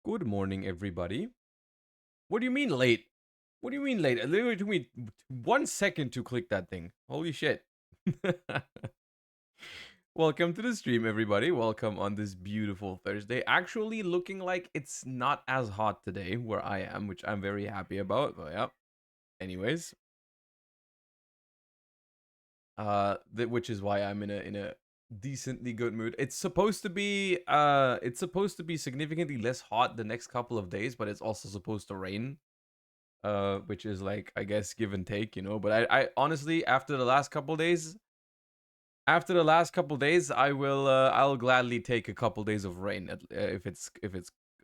Good morning, everybody. What do you mean late? What do you mean late? It literally took me 1 second to click that thing. Holy shit. Welcome to the stream, everybody. Welcome on this beautiful Thursday. Actually, looking like it's not as hot today where I am, which I'm very happy about. But yeah. Anyways, which is why I'm in a decently good mood. It's supposed to be significantly less hot the next couple of days, but it's also supposed to rain. Which is like, I guess, give and take, but I honestly, after the last couple days, I'll gladly take a couple days of rain if it's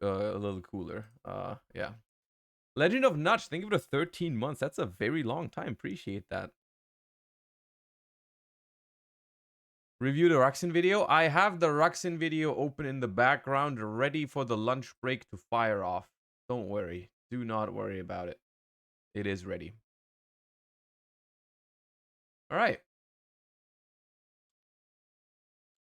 a little cooler. Yeah. Legend of Notch, think of it as 13 months. That's a very long time. Appreciate that. Review the Ruxin video. I have the Ruxin video open in the background, ready for the lunch break to fire off. Don't worry. Do not worry about it. It is ready. All right.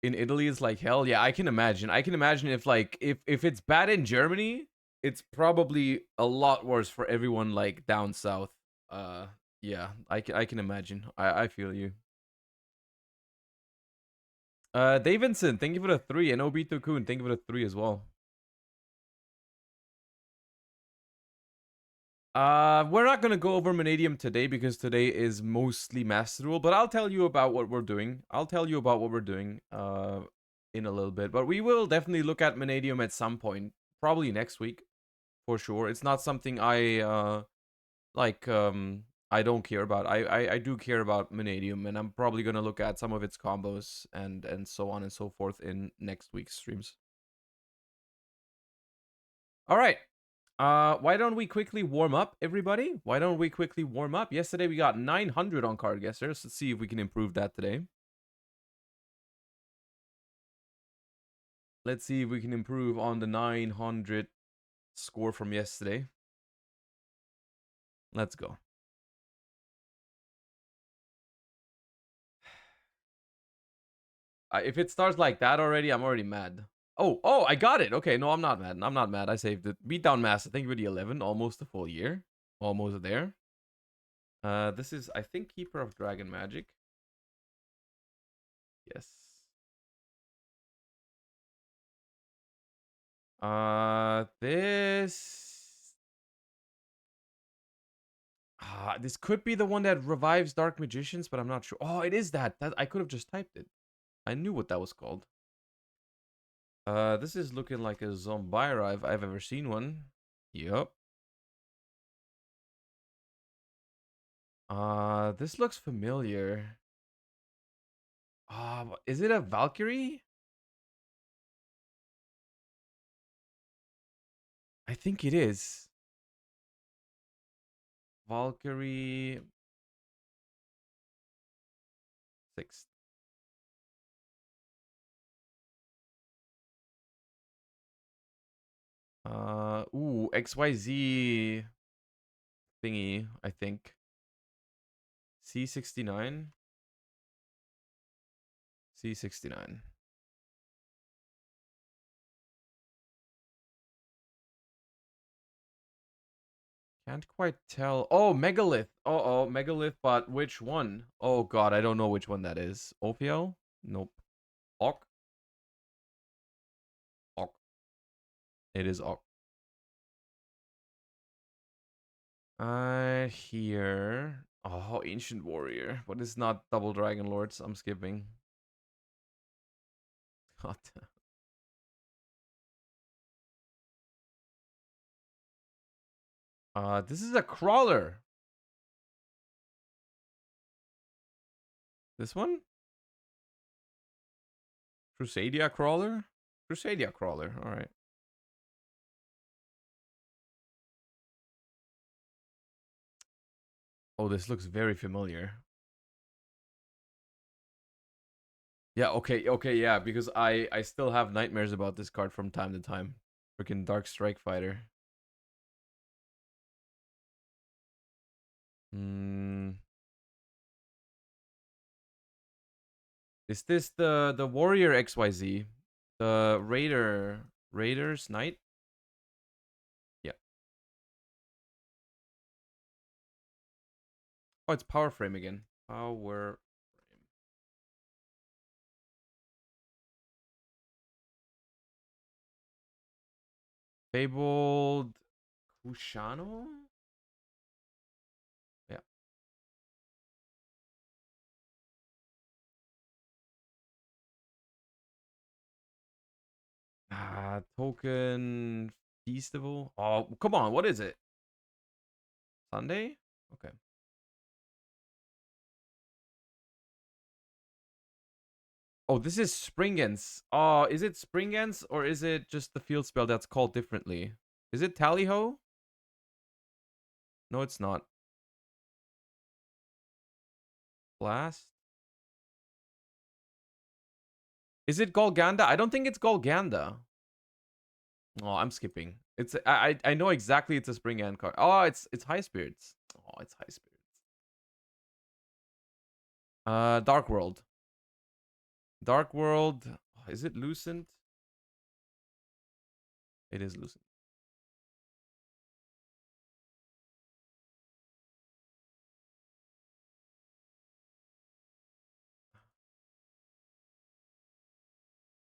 In Italy it's like hell. Yeah, I can imagine. I can imagine if it's bad in Germany, it's probably a lot worse for everyone like down south. Uh yeah, I can imagine. I feel you. Davidson, thank you for the 3, and Obito Kun, thank you for the 3 as well. We're not gonna go over Vanadium today because today is mostly Master Duel, but I'll tell you about what we're doing. In a little bit, but we will definitely look at Vanadium at some point, probably next week, for sure. It's not something like I don't care about. I do care about Vanadium, and I'm probably gonna look at some of its combos and so on and so forth in next week's streams. All right. Why don't we quickly warm up, everybody? Why don't we quickly warm up? Yesterday we got 900 on card guessers. Let's see if we can improve that today. Let's see if we can improve on the 900 score from yesterday. Let's go. If it starts like that already, I'm already mad. Oh, I got it. Okay, no, I'm not mad. I'm not mad. I saved it. Beatdown Master. Thank you for the 11. Almost a full year. Almost there. This is, I think, Keeper of Dragon Magic. Yes. This could be the one that revives Dark Magicians, but I'm not sure. Oh, it is that. I could have just typed it. I knew what that was called. This is looking like a Zombira if I've ever seen one. Yup. This looks familiar. Is it a Valkyrie? I think it is. Valkyrie 6. XYZ thingy, I think. C69. C69. Can't quite tell. Oh, Megalith. Oh, Megalith, but which one? Oh god, I don't know which one that is. Opio? Nope. Ok? Ok. It is Ok. Here. Oh, Ancient Warrior. But it's not Double Dragon Lords. I'm skipping. God. This is a crawler. This one? Crusadia crawler? Crusadia crawler. All right. Oh, this looks very familiar. Yeah, okay, yeah, because I still have nightmares about this card from time to time. Freaking Dark Strike Fighter. Is this the Warrior XYZ? The Raiders Knight. Yeah. Oh, it's Power Frame again. Power Frame. Fabled Kushano? Yeah. Token Feastival. Oh, come on. What is it? Sunday? Okay. Oh, this is Springans. Oh, is it Springans or is it just the field spell that's called differently? Is it Tallyho? No, it's not. Blast? Is it Golganda? I don't think it's Golganda. Oh, I'm skipping. It's I know exactly it's a Springan card. Oh, it's High Spirits. Oh, it's High Spirits. Dark World. Dark World. Is it Lucent? It is Lucent.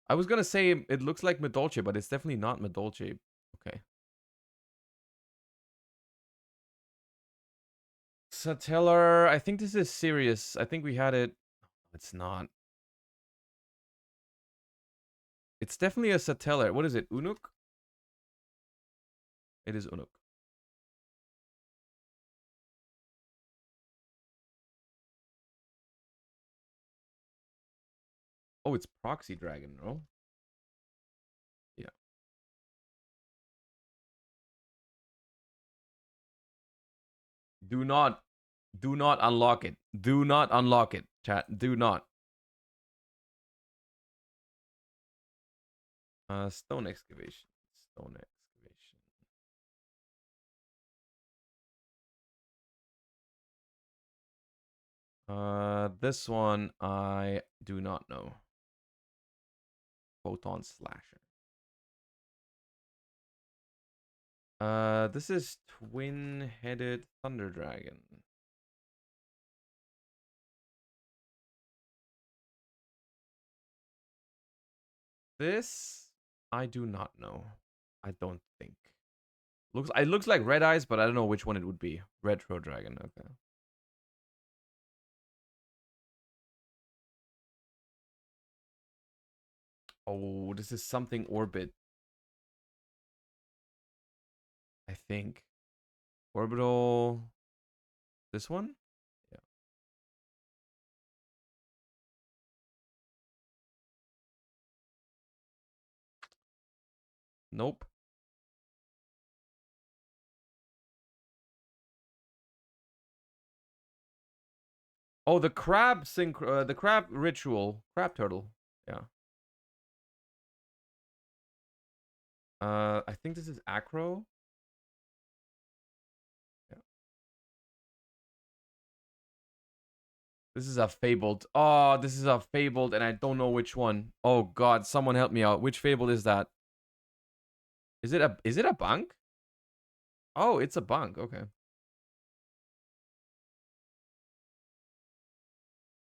I was gonna say it looks like Medolce, but it's definitely not Medolce. Okay. Satellar. I think this is serious. I think we had it. It's not. It's definitely a Satellar. What is it? Unuk? It is Unuk. Oh, it's Proxy Dragon, no? Yeah. Do not unlock it. Do not unlock it, chat. Do not. Stone excavation. Stone excavation. This one I do not know. Photon slasher. This is twin-headed thunder dragon. This I do not know. I don't think. It looks like Red Eyes, but I don't know which one it would be. Retro Dragon. Okay. Oh, this is something Orbit. I think. Orbital. This one? Yeah. Nope. Oh, the the crab ritual. Crab turtle. Yeah. I think this is Acro. Yeah. This is a fabled. Oh, this is a fabled, and I don't know which one. Oh God, someone help me out. Which fabled is that? Is it a bunk? Oh, it's a bunk. Okay.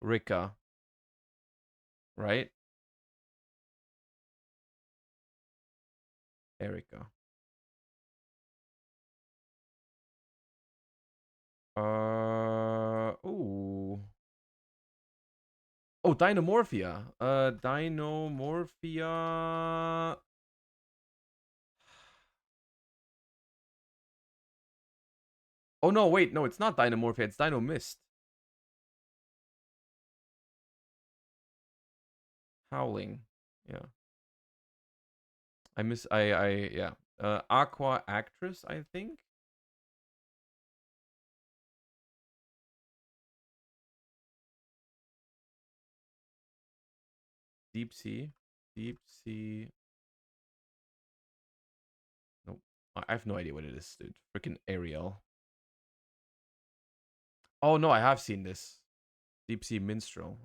Rika, right? Erika. Ooh. Oh, Dynamorphia. Dynamorphia. Oh no, wait, no, it's not Dynamorphia, it's Dynamist. Howling. Yeah. Yeah. Aqua Actress, I think. Deep Sea. Deep Sea. Nope. I have no idea what it is, dude. Freaking Ariel. Oh no, I have seen this. Deep Sea Minstrel.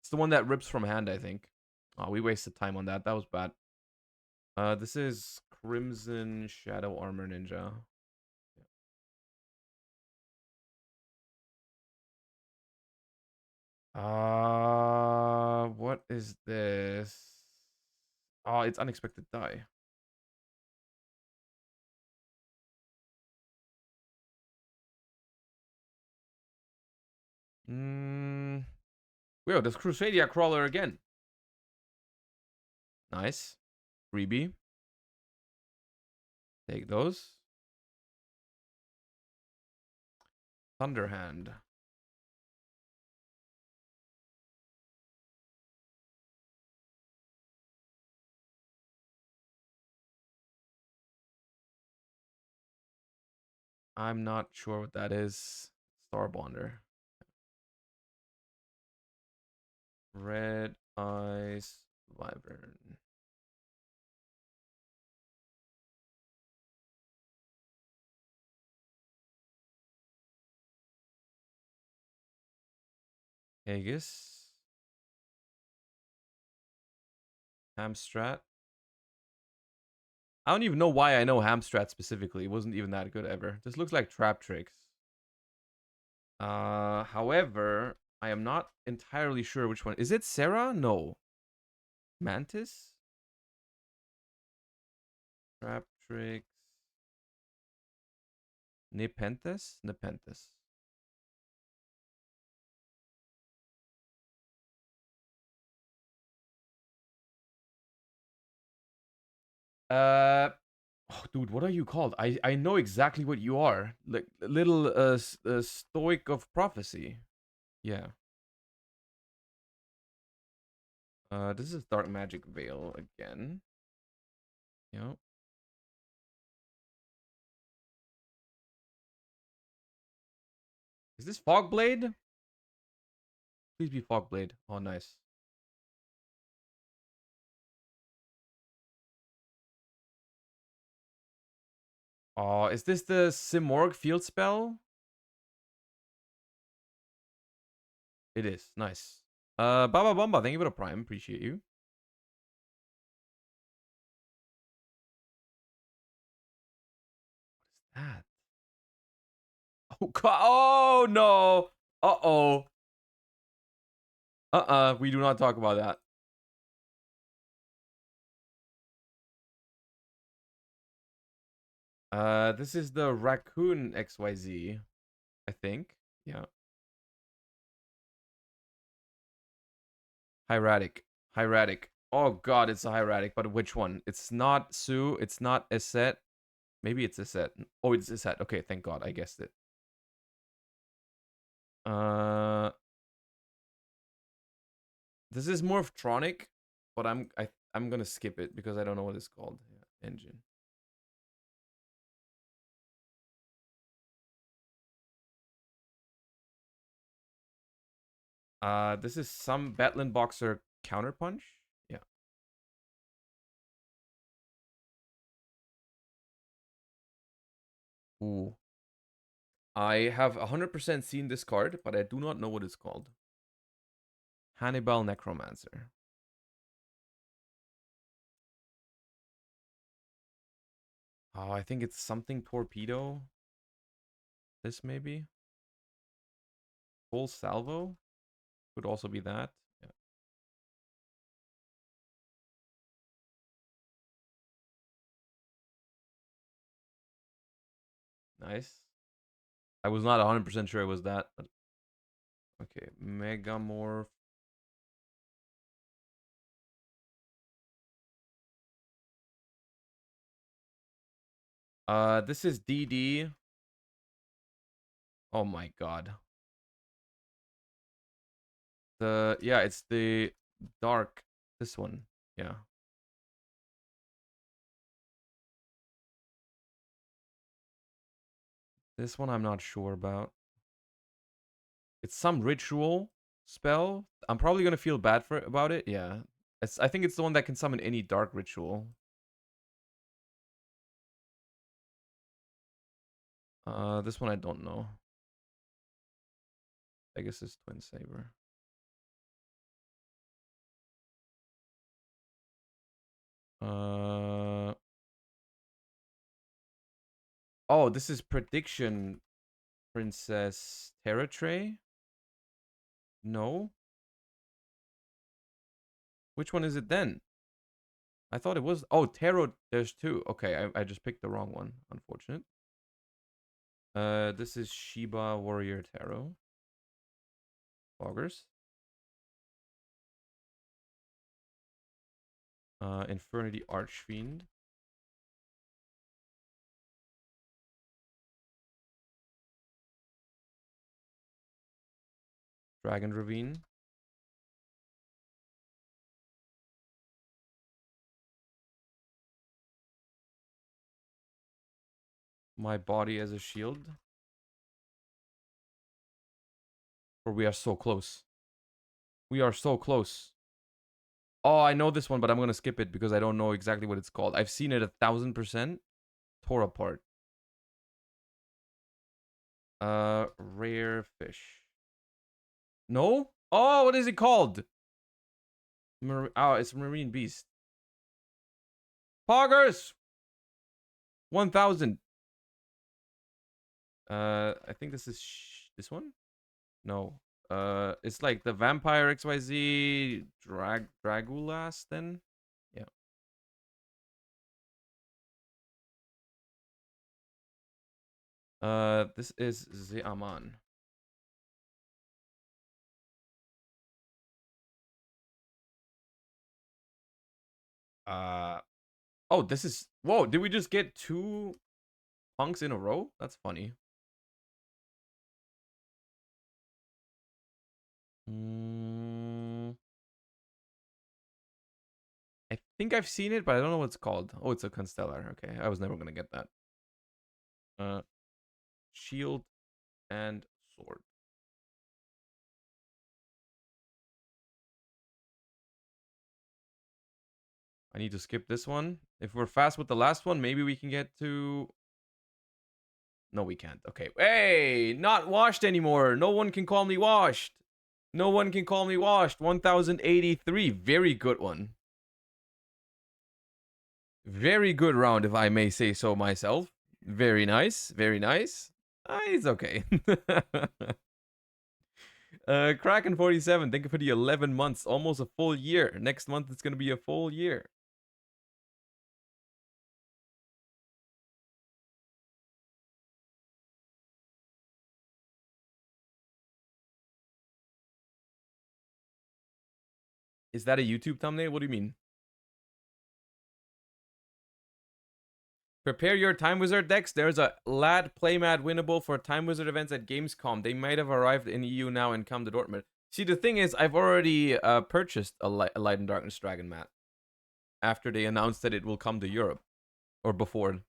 It's the one that rips from hand, I think. Oh, we wasted time on that. That was bad. This is Crimson Shadow Armor Ninja. What is this? Oh, it's unexpected die. Whoa, this Crusadia Crawler again. Nice. Freebie. Take those. Thunderhand. I'm not sure what that is. Starbonder. Red Eyes Wyvern. Aegis. Hamstrat. I don't even know why I know Hamstrat specifically. It wasn't even that good ever. This looks like Trap Tricks. However, I am not entirely sure which one. Is it Sarah? No. Mantis? Trap Tricks. Nepenthes? Nepenthes. Uh, oh, dude, what are you called? I know exactly what you are. Like little stoic of prophecy. Yeah. This is Dark Magic Veil again. Yep. Is this Fogblade? Please be Fogblade. Oh, nice. Oh, is this the Simorg field spell? It is. Nice. Baba Bamba, thank you for the prime. Appreciate you. What is that? Oh, God. Oh, no. Uh-oh. We do not talk about that. This is the Raccoon XYZ, I think. Yeah. Hieratic. Hieratic. Oh, God, it's a hieratic, but which one? It's not Sue. It's not Eset. Maybe it's Eset. Oh, it's Eset. Okay, thank God. I guessed it. Uh, this is Morphtronic, but I'm gonna skip it because I don't know what it's called. Yeah, engine. This is some Batlin Boxer counterpunch. Yeah. Ooh. I have 100% seen this card, but I do not know what it's called. Hannibal Necromancer. Oh, I think it's something torpedo. This maybe. Full salvo could also be that. Yeah. Nice. I was not 100% sure it was that. But... Okay, Megamorph. This is DD. Oh my God. Yeah, it's the dark. This one. Yeah. This one I'm not sure about. It's some ritual spell. I'm probably gonna feel bad about it. Yeah. I think it's the one that can summon any dark ritual. This one I don't know. I guess it's Twin Saber. Oh, this is prediction Princess Terra Tray? No. Which one is it then? I thought it was. Oh, Tarot. There's two. Okay, I just picked the wrong one. Unfortunate. This is Shiba Warrior Tarot. Foggers. Infernity Archfiend. Dragon Ravine. My Body as a Shield. Or we are so close. We are so close. Oh, I know this one, but I'm going to skip it because I don't know exactly what it's called. I've seen it 1000%. Tore apart. Rare fish. No? Oh, what is it called? Oh, it's Marine Beast. Poggers! 1000. I think this is this one? No. It's like the Vampire XYZ Dragulas then? Yeah. This is Zeaman. Oh, this is... Whoa, did we just get 2 punks in a row? That's funny. I think I've seen it, but I don't know what it's called. Oh, it's a Constellar. Okay, I was never gonna get that. Shield and sword. I need to skip this one. If we're fast with the last one, maybe we can get to... No, we can't. Okay. Hey, not washed anymore. No one can call me washed. No one can call me washed. 1083. Very good one. Very good round, if I may say so myself. Very nice. Very nice. It's okay. Kraken47, thank you for the 11 months. Almost a full year. Next month, it's going to be a full year. Is that a YouTube thumbnail? What do you mean? Prepare your Time Wizard decks. There's a lad playmat winnable for Time Wizard events at Gamescom. They might have arrived in EU now and come to Dortmund. See, the thing is, I've already purchased a Light and Darkness Dragon mat after they announced that it will come to Europe, or before.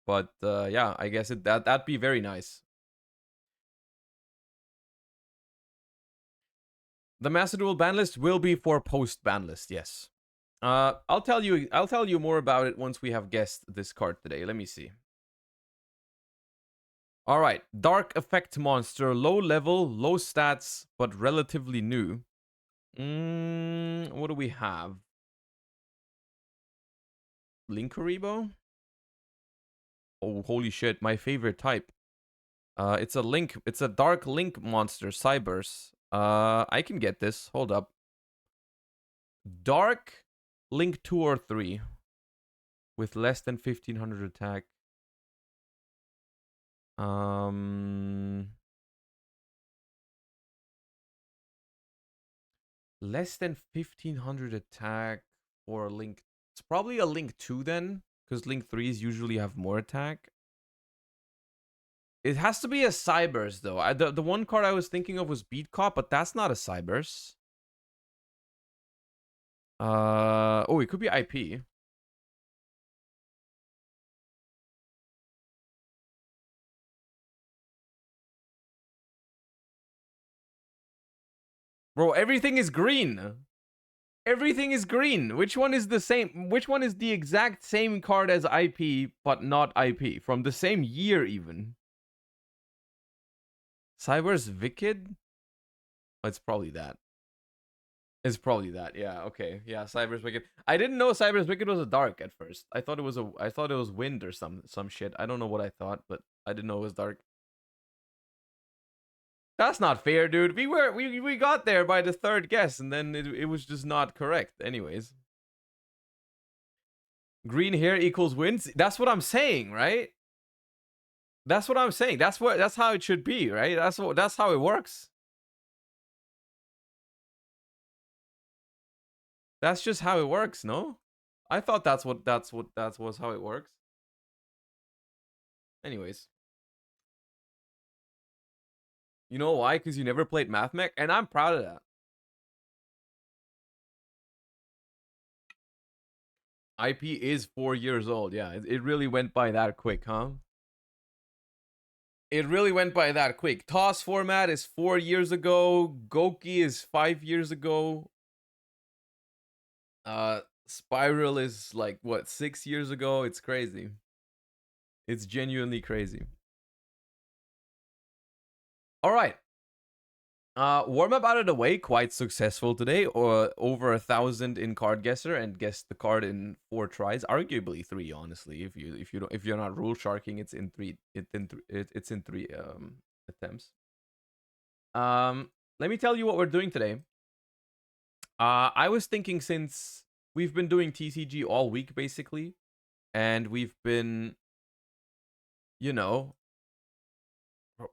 But yeah, I guess that'd be very nice. The Master Duel Banlist will be for post Banlist, yes. I'll tell you more about it once we have guessed this card today. Let me see. All right, Dark Effect Monster, low level, low stats, but relatively new. What do we have? Linkuriboh? Oh, holy shit, my favorite type. It's a link. It's a dark link monster, Cybers. I can get this. Hold up. Dark link 2 or 3 with less than 1500 attack. Less than 1500 attack for a link. It's probably a link 2 then, because link 3s usually have more attack. It has to be a Cybers though. The one card I was thinking of was Beat Cop, but that's not a Cybers. Oh, it could be IP. Bro, everything is green. Everything is green. Which one is the same? Which one is the exact same card as IP, but not IP? From the same year, even. Cybers Wicked? Oh, it's probably that. It's probably that. Yeah. Okay. Yeah. Cyber's Wicked. I didn't know Cyber's Wicked was a dark at first. I thought it was a. I thought it was wind or some shit. I don't know what I thought, but I didn't know it was dark. That's not fair, dude. We got there by the third guess, and then it was just not correct. Anyways, green hair equals wins. That's what I'm saying, right? That's what I'm saying. That's how it should be, right? That's how it works. That's just how it works, no? I thought that's was how it works. Anyways, you know why? Because you never played Math Mech, and I'm proud of that. IP is 4 years old. Yeah, it really went by that quick, huh? It really went by that quick. Toss format is 4 years ago. Goki is 5 years ago. Spiral is like what, 6 years ago? It's crazy. It's genuinely crazy. All right. Warmup out of the way, quite successful today, or over 1,000 in card guesser, and guessed the card in 4 tries, arguably 3. Honestly, if you're not rule sharking, it's in 3. It's in 3 attempts. Let me tell you what we're doing today. I was thinking, since we've been doing TCG all week basically, and we've been, you know,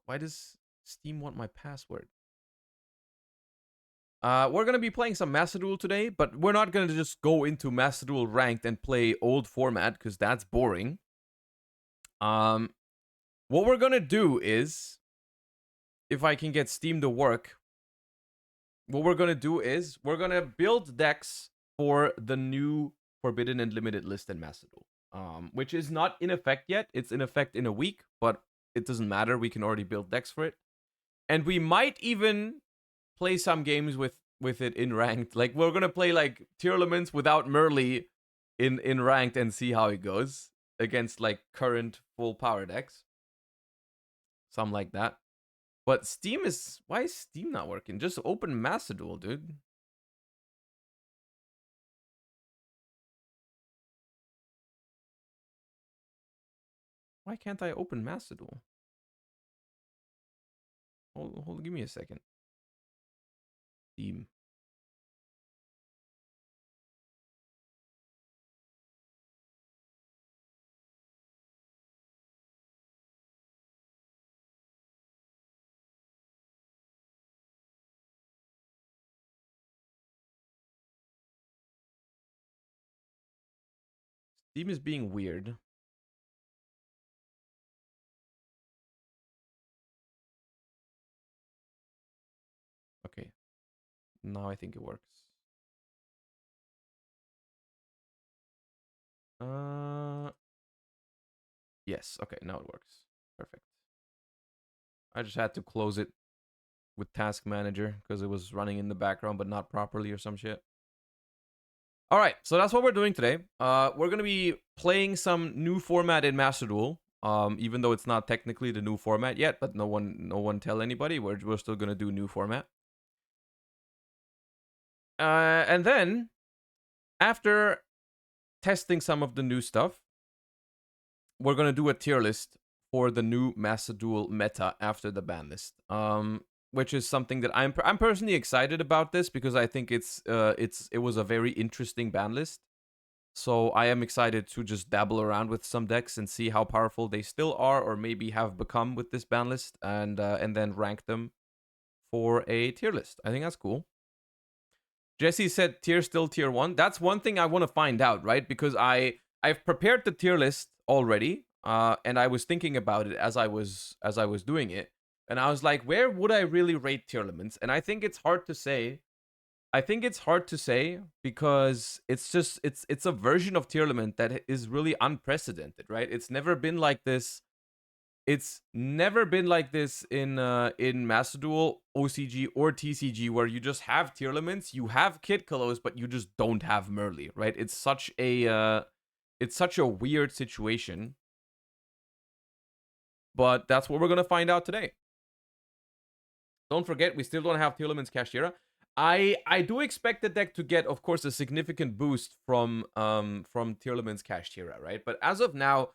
why does Steam want my password? We're gonna be playing some Master Duel today, but we're not gonna just go into Master Duel ranked and play old format, because that's boring. What we're gonna do is, if I can get Steam to work, what we're gonna do is we're gonna build decks for the new Forbidden and Limited list in Master Duel, which is not in effect yet. It's in effect in a week, but it doesn't matter. We can already build decks for it, and we might even play some games with it in ranked. Like, we're gonna play like Tearlaments without Merrli in ranked and see how it goes against like current full power decks, something like that. But Steam is, why is Steam not working? Just open Master Duel, dude. Why can't I open Master Duel? Hold, give me a second. Steam. Steam is being weird. Okay. Now I think it works. Yes. Okay, now it works. Perfect. I just had to close it with Task Manager because it was running in the background but not properly or some shit. All right, so that's what we're doing today. We're gonna be playing some new format in Master Duel. Even though it's not technically the new format yet, but no one tell anybody. We're still gonna do new format. And then after testing some of the new stuff, we're gonna do a tier list for the new Master Duel meta after the ban list. Which is something that I'm personally excited about this, because I think it was a very interesting ban list. So I am excited to just dabble around with some decks and see how powerful they still are, or maybe have become with this ban list, and then rank them for a tier list. I think that's cool. Jesse said tier still tier 1. That's one thing I want to find out, right? Because I've prepared the tier list already, and I was thinking about it as I was doing it, and I was like, where would I really rate Tearlaments? And I think it's hard to say. I think it's hard to say because it's a version of Tearlament that is really unprecedented, right? It's never been like this. It's never been like this in Master Duel, OCG, or TCG, where you just have Tearlaments, you have Kid Kalos, but you just don't have Merrli, right? It's such a weird situation. But that's what we're gonna find out today. Don't forget, we still don't have Tearlaments Kashtira. I do expect the deck to get, of course, a significant boost from Tearlaments Kashtira, right? But as of now,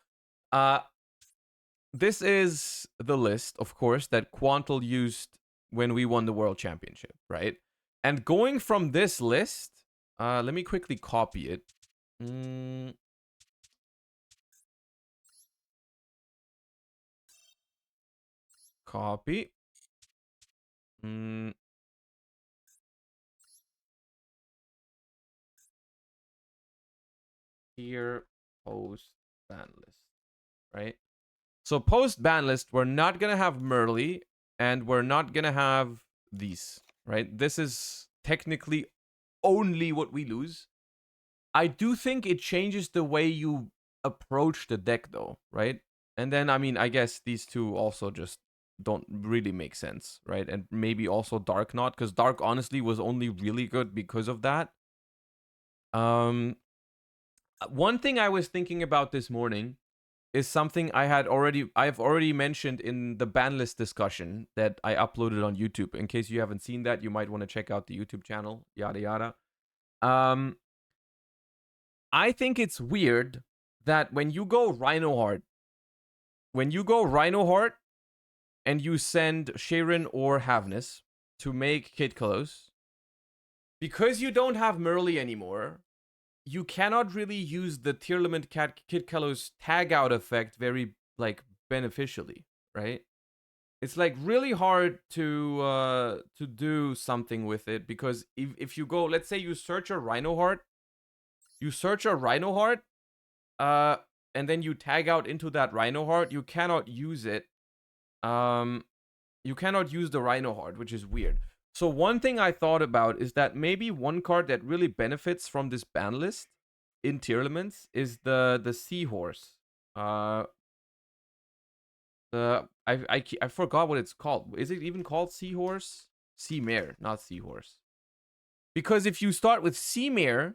this is the list, of course, that Quantal used when we won the World Championship, right? And going from this list, let me quickly copy it. Copy. Here, post ban list, right? So post ban list, we're not gonna have Merrli, and we're not gonna have these, right? This is technically only what we lose. I do think it changes the way you approach the deck, though, right? And then, I mean, I guess these two also just don't really make sense, right? And maybe also Dark Knot, because Dark honestly was only really good because of that. One thing I was thinking about this morning is something I've already mentioned in the ban list discussion that I uploaded on YouTube. In case you haven't seen that, you might want to check out the YouTube channel, yada yada. I think it's weird that when you go Rhino Heart and you send Sharon or Havness to make Kid Kalos, because you don't have Merrli anymore, you cannot really use the Tearlament Kid Kalos tag out effect very beneficially, right? It's really hard to do something with it, because if you go, let's say you search a Rhino Heart, and then you tag out into that Rhino Heart, you cannot use it. You cannot use the Rhino Heart, which is weird. So one thing I thought about is that maybe one card that really benefits from this ban list in Tearlaments is the Seahorse. I forgot what it's called. Is it even called Seahorse? Seamare, not Seahorse. Because if you start with Seamare,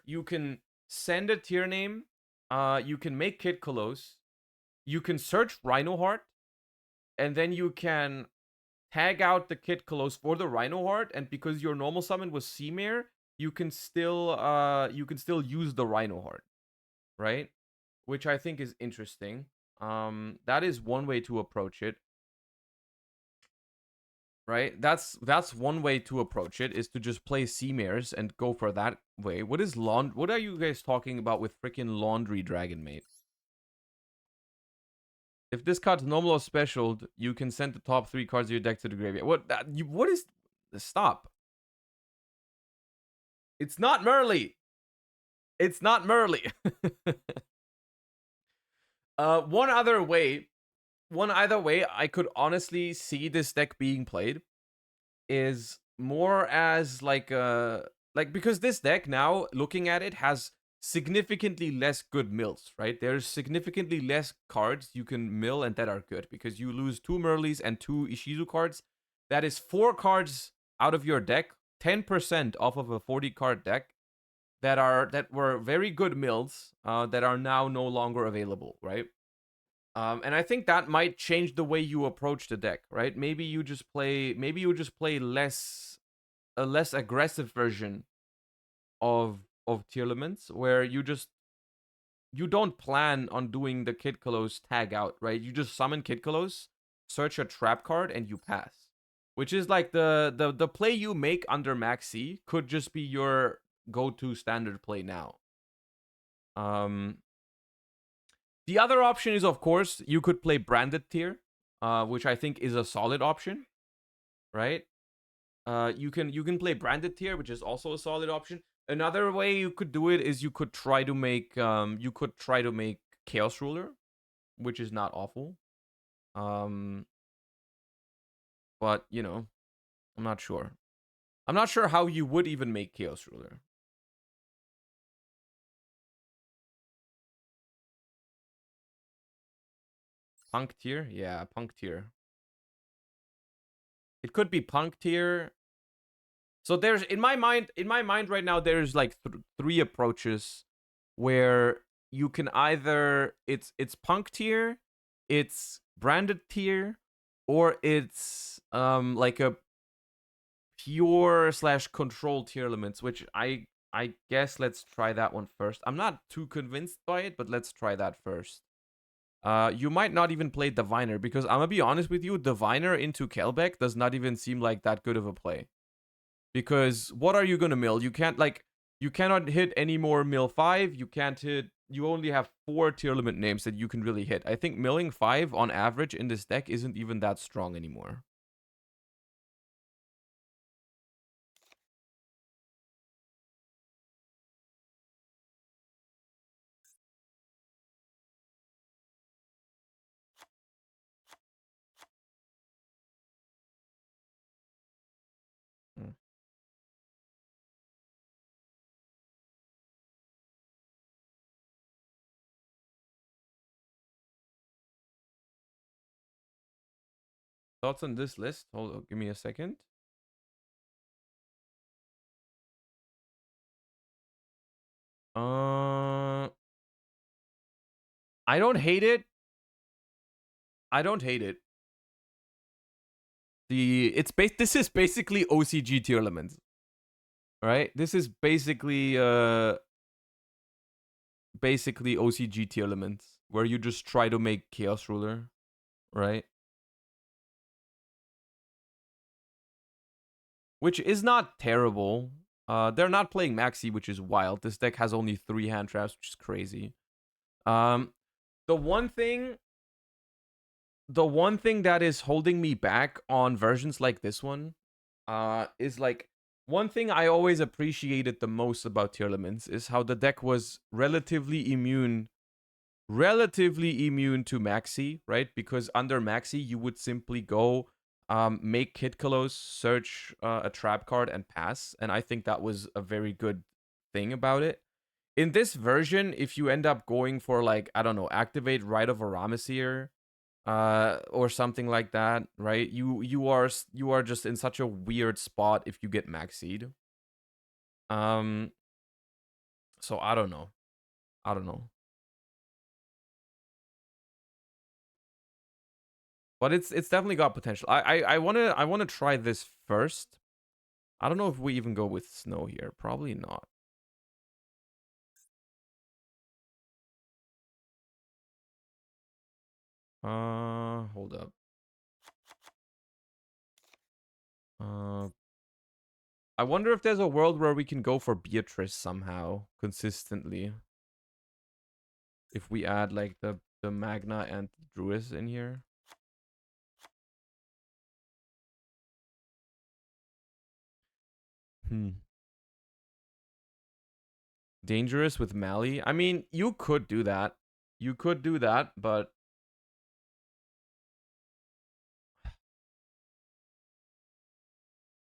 you can send a tier name. You can make Kid Kalos. You can search Rhino Heart, and then you can tag out the Kid Kalos for the Rhino Heart. And because your normal summon was Seamare, you can still use the Rhino Heart, right? Which I think is interesting. That is one way to approach it. Right? That's one way to approach it, is to just play Seamares and go for that way. What are you guys talking about with freaking Laundry Dragon Mate? If this card's normal or special, you can send the top 3 cards of your deck to the graveyard. What is... Stop. It's not Merrli. It's not Merrli. One other way I could honestly see this deck being played is more as because this deck now, looking at it, has significantly less good mills, right? There's significantly less cards you can mill and that are good, because you lose 2 Merrlis and 2 Ishizu cards. That is 4 cards out of your deck, 10% off of a 40 card deck that were very good mills that are now no longer available, right? And I think that might change the way you approach the deck, right? Maybe you just play a less aggressive version of Tearlaments, where you don't plan on doing the Kid Kalos tag out, right? You just summon Kid Kalos, search a trap card, and you pass. Which is like the play you make under Maxi could just be your go-to standard play now. The other option is, of course, you could play Branded Tier, which I think is a solid option, right? You can play Branded Tier, which is also a solid option. Another way you could do it is you could try to make Chaos Ruler, which is not awful. But I'm not sure. I'm not sure how you would even make Chaos Ruler. Punk Tier? Yeah, Punk Tier. It could be Punk Tier. So there's in my mind right now, there's like 3 approaches where you can either it's Punk Tier, it's Branded Tier, or it's like a pure slash control Tearlaments, which I guess let's try that one first. I'm not too convinced by it, but let's try that first. You might not even play Diviner, because I'm gonna be honest with you, Diviner into Kelbeck does not even seem like that good of a play. Because what are you gonna mill? You can't, like, you cannot hit any more mill 5. You can't hit, you only have 4 Tearlament names that you can really hit. I think milling 5 on average in this deck isn't even that strong anymore. Hmm. Thoughts on this list? Hold on, give me a second. I don't hate it. I don't hate it. This is basically OCG Tearlaments. Right? This is basically OCG Tearlaments, where you just try to make Chaos Ruler, right? Which is not terrible. They're not playing Maxi, which is wild. This deck has only 3 hand traps, which is crazy. Um, the one thing that is holding me back on versions like this one, is like, one thing I always appreciated the most about Tearlaments is how the deck was relatively immune to Maxi, right? Because under Maxi, you would simply go make Kid Kalos, search a trap card, and pass. And I think that was a very good thing about it. In this version, if you end up going for, like, I don't know, activate Rite of Aramesir, or something like that, right? You are just in such a weird spot if you get Maxied. Um, so I don't know. I don't know. But it's definitely got potential. I wanna try this first. I don't know if we even go with snow here. Probably not. Hold up. I wonder if there's a world where we can go for Beatrice somehow consistently. If we add, like, the Magna and Druis in here. Dangerous with Mali. I mean, you could do that. You could do that, but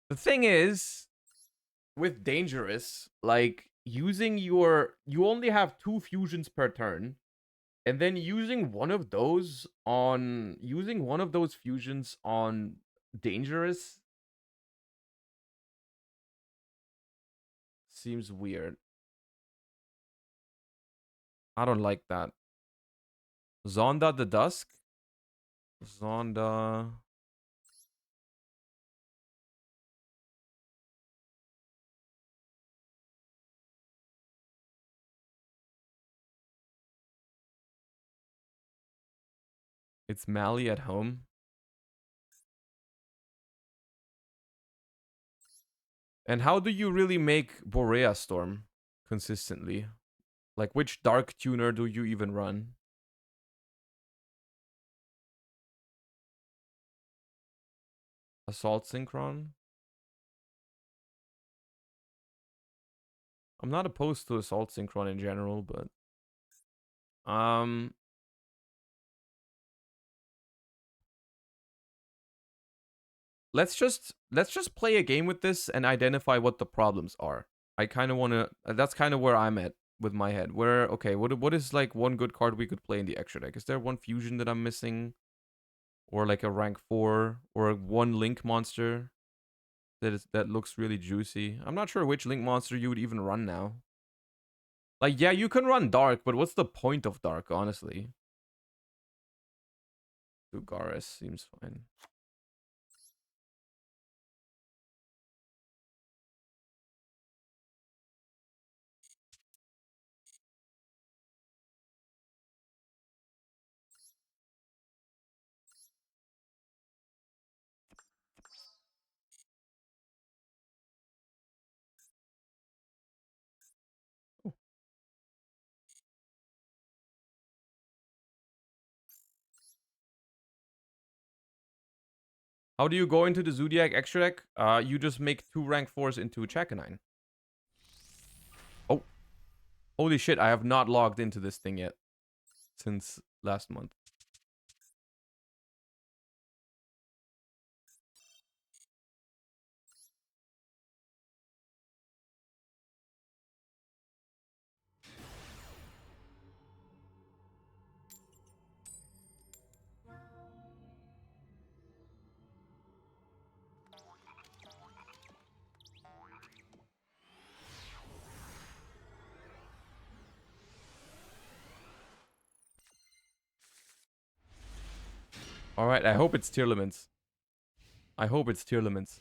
the thing is, with Dangerous, like, you only have 2 fusions per turn, and then using one of those fusions on Dangerous seems weird. I don't like that. Zonda the Dusk? Zonda. It's Mali at home. And how do you really make Borea Storm consistently? Like, which dark tuner do you even run? Assault Synchron? I'm not opposed to Assault Synchron in general, but let's just play a game with this and identify what the problems are. I kind of want to. That's kind of where I'm at with my head. Where, okay, what is, like, one good card we could play in the extra deck? Is there one fusion that I'm missing, or like a rank 4, or one link monster that looks really juicy? I'm not sure which link monster you would even run now. Like, yeah, you can run Dark, but what's the point of Dark, honestly? Lugaris seems fine. How do you go into the Zodiac extra deck? You just make 2 rank 4s into a Chakanine. Oh. Holy shit, I have not logged into this thing yet. Since last month. Alright, I hope it's Tearlaments. I hope it's Tearlaments.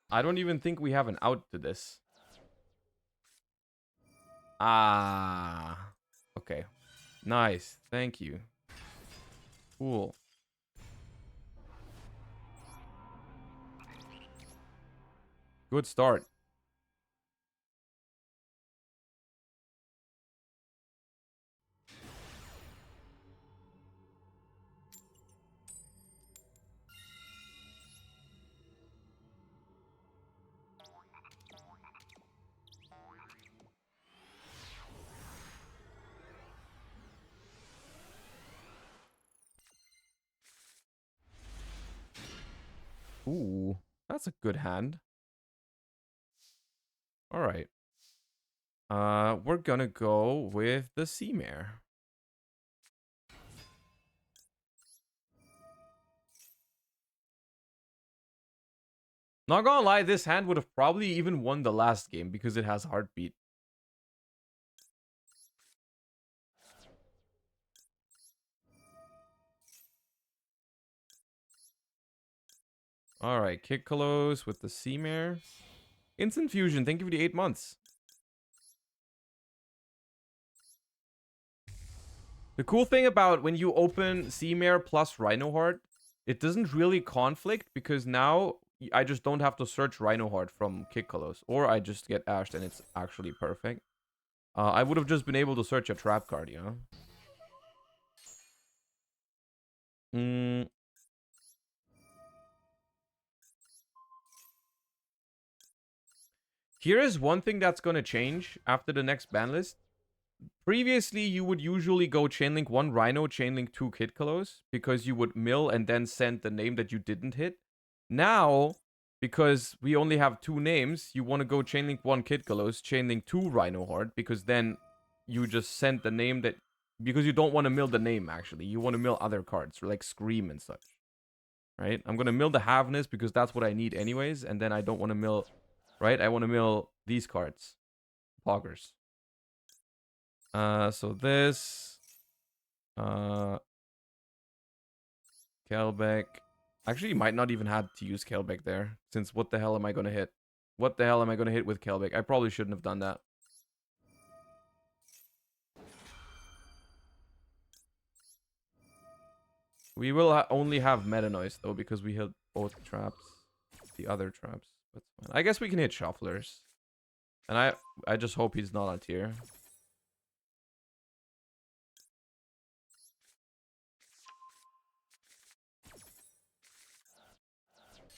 I don't even think we have an out to this. Ah. Okay. Nice. Thank you. Cool. Good start. Ooh. That's a good hand. Alright. We're gonna go with the Sea Mare. Not gonna lie, this hand would have probably even won the last game because it has Heartbeat. Alright, Kick Kalos with the Sea Mare. Instant Fusion, thank you for the 8 months. The cool thing about when you open Sea Mare plus Rhino Heart, it doesn't really conflict because now I just don't have to search Rhino Heart from Kick Kalos. Or I just get Ashed and it's actually perfect. I would have just been able to search a trap card, you know? Here is one thing that's going to change after the next ban list. Previously, you would usually go chainlink 1 Rhino, chainlink 2 Kid Kalos, because you would mill and then send the name that you didn't hit. Now, because we only have 2 names, you want to go chainlink 1 Kid Kalos, chainlink 2 Rhino Heart, because then you just send the name that... Because you don't want to mill the name, actually. You want to mill other cards, like Scream and such. Right? I'm going to mill the Havness because that's what I need anyways, and then I don't want to mill... Right? I want to mill these cards. Poggers. So this... Kelbeck. Actually, you might not even have to use Kelbeck there, since what the hell am I going to hit? What the hell am I going to hit with Kelbeck? I probably shouldn't have done that. We will only have Meta Noise, though, because we hit both traps. The other traps. That's fine. I guess we can hit Shufflers. And I just hope he's not on tier.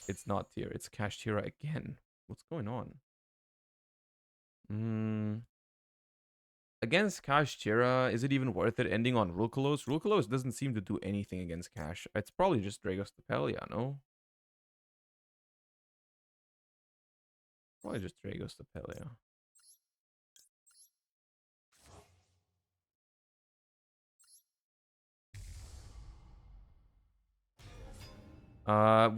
It's not tier. It's Kashtira again. What's going on? Against Kashtira, is it even worth it ending on Rulkalos? Rulkalos doesn't seem to do anything against Cash. It's probably just Dragos Tapelia, no? Probably just Dragos Tapelia.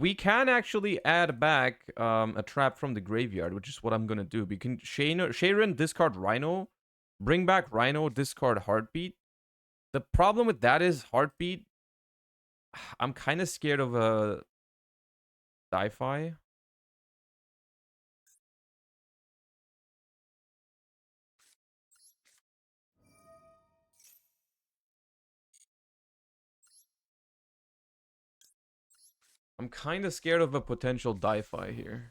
We can actually add back a trap from the graveyard, which is what I'm gonna do. We can Sharon discard Rhino, bring back Rhino, discard Heartbeat. The problem with that is Heartbeat. I'm kind of scared of a Di-Fi. I'm kind of scared of a potential die-fi here.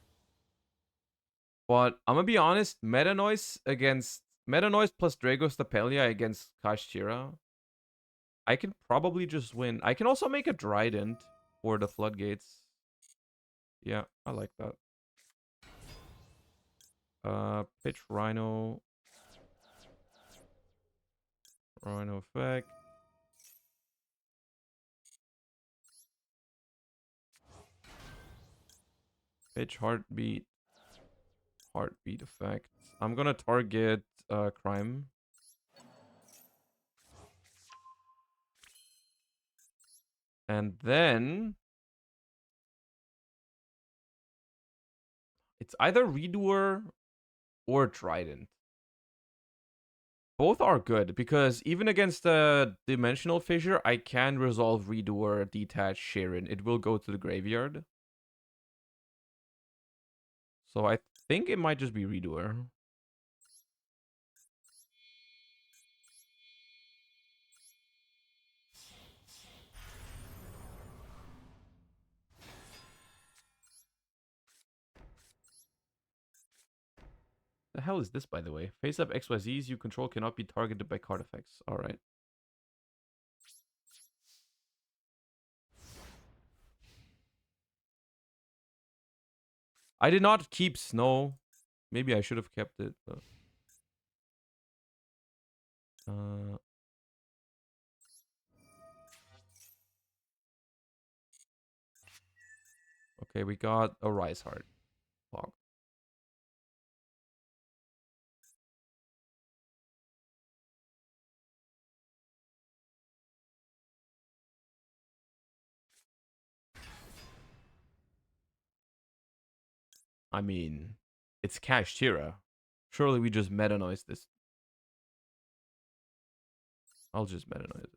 But I'm gonna be honest, Meta Noise plus Dragos Stapelia against Kashtira. I can probably just win. I can also make a Trident for the Floodgates. Yeah, I like that. Pitch Rhino. Rhino effect. Pitch Heartbeat. Heartbeat effect. I'm gonna target Crime. And then it's either Redoer or Trident. Both are good because even against the Dimensional Fissure, I can resolve Redoer, Detach, Sharon. It will go to the graveyard. So I think it might just be Redoer. The hell is this, by the way? Face up XYZs you control cannot be targeted by card effects. Alright. I did not keep Snow. Maybe I should have kept it, but... Okay, we got a Rise Heart. Fog. I mean, it's Kashtira. Surely we just meta noise this. I'll just meta noise it.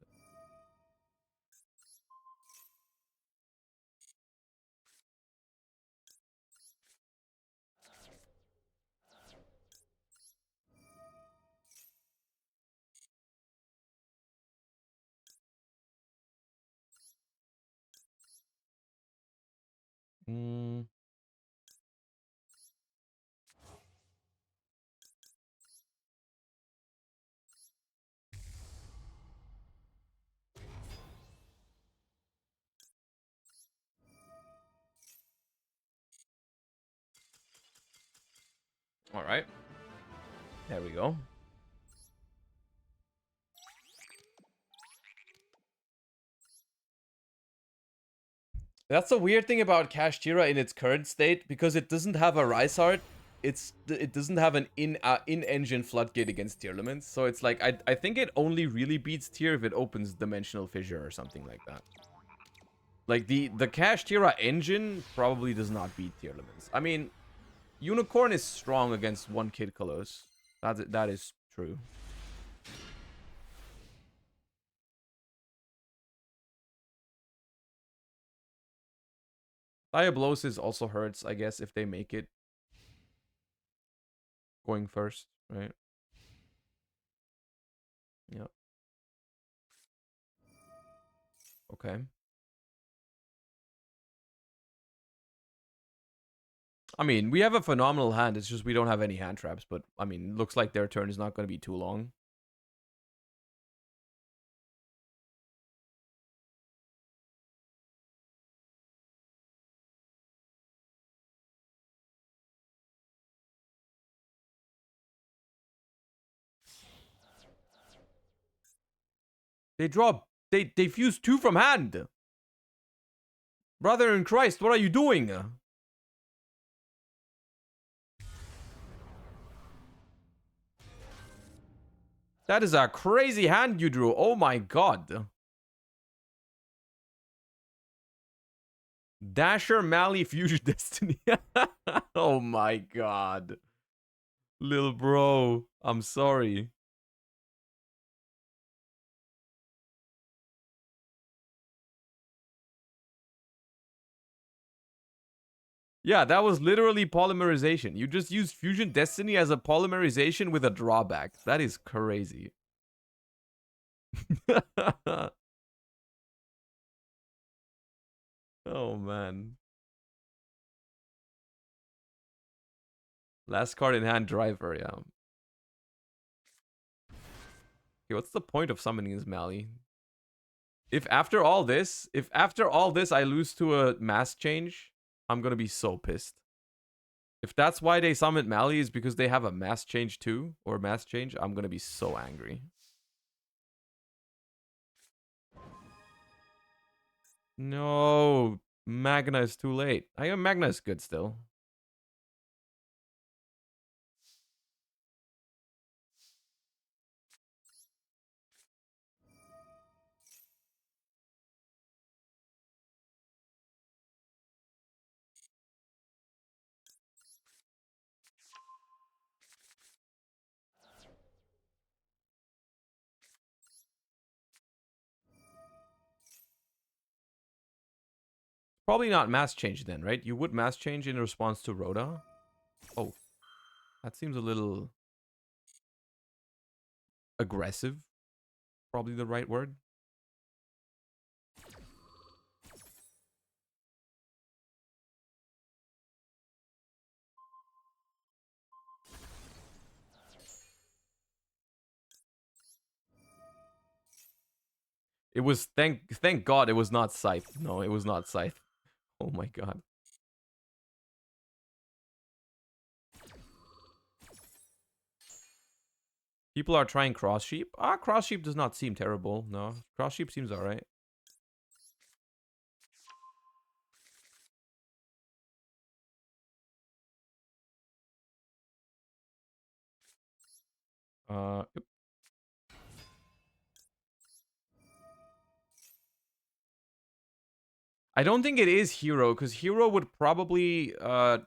All right. There we go. That's the weird thing about Kashtira in its current state, because it doesn't have a Rise Art. It doesn't have an in-engine floodgate against Tearlaments. So it's like I think it only really beats Tier if it opens Dimensional Fissure or something like that. Like the Kashtira engine probably does not beat Tearlaments. I mean, Unicorn is strong against one Kid Kalos. That is true. Diablosis also hurts, I guess, if they make it going first, right? Yeah. Okay. I mean, we have a phenomenal hand. It's just we don't have any hand traps, but I mean, looks like their turn is not going to be too long. They draw... They fuse 2 from hand! Brother in Christ, what are you doing? That is a crazy hand you drew. Oh my god. Dasher, Mally, Fusion Destiny. Oh my god. Little bro, I'm sorry. Yeah, that was literally polymerization. You just used Fusion Destiny as a polymerization with a drawback. That is crazy. Oh, man. Last card in hand, driver, yeah. Okay, what's the point of summoning this Merrli? If after all this I lose to a mass change, I'm gonna be so pissed. If that's why they summoned Merrli is because they have a mass change too, or mass change, I'm gonna be so angry. No, Magna is too late. Magna is good still. Probably not mass change then, right? You would mass change in response to Rhoda. Oh, that seems a little aggressive. Probably the right word. It was thank God it was not Scythe. No, it was not Scythe. Oh my God. People are trying Cross Sheep. Cross Sheep does not seem terrible. No, Cross Sheep seems alright. Yep. I don't think it is Hero, because Hero would probably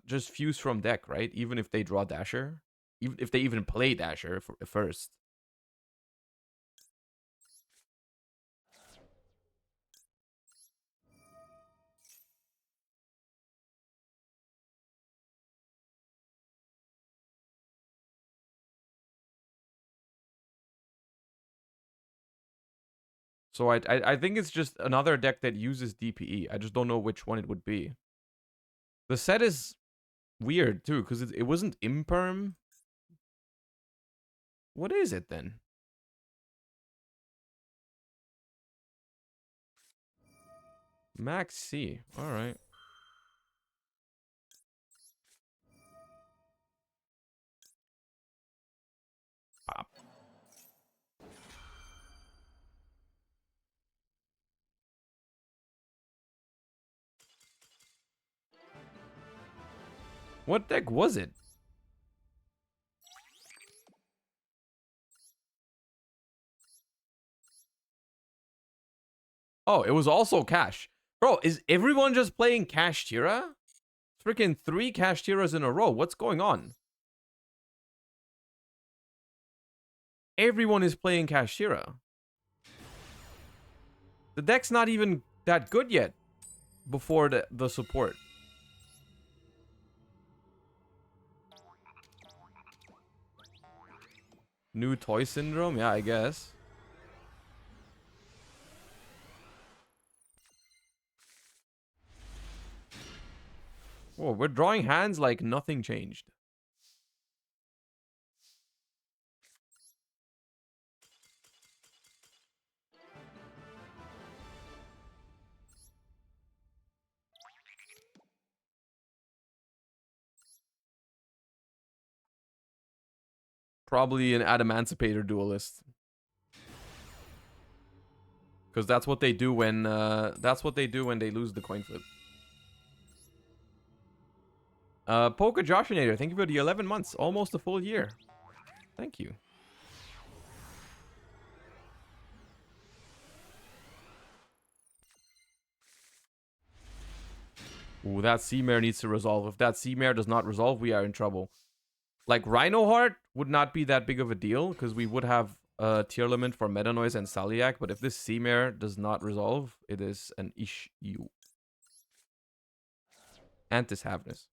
just fuse from deck, right? Even if they draw Dasher. Even if they even play Dasher first. So I think it's just another deck that uses DPE. I just don't know which one it would be. The set is weird too, because it wasn't Imperm. What is it then? Max C. Alright. What deck was it? Oh, it was also Cash. Bro, is everyone just playing Cash Tira? Freaking 3 Cash Tiras in a row. What's going on? Everyone is playing Cash Tira. The deck's not even that good yet before the support. New Toy Syndrome? Yeah, I guess. Whoa, we're drawing hands like nothing changed. Probably an Adamancipator duelist. Because that's what they do when they lose the coin flip. Polka Joshinator, thank you for the 11 months. Almost a full year. Thank you. Ooh, that Sea-Mare needs to resolve. If that Sea-Mare does not resolve, we are in trouble. Like, Rhino Heart would not be that big of a deal, because we would have a Tearlament for Meta Noise and Saliak, but if this Sea-Mare does not resolve, it is an issue. Antis Havness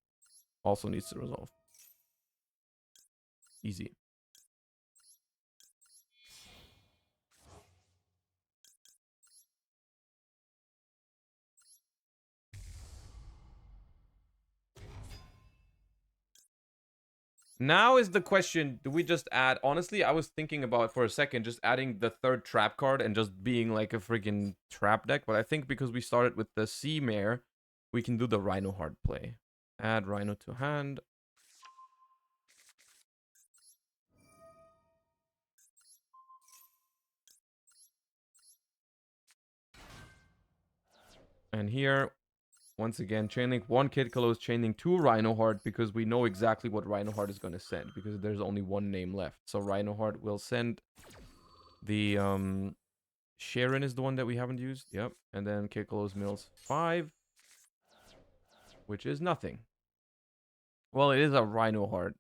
also needs to resolve. Easy. Now is the question, do we just add... Honestly, I was thinking about, for a second, just adding the third trap card and just being like a freaking trap deck. But I think because we started with the Sea Mare, we can do the Rhino hard play. Add Rhino to hand. And here, once again, chainlink 1 Kid Kalos, chainlink 2 Rhino Heart, because we know exactly what Rhino Heart is going to send, because there's only one name left. So Rhino Heart will send the Sharon is the one that we haven't used. Yep. And then Kid Kalos mills 5, which is nothing. Well, it is a Rhino Heart.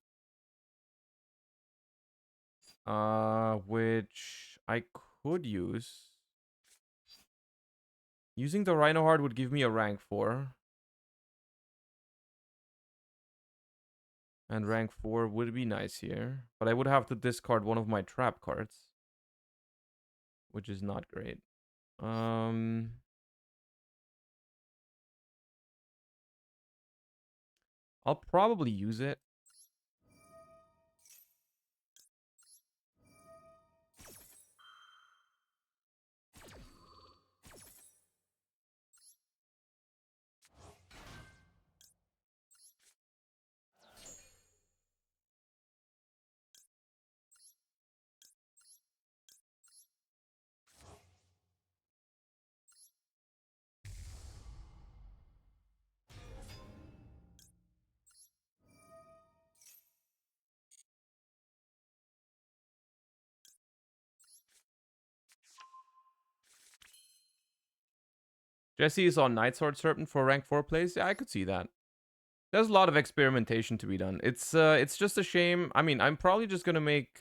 Which I could use. Using the Rhino Heart would give me a rank 4. And rank 4 would be nice here. But I would have to discard one of my trap cards. Which is not great. I'll probably use it. Jesse is on Night Sword Serpent for rank 4 plays. Yeah, I could see that. There's a lot of experimentation to be done. It's just a shame. I mean, I'm probably just gonna make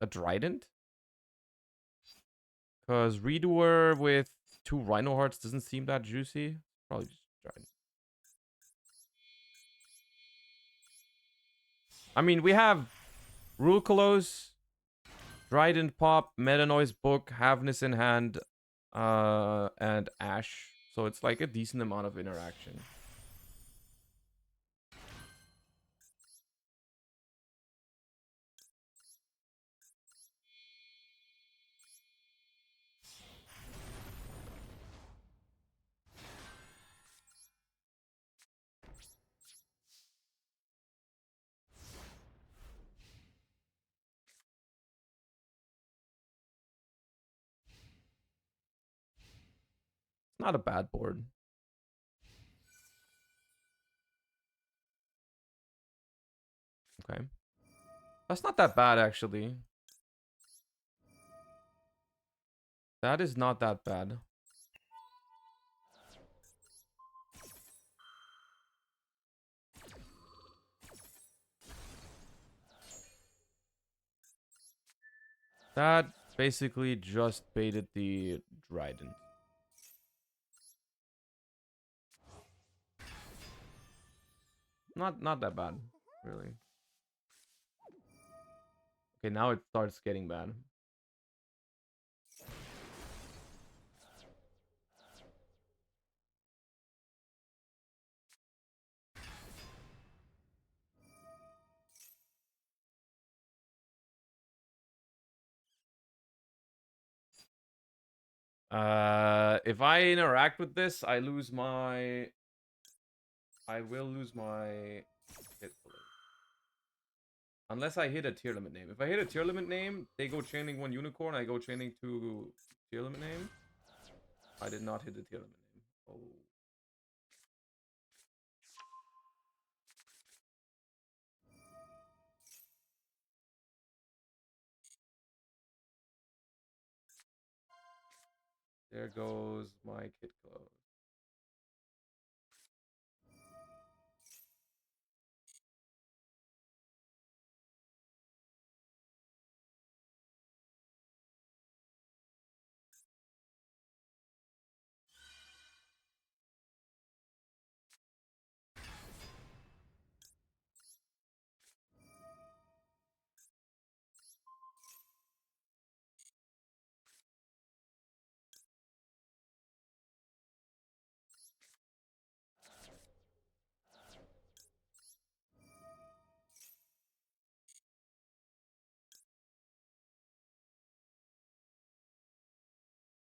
a Trident. Because Redoer with 2 Rhino Hearts doesn't seem that juicy. Probably just Trident. I mean, we have Rulkalos, Trident Pop, Meta Noise Book, Havness in Hand, and Ash. So it's like a decent amount of interaction. It's not a bad board. Okay. That's not that bad, actually. That is not that bad. That basically just baited the Trident. Not that bad, really. Okay, now it starts getting bad. If I interact with this, I lose my... I will lose my... Unless I hit a tier limit name. If I hit a tier limit name, they go chaining 1 unicorn, I go chaining 2 tier limit name. I did not hit the tier limit name. Oh. There goes my kit close.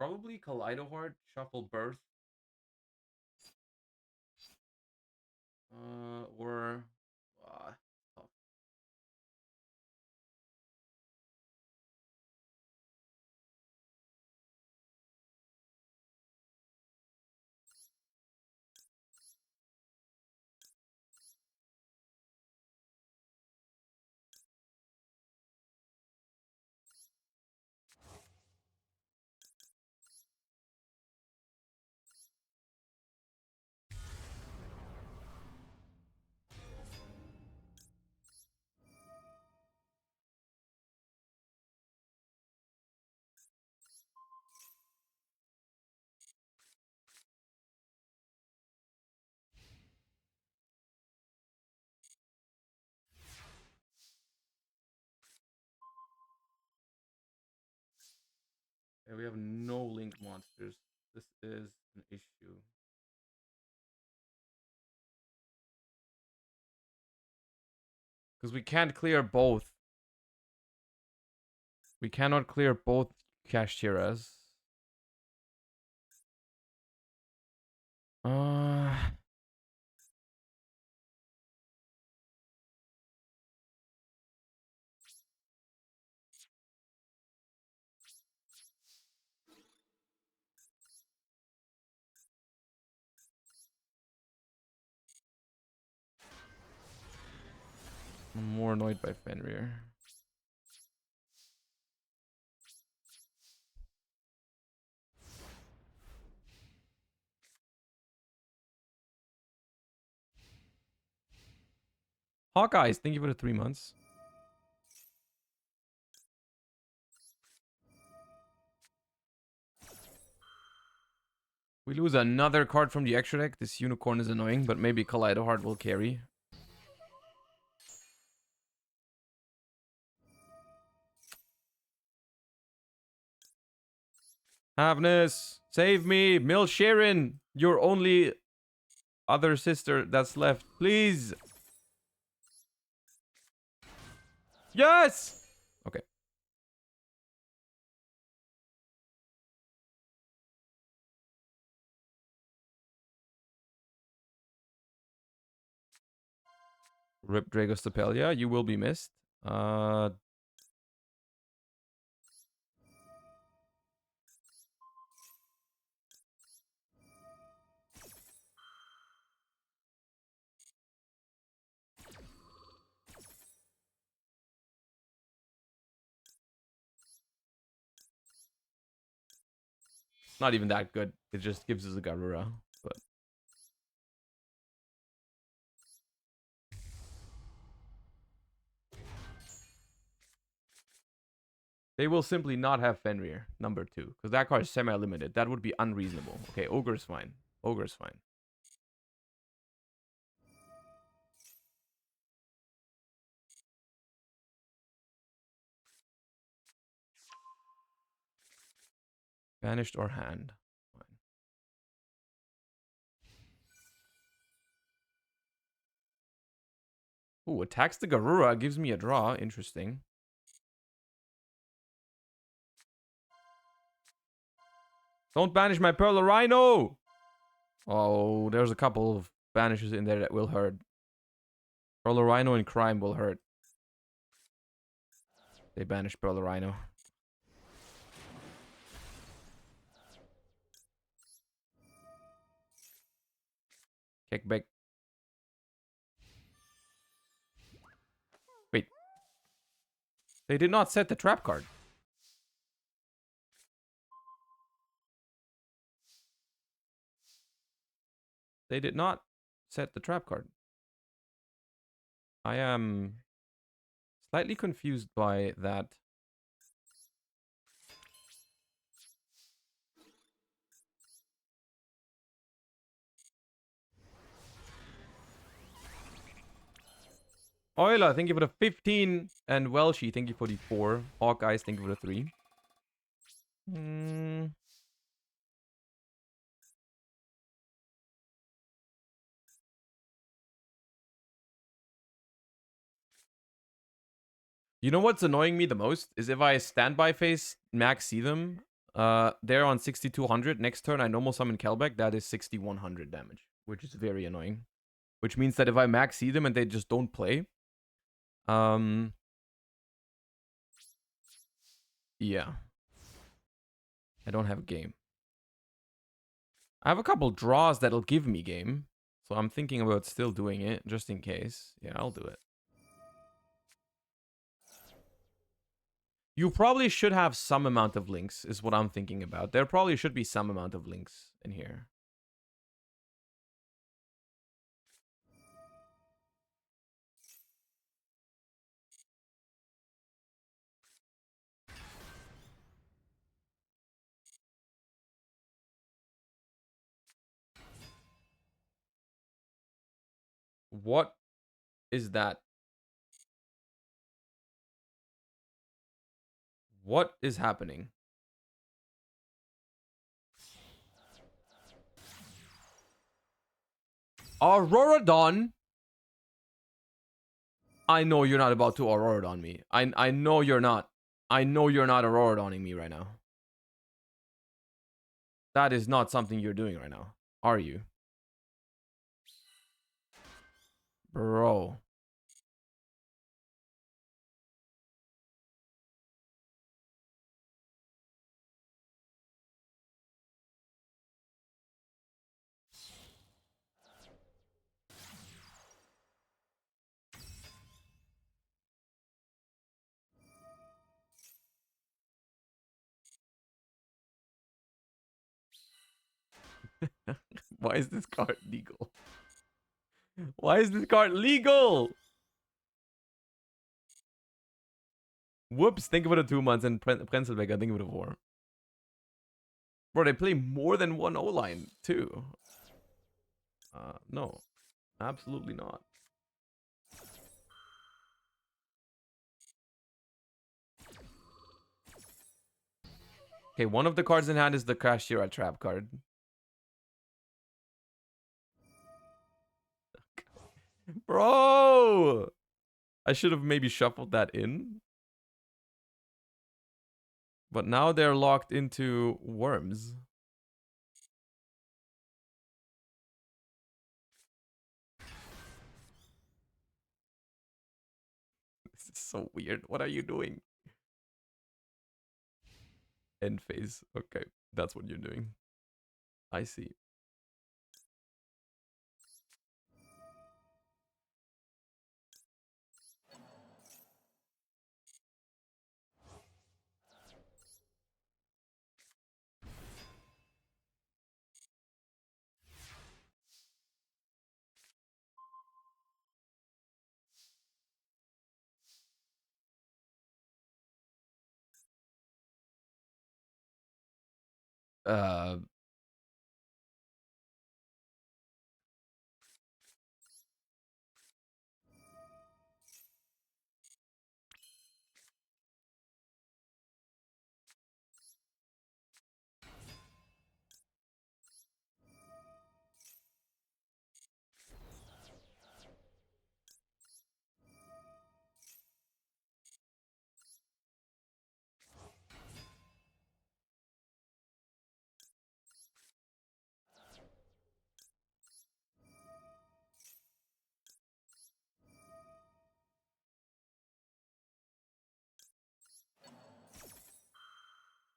Probably Kaleido Heart, Shuffle Birth. Or tough. Yeah, we have no link monsters. This is an issue. Because we can't clear both. We cannot clear both Kashiras. I'm more annoyed by Fenrir. Hawkeyes, thank you for the 3 months. We lose another card from the extra deck. This unicorn is annoying, but maybe Kaleido Heart will carry. Havness, save me. Mil Sharon, your only other sister that's left. Please. Yes! Okay. Rip Dragostapelia, you will be missed. Not even that good. It just gives us a Garura. But they will simply not have Fenrir, number 2. Because that card is semi-limited. That would be unreasonable. Okay, Ogre's fine. Ogre's fine. Banished or hand. Fine. Ooh, attacks the Garura. Gives me a draw. Interesting. Don't banish my Pearl Rhino! Oh, there's a couple of banishes in there that will hurt. Pearl Rhino and Crime will hurt. They banish Pearl Rhino. Kick back. Wait. They did not set the trap card. They did not set the trap card. I am slightly confused by that. Euler, thank you for the 15. And Welshie, thank you for the 4. Hawkeyes, thank you for the 3. You know what's annoying me the most is if I standby face max see them, They're on 6200. Next turn, I normal summon Kelbeck. That is 6100 damage, which is very annoying. Which means that if I max see them and they just don't play, yeah, I don't have a game. I have a couple draws that'll give me game, so I'm thinking about still doing it just in case. Yeah, I'll do it. You probably should have some amount of links, is what I'm thinking about. There probably should be some amount of links in here. What is that? What is happening? Auroradon? I know you're not about to Auroradon me. I know you're not. I know you're not Auroradoning me right now. That is not something you're doing right now. Are you? Bro. Why is this card legal? Why is this card legal? Whoops, think about it 2 months and Prenzelbecker, think about it 4. Bro, they play more than one O-line, too. No. Absolutely not. Okay, one of the cards in hand is the Kashira trap card. Bro! I should have maybe shuffled that in. But now they're locked into worms. This is so weird. What are you doing? End phase. Okay, that's what you're doing. I see. Uh,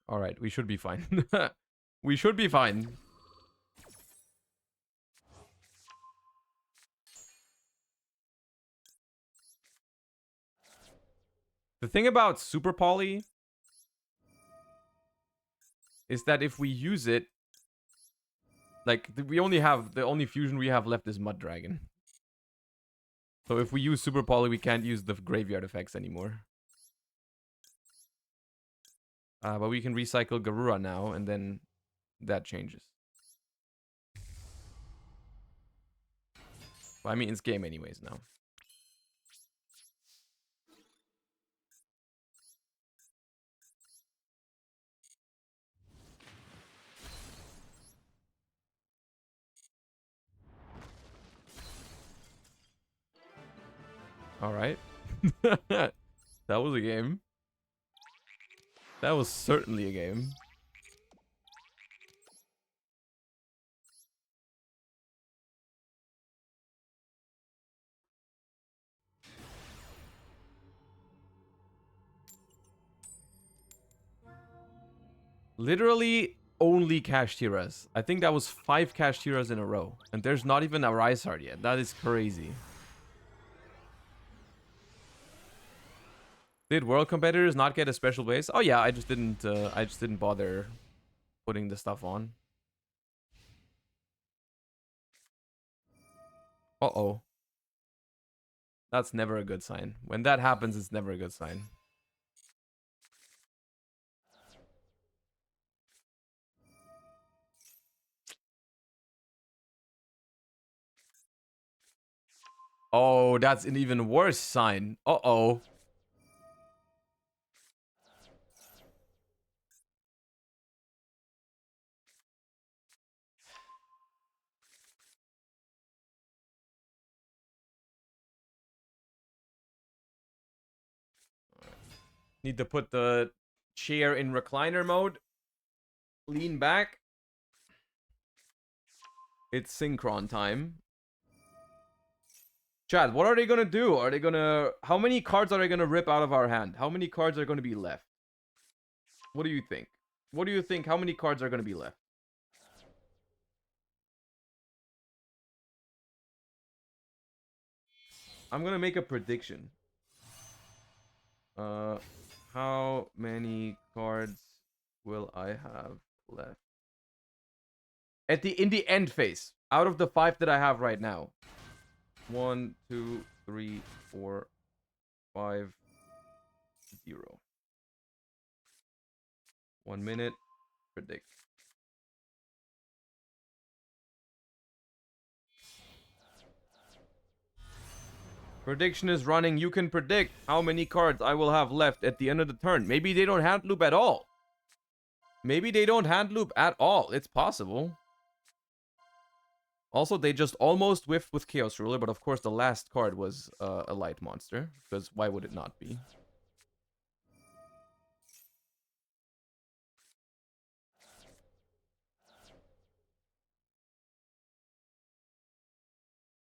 all right, we should be fine. We should be fine. The thing about Super Poly is that if we use it, like, we only have, the only fusion we have left is Mud Dragon. So if we use Super Poly, we can't use the graveyard effects anymore. But we can recycle Garura now, and then that changes. Well, I mean, it's game anyways now. All right. That was a game. That was certainly a game. Literally only cash tiras. I think that was 5 cash tiras in a row. And there's not even a Rise Heart yet. That is crazy. Did world competitors not get a special base? Oh yeah, I just didn't bother putting the stuff on. Uh-oh. That's never a good sign. When that happens, it's never a good sign. Oh, that's an even worse sign. Uh-oh. Need to put the chair in recliner mode. Lean back. It's synchron time. Chad, what are they gonna do? Are they gonna... How many cards are they gonna rip out of our hand? How many cards are gonna be left? What do you think? What do you think? How many cards are gonna be left? I'm gonna make a prediction. How many cards will I have left? In the end phase, out of the 5 that I have right now. 1, 2, 3, 4, 5, 0. 1 minute. Predict. Prediction is running. You can predict how many cards I will have left at the end of the turn. Maybe they don't hand loop at all. Maybe they don't hand loop at all. It's possible. Also, they just almost whiffed with Chaos Ruler, but of course the last card was a light monster, because why would it not be?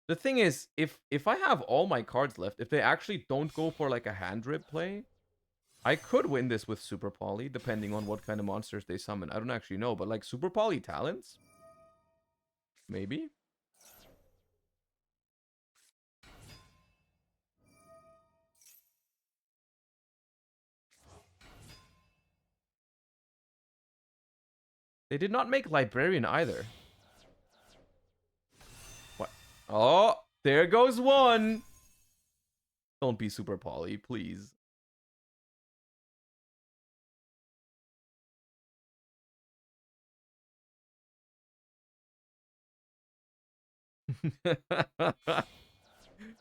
The thing is, if I have all my cards left, if they actually don't go for like a hand rip play, I could win this with Super Poly, depending on what kind of monsters they summon. I don't actually know, but like Super Poly Talents? Maybe? They did not make Librarian either. What? Oh, there goes one! Don't be Super Poly, please.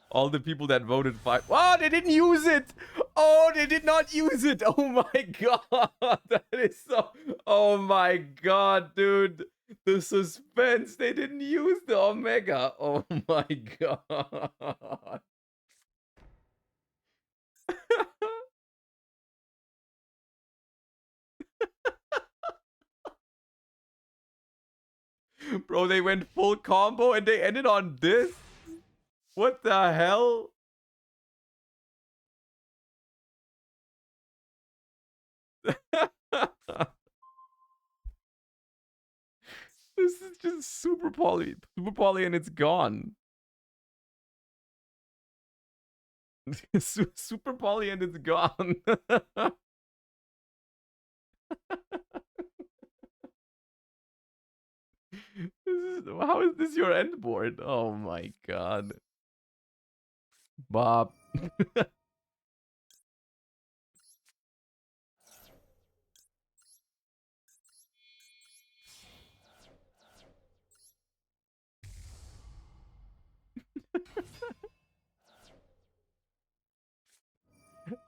All the people that voted 5. Oh, they didn't use it! Oh, they did not use it! Oh my god! That is so... Oh my god, dude! The suspense! They didn't use the Omega! Oh my god! Bro, they went full combo and they ended on this? What the hell? This is just super poly. Super poly and it's gone. Super poly and it's gone. How is this your end board? Oh my god. Bob.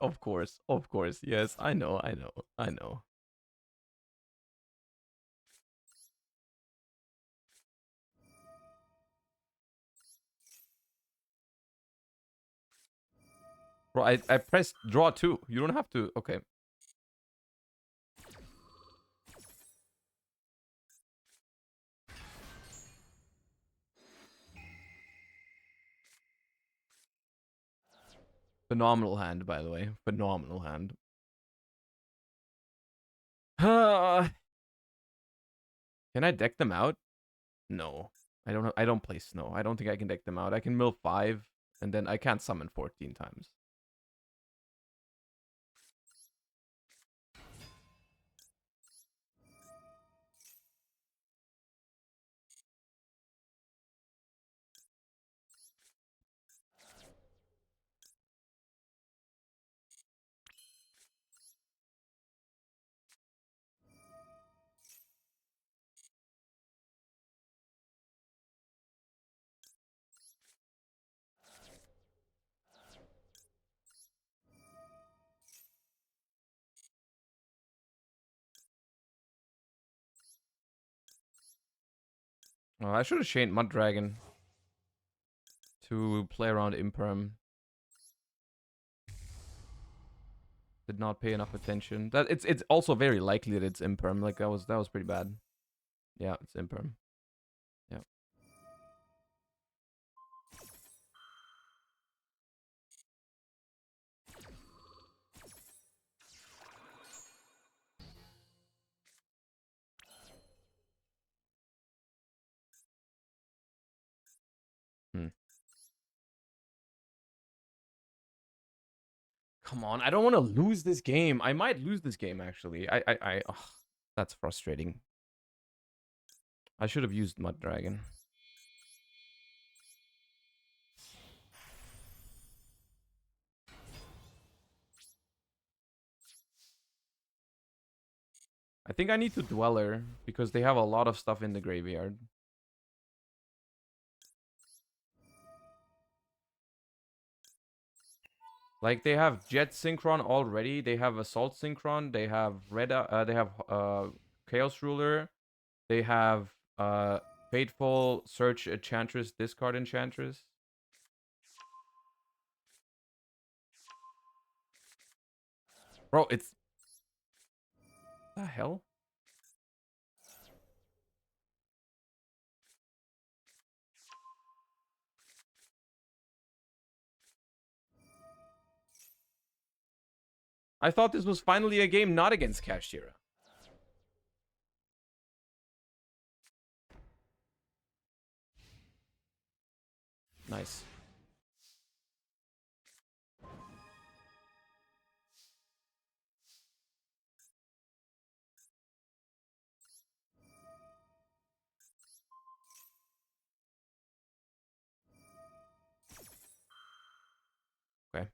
Of course. Of course. Yes, I know. I know. I know. Bro, I pressed draw 2. You don't have to. Okay. Phenomenal hand, by the way. Phenomenal hand. Can I deck them out? No. I don't know. I don't play snow. I don't think I can deck them out. I can mill 5, and then I can't summon 14 times. Oh, I should have chained Mud Dragon to play around Imperm. Did not pay enough attention. That it's also very likely that it's Imperm. Like that was pretty bad. Yeah, it's Imperm. Yeah. Come on, I don't want to lose this game. I might lose this game actually. Ugh, that's frustrating. I should have used Mud Dragon. I think I need to Dweller because they have a lot of stuff in the graveyard. Like they have Jet Synchron already. They have Assault Synchron. They have Chaos Ruler. They have Fateful Search Enchantress, discard Enchantress. Bro, it's the hell? I thought this was finally a game not against Kashtira. Nice. Okay.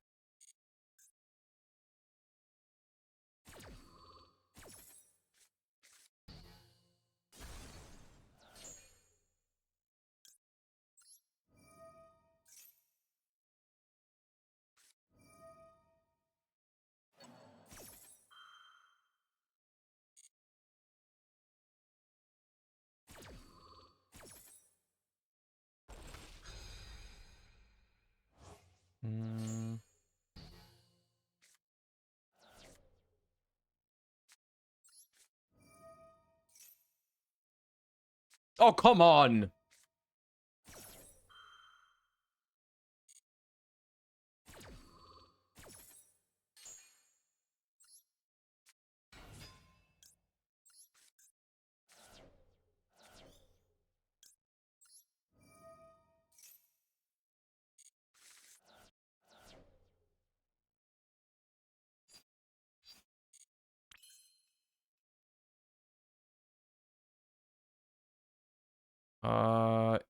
Oh, come on.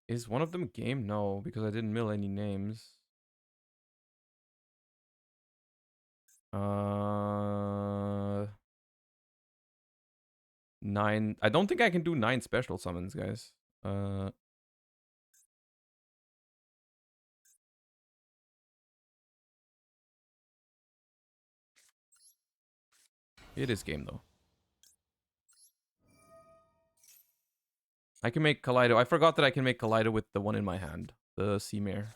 Is one of them game? No, because I didn't mill any names. 9. I don't think I can do 9 special summons, guys. It is game though. I can make Kaleido. I forgot that I can make Kaleido with the one in my hand, the Sea Mare.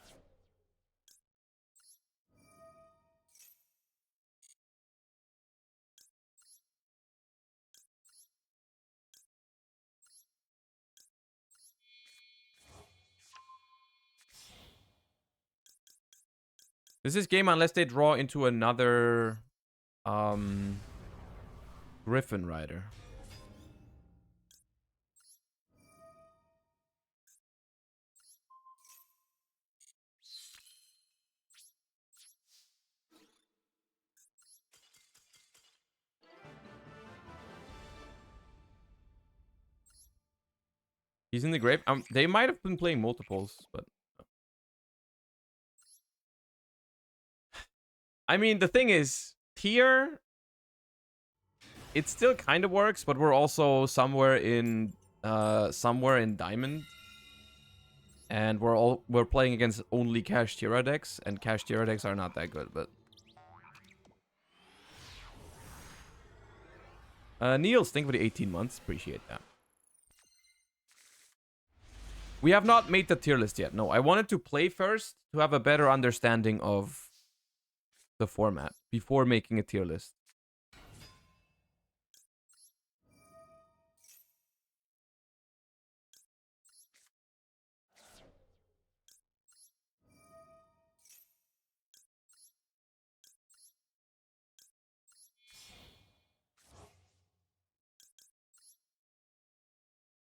This is game unless they draw into another Griffin Rider. He's in the grave. They might have been playing multiples, but I mean, the thing is, tier, it still kind of works, but we're also somewhere in diamond, and we're playing against only cash Tira decks, and cash Tira decks are not that good. But Niels, thank you for the 18 months. Appreciate that. We have not made the tier list yet. No, I wanted to play first to have a better understanding of the format before making a tier list.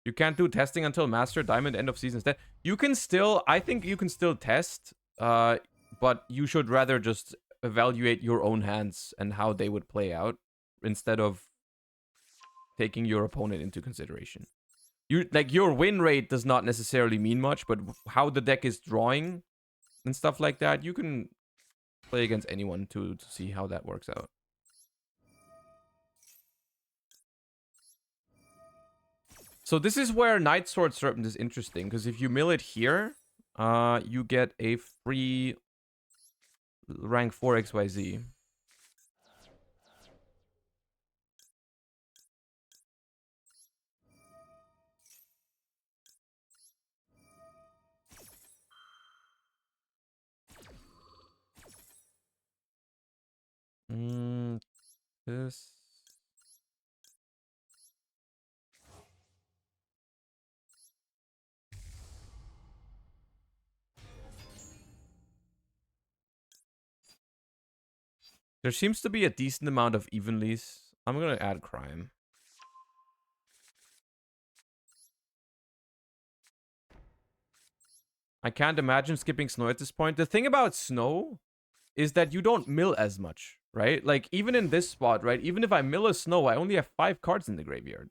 You can't do testing until Master Diamond end of season instead. You can still, I think you can still test, but you should rather just evaluate your own hands and how they would play out instead of taking your opponent into consideration. Your win rate does not necessarily mean much, but how the deck is drawing and stuff like that, you can play against anyone to see how that works out. So this is where Night Sword Serpent is interesting, because if you mill it here, you get a free rank 4 XYZ. This. There seems to be a decent amount of evenlies. I'm gonna add crime. I can't imagine skipping snow at this point. The thing about snow is that you don't mill as much, right? Like, even in this spot, right? Even if I mill a snow, I only have 5 cards in the graveyard,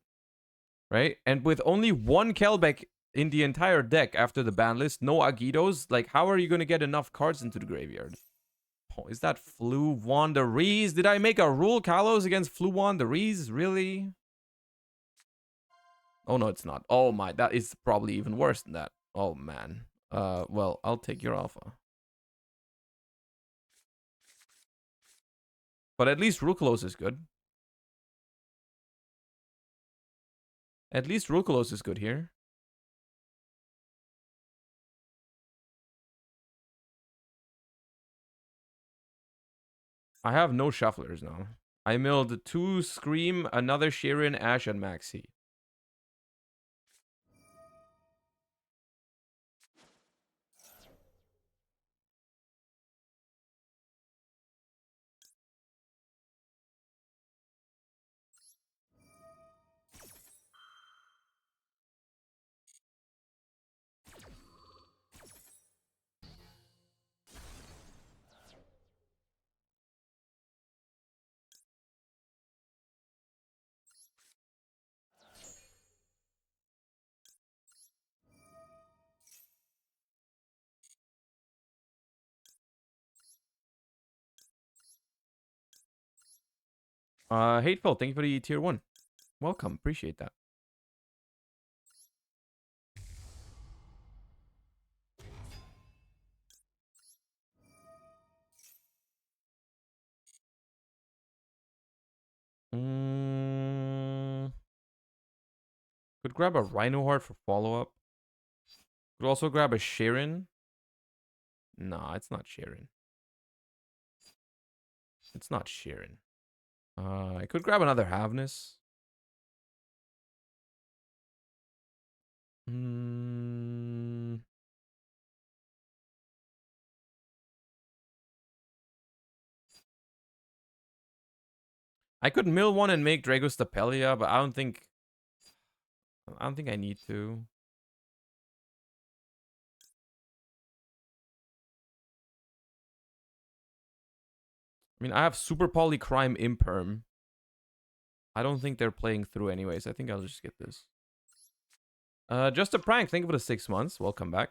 right? And with only 1 Kelbeck in the entire deck after the ban list, no Agitos, like, how are you going to get enough cards into the graveyard? Oh, is that Flu Wanderees? Did I make a rule, Kalos, against Flu Wanderees? Really? Oh, no, it's not. Oh, my. That is probably even worse than that. Oh, man. Well, I'll take your alpha. But at least Rukulos is good. At least Rukulos is good here. I have no shufflers now. I milled 2 Scream, another Sheeran, Ash, and Maxi. Hateful, thank you for the tier 1. Welcome, appreciate that. Could grab a Rhino Heart for follow-up. Could also grab a Sheeran. Nah, it's not Sheeran. It's not Sheeran. I could grab another Havness. I could mill one and make Dragostapelia, but I don't think I need to. I mean, I have Super Polycrime Imperm. I don't think they're playing through anyways. I think I'll just get this. Just a prank. Thank you for the 6 months. Welcome back.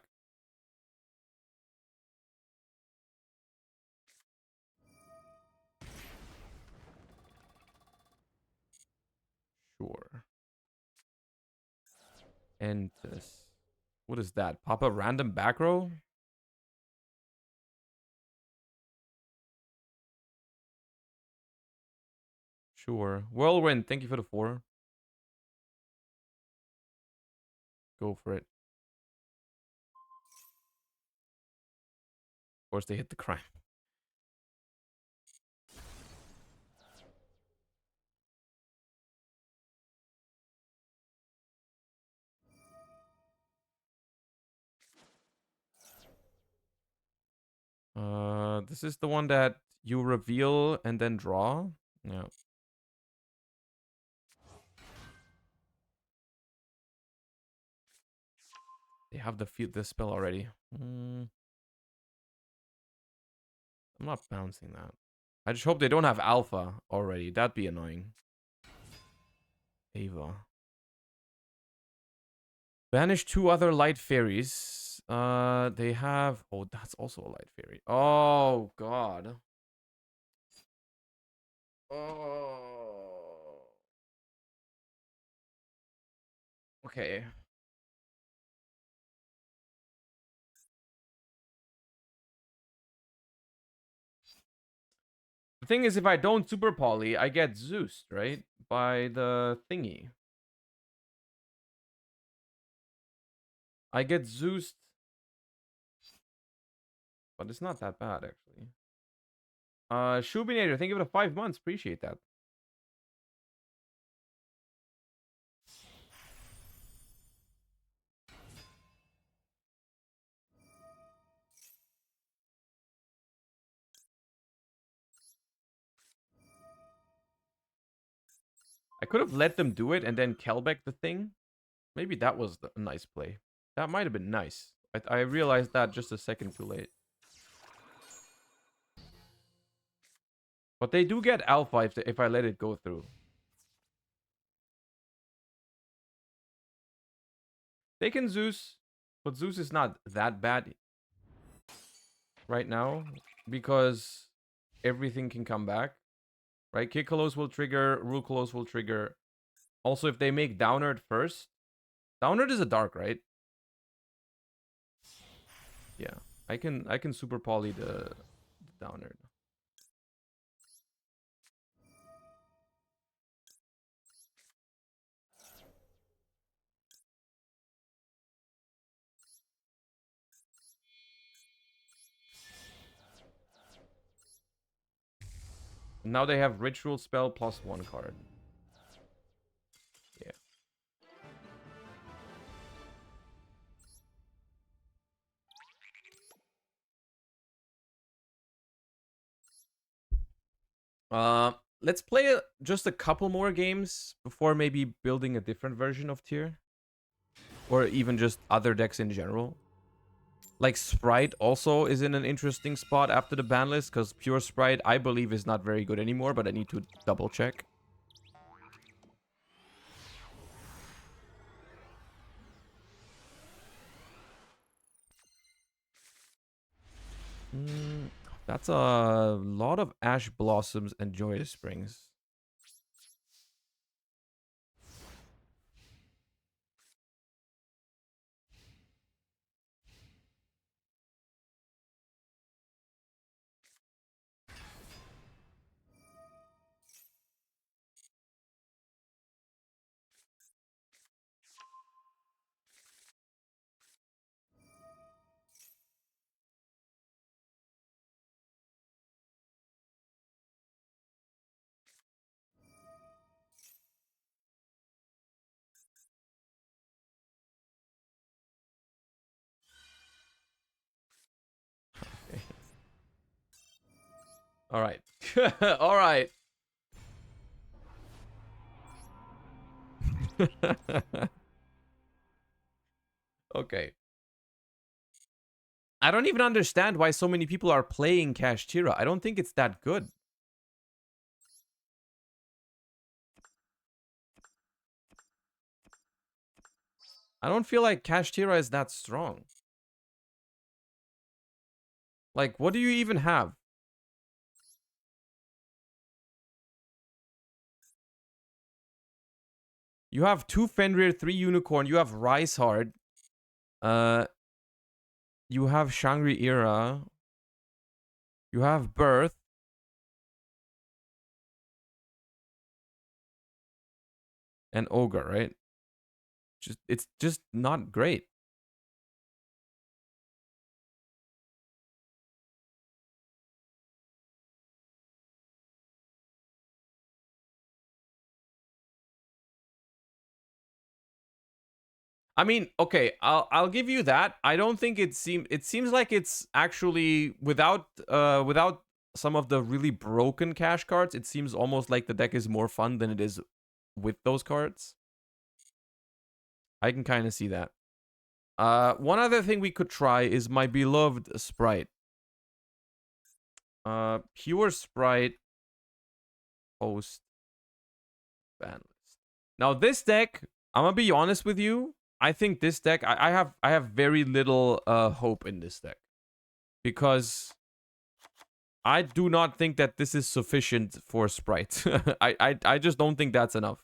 Sure. And this. What is that? Pop a random back row? Sure. Whirlwind, thank you for the 4. Go for it. Of course, they hit the crime. This is the one that you reveal and then draw. Yeah. They have the spell already. I'm not bouncing that. I just hope they don't have alpha already. That'd be annoying. Ava. Banish 2 other light fairies. They have... Oh, that's also a light fairy. Oh, God. Oh. Okay. The thing is, if I don't super poly, I get Zeused, right? By the thingy. I get Zeused. But it's not that bad, actually. Shubinator, thank you for the 5 months. Appreciate that. I could have let them do it and then Kelbeck the thing. Maybe that was a nice play. That might have been nice. I realized that just a second too late. But they do get alpha if I let it go through. They can Zeus, but Zeus is not that bad right now because everything can come back. Right? Kikolos will trigger, Rukolos will trigger. Also, if they make Downerd first, Downerd is a dark, right? Yeah, I can super poly the Downerd. Now they have Ritual Spell plus 1 card. Yeah. Let's play just a couple more games before maybe building a different version of tier. Or even just other decks in general. Like Spright also is in an interesting spot after the ban list, because pure Spright I believe is not very good anymore, but I need to double check. That's a lot of Ash Blossoms and Joyous Springs. All right. All right. Okay. I don't even understand why so many people are playing Kashtira. I don't think it's that good. I don't feel like Kashtira is that strong. Like, what do you even have? You have 2 Fenrir, 3 Unicorn, you have Rice Hard. You have Shangri Era. You have Birth. And Ogre, right? It's just not great. I mean, okay, I'll give you that. I don't think it seems like it's actually without some of the really broken cash cards, it seems almost like the deck is more fun than it is with those cards. I can kind of see that. One other thing we could try is my beloved Spright. Pure Spright post Banlist. Now this deck, I'm gonna be honest with you. I think this deck, I have very little hope in this deck because I do not think that this is sufficient for Spright. I just don't think that's enough.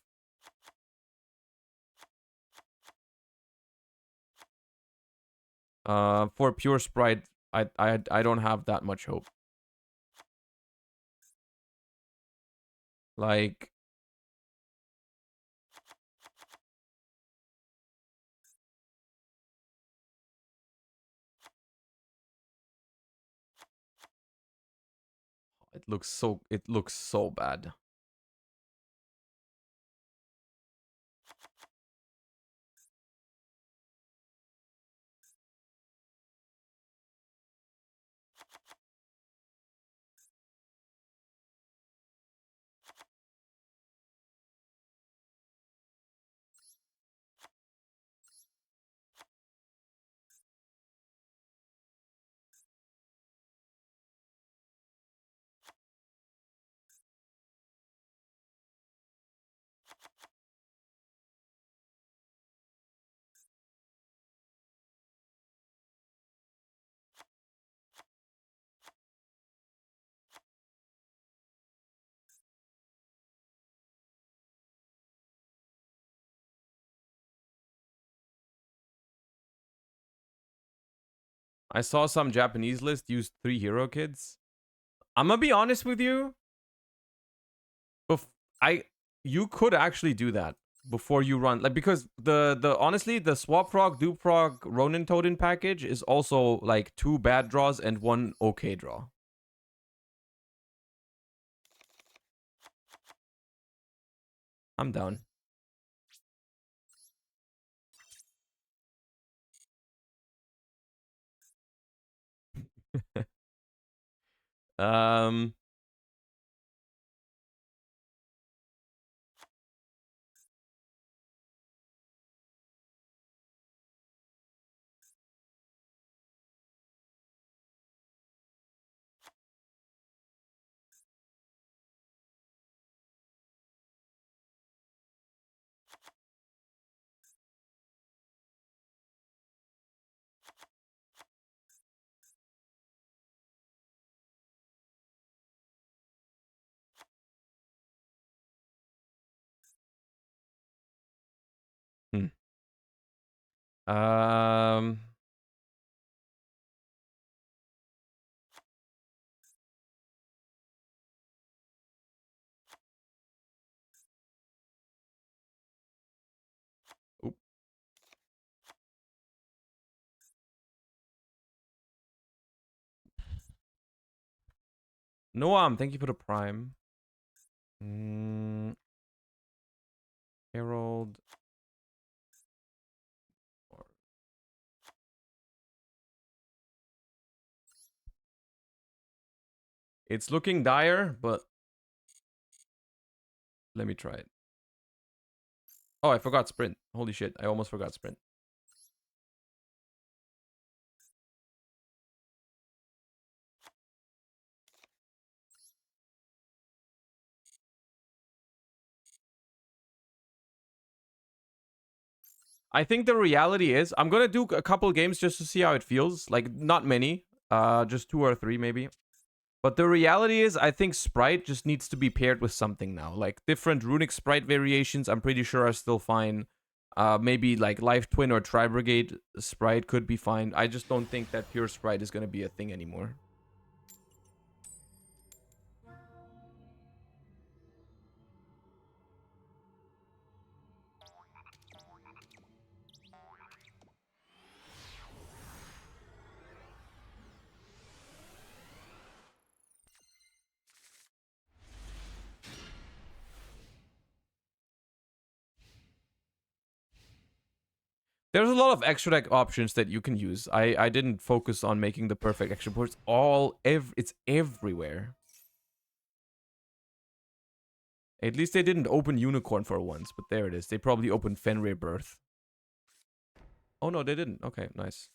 For pure Spright, I don't have that much hope. Like, it looks so bad. I saw some Japanese list use 3 hero kids. I'm gonna be honest with you. I you could actually do that before you run, like, because the honestly the swap prog duprog Ronin Toden package is also like 2 bad draws and 1 okay draw. I'm down. um hmm. um oop. Noam, thank you for the prime. Herald. It's looking dire, but let me try it. Oh, I forgot sprint. Holy shit, I almost forgot sprint. I think the reality is I'm gonna do a couple games just to see how it feels. Like, not many. Just 2 or 3 maybe. But the reality is, I think Sprite just needs to be paired with something now. Like, different Runick Spright variations, I'm pretty sure are still fine. Maybe like Life Twin or Tri Brigade Sprite could be fine. I just don't think that pure Sprite is gonna be a thing anymore. There's a lot of extra deck options that you can use. I didn't focus on making the perfect extra board. It's everywhere. At least they didn't open Unicorn for once, but there it is. They probably opened Fenrir Birth. Oh no, they didn't. Okay, nice.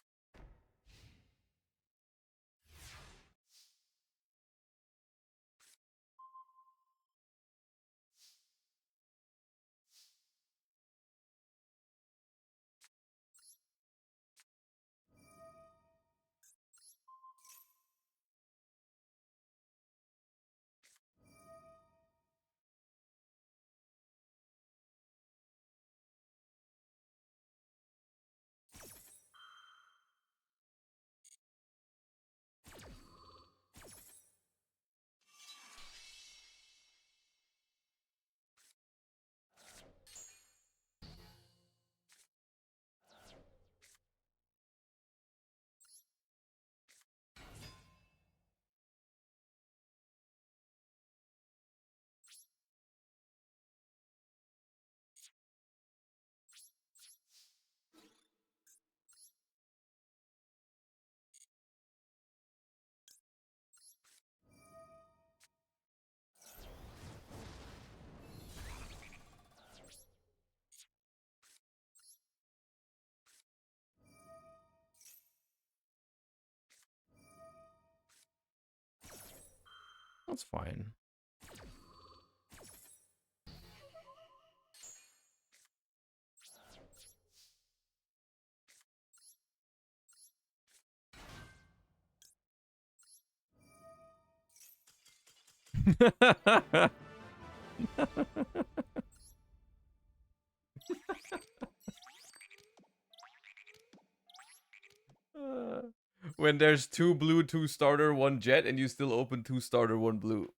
That's fine. When there's 2 blue, 2 starter, 1 jet, and you still open 2 starter, 1 blue.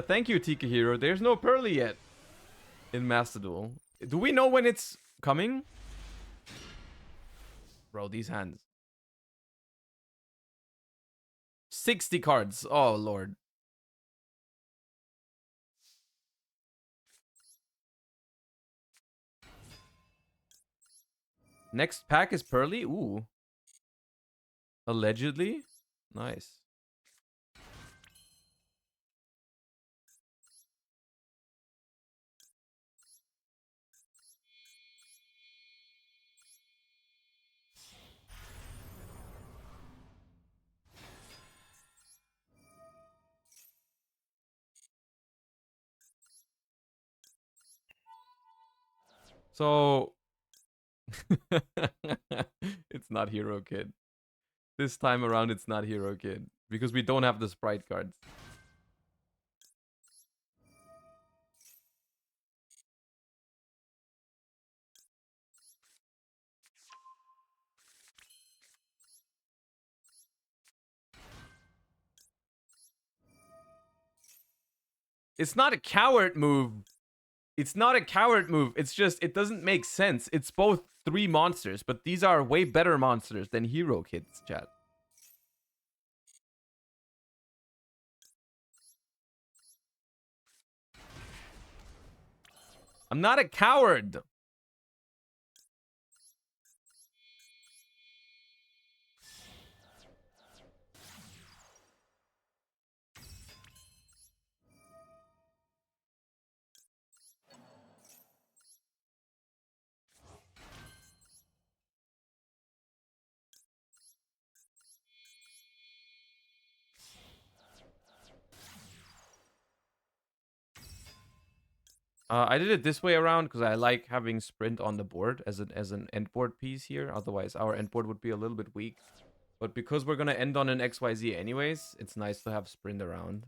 Thank you, Tika Hero. There's no Pearly yet in Master Duel. Do we know when it's coming? Bro, these hands. 60 cards. Oh, Lord. Next pack is Pearly? Ooh. Allegedly? Nice. So... it's not Hero Kid. This time around, it's not Hero Kid. Because we don't have the Sprite cards. It's not a coward move. It's not a coward move. It's just, it doesn't make sense. It's both 3 monsters, but these are way better monsters than Hero Kids, chat. I'm not a coward. I did it this way around because I like having Sprint on the board as an end board piece here. Otherwise, our end board would be a little bit weak. But because we're gonna end on an XYZ anyways, it's nice to have Sprint around.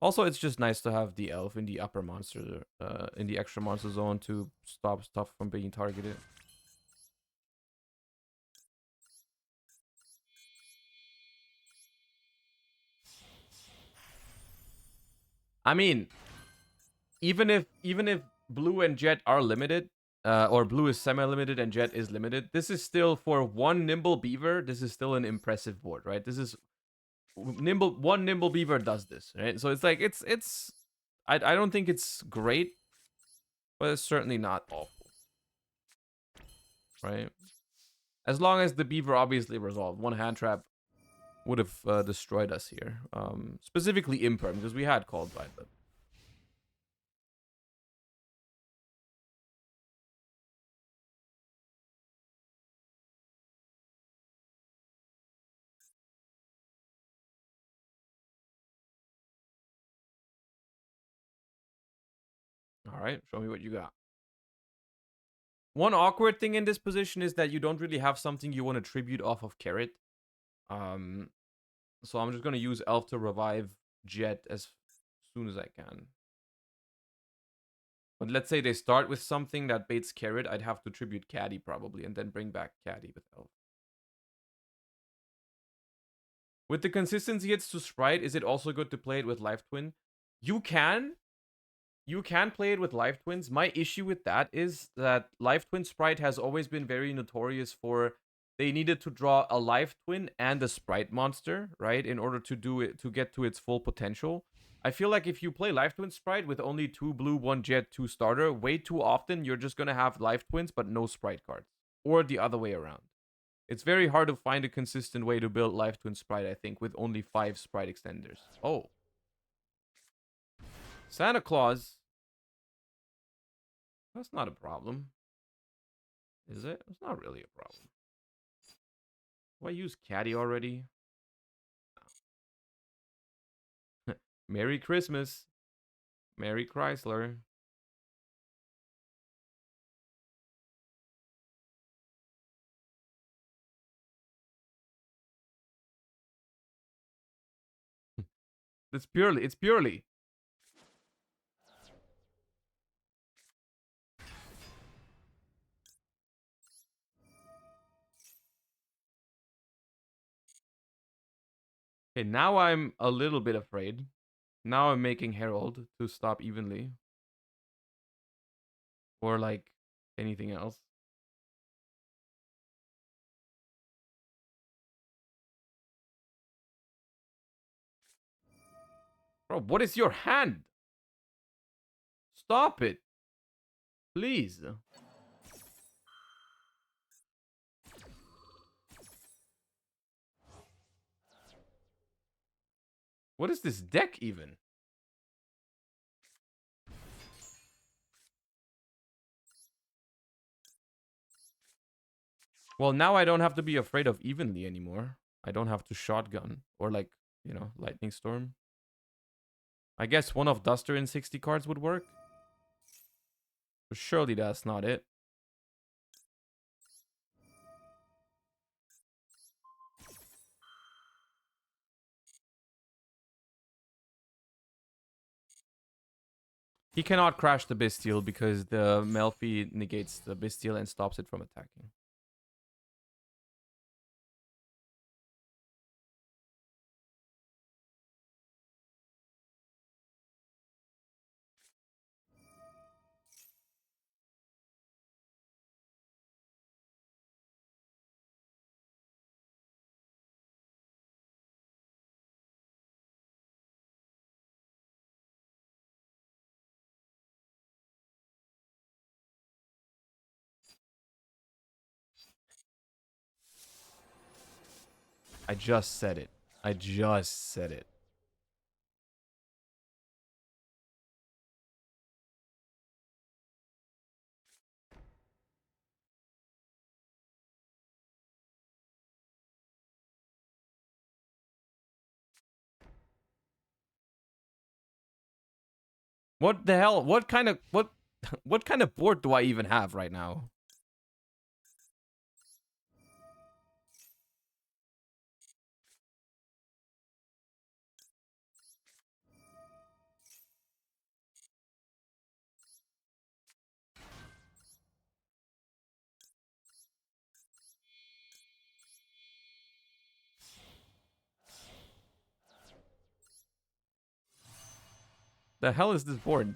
Also, it's just nice to have the elf in the upper monster, in the extra monster zone to stop stuff from being targeted. I mean, even if blue and jet are limited, or blue is semi-limited and jet is limited, this is still for one nimble beaver. This is still an impressive board, right? This is one nimble beaver does this, right? So it's like it's I don't think it's great, but it's certainly not awful, right? As long as the beaver obviously resolved. One hand trap would have destroyed us here. Specifically imperm, because we had called by them. All right, show me what you got. One awkward thing in this position is that you don't really have something you want to tribute off of Carrot. So I'm just going to use Elf to revive Jet as soon as I can. But let's say they start with something that baits Carrot, I'd have to tribute Caddy probably, and then bring back Caddy with Elf. With the consistency hits to Sprite, is it also good to play it with Life Twin? You can. You can play it with Life Twins. My issue with that is that Life Twin Sprite has always been very notorious for they needed to draw a Life Twin and a Sprite monster, right, in order to do it to get to its full potential. I feel like if you play Life Twin Sprite with only 2 blue, 1 jet, 2 starter, way too often you're just gonna have Life Twins but no Sprite cards. Or the other way around. It's very hard to find a consistent way to build Life Twin Sprite, I think, with only 5 Sprite extenders. Oh. Santa Claus. That's not a problem. Is it? It's not really a problem. Do I use Caddy already? No. Merry Christmas. Merry Chrysler. It's purely. Okay, now I'm a little bit afraid. Now I'm making Herald to stop evenly. Or like anything else. Bro, what is your hand? Stop it. Please. What is this deck even? Well, now I don't have to be afraid of evenly anymore. I don't have to shotgun or like, you know, lightning storm. I guess one of Duster in 60 cards would work. But surely that's not it. He cannot crash the Bestial because the Melfi negates the Bestial and stops it from attacking. I just said it. I just said it. What the hell? What kind of what kind of board do I even have right now? The hell is this board?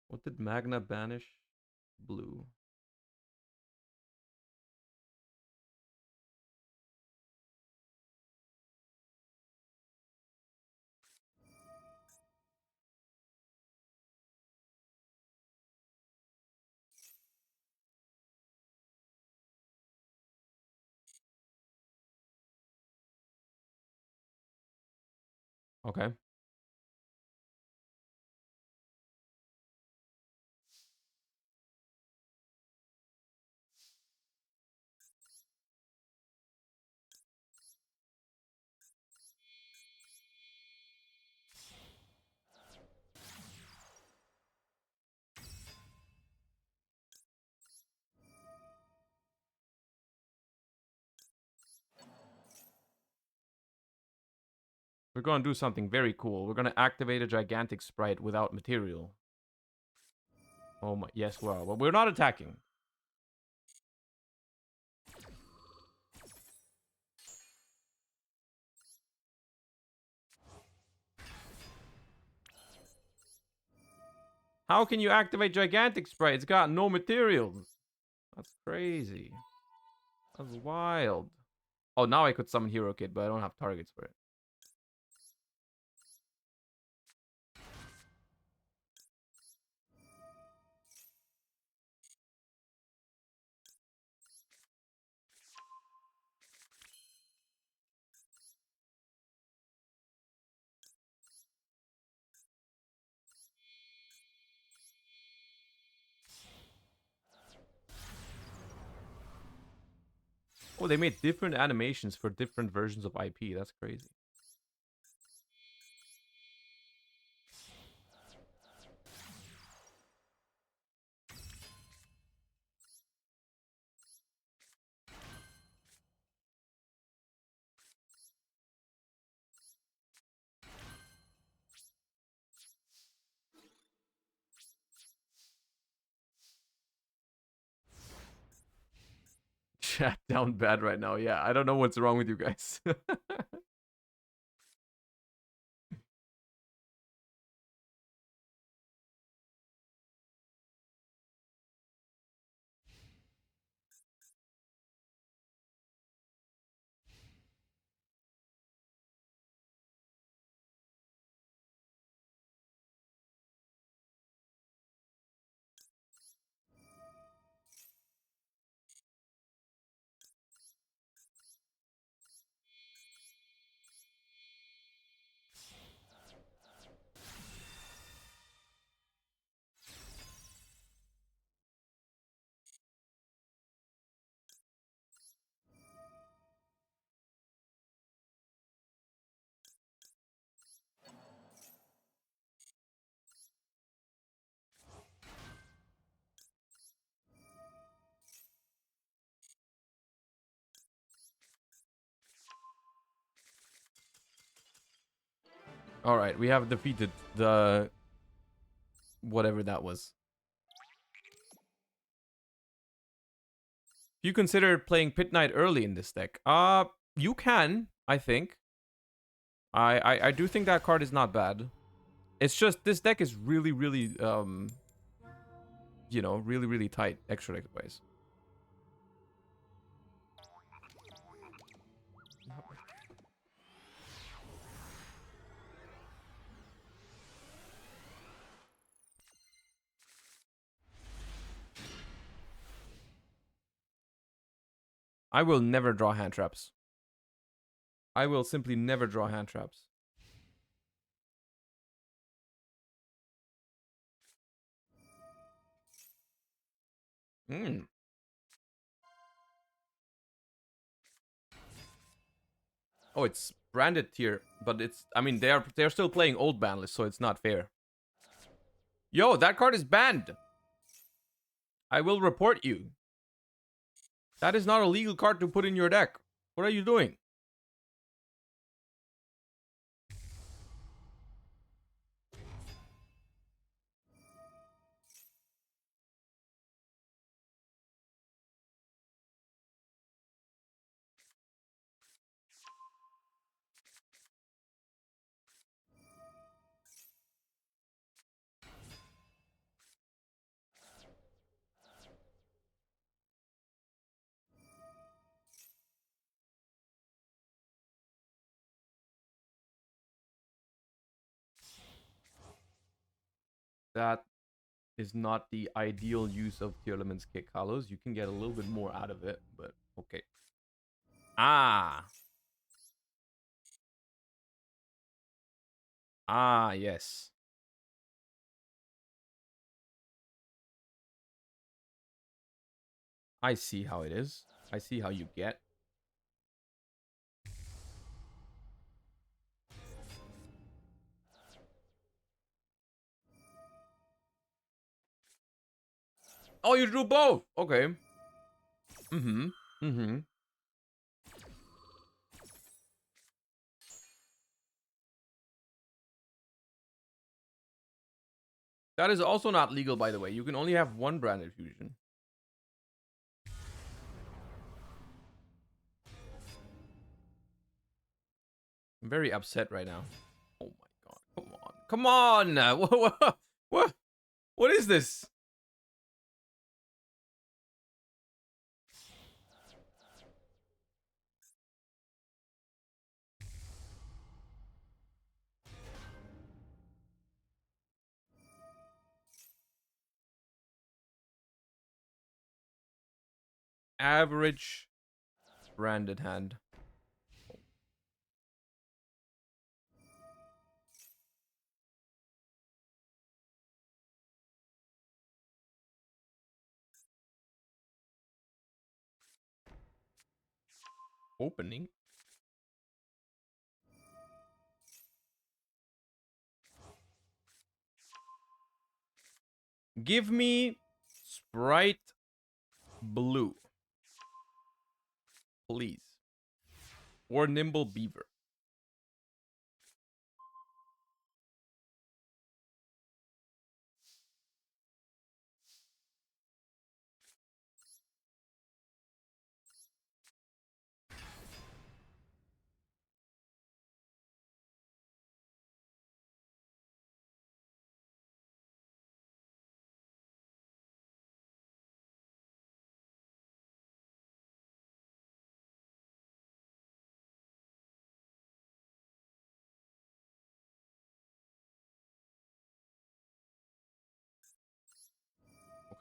What did Magna banish? Blue. Okay. We're going to do something very cool. We're going to activate a gigantic sprite without material. Oh my, yes, well, but we're not attacking. How can you activate gigantic sprite? It's got no materials. That's crazy. That's wild. Oh, now I could summon Hero Kid, but I don't have targets for it. Oh, they made different animations for different versions of IP. That's crazy. Chat down bad right now. Yeah, I don't know what's wrong with you guys. All right, we have defeated the whatever that was. You consider playing Pit Knight early in this deck? You can, I think. I do think that card is not bad. It's just this deck is really, really, you know, really, really tight extra deck wise. I will never draw hand traps. I will simply never draw hand traps. Hmm. Oh, it's branded tier, but it's, I mean, they're still playing old Banlist, so it's not fair. Yo, that card is banned. I will report you. That is not a legal card to put in your deck. What are you doing? That is not the ideal use of Tearlaments Kick, Carlos. You can get a little bit more out of it, but okay. Ah. Ah, yes. I see how it is. I see how you get. Oh, you drew both. Okay. Mm-hmm. Mm-hmm. That is also not legal, by the way. You can only have one branded fusion. I'm very upset right now. Oh my god. Come on. Come on. What is this? Average branded hand. Opening. Give me Sprite Blue. Please. Or Nimble Beaver.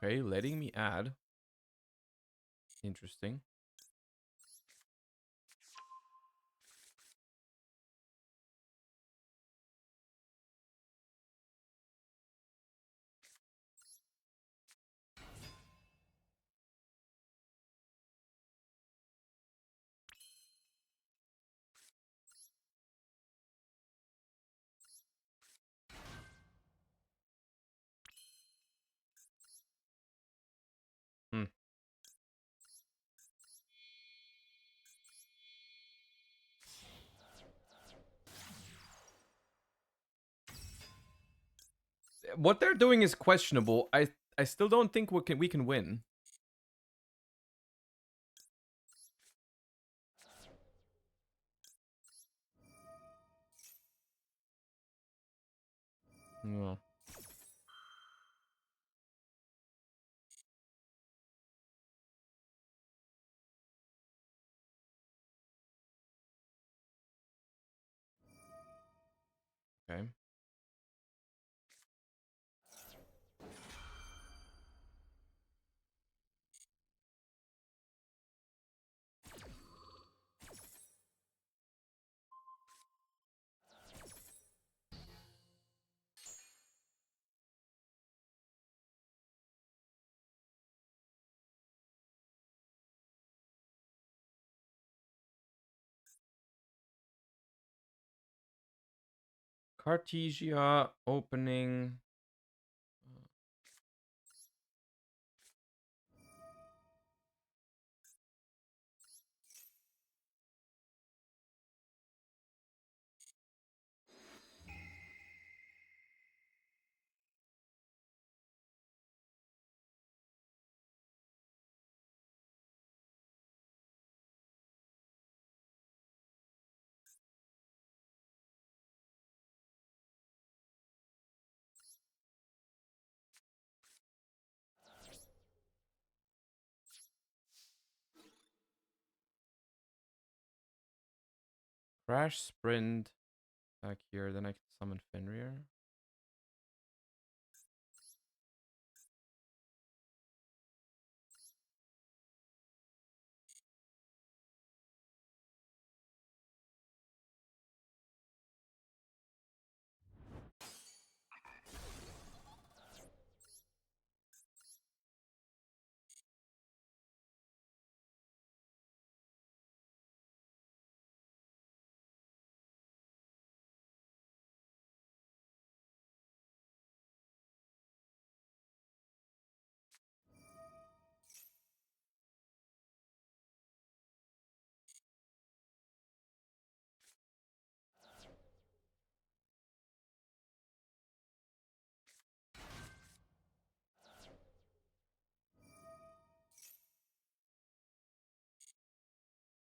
Okay, letting me add. Interesting. Hmm. What they're doing is questionable. I still don't think we can win. Yeah. Okay. Cartesia opening. Crash Sprint back here. Then I can summon Fenrir.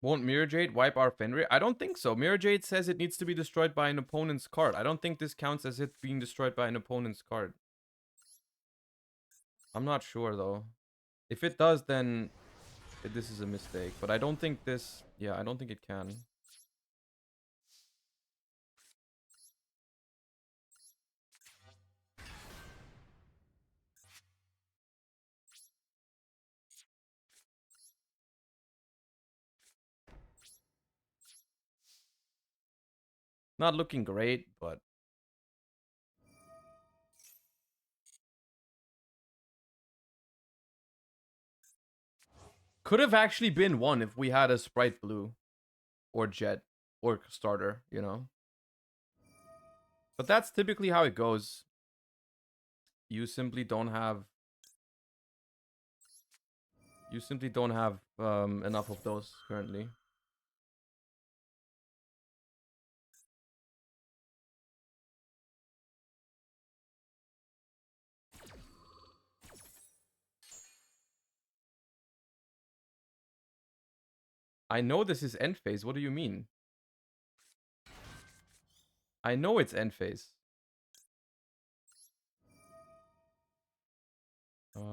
Won't Mirror Jade wipe our Fenrir? I don't think so. Mirror Jade says it needs to be destroyed by an opponent's card. I don't think this counts as it being destroyed by an opponent's card. I'm not sure, though. If it does, then this is a mistake. But I don't think this... Yeah, I don't think it can. Not looking great, but... Could have actually been one if we had a Sprite Blue. Or Jet. Or Starter, you know? But that's typically how it goes. You simply don't have... You simply don't have enough of those currently. I know this is end phase. What do you mean? I know it's end phase. This.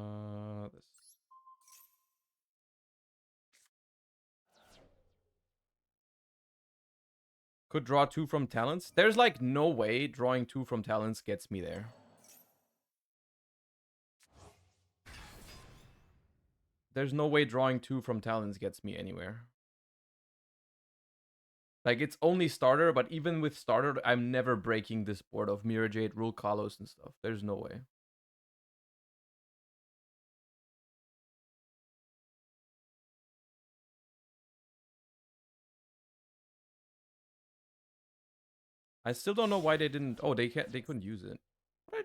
Could draw 2 from talents. There's like no way drawing 2 from talents gets me there. There's no way drawing 2 from talents gets me anywhere. Like, it's only starter, but even with starter, I'm never breaking this board of Mirror Jade, Rule Kalos, and stuff. There's no way. I still don't know why they didn't... Oh, they couldn't use it. What?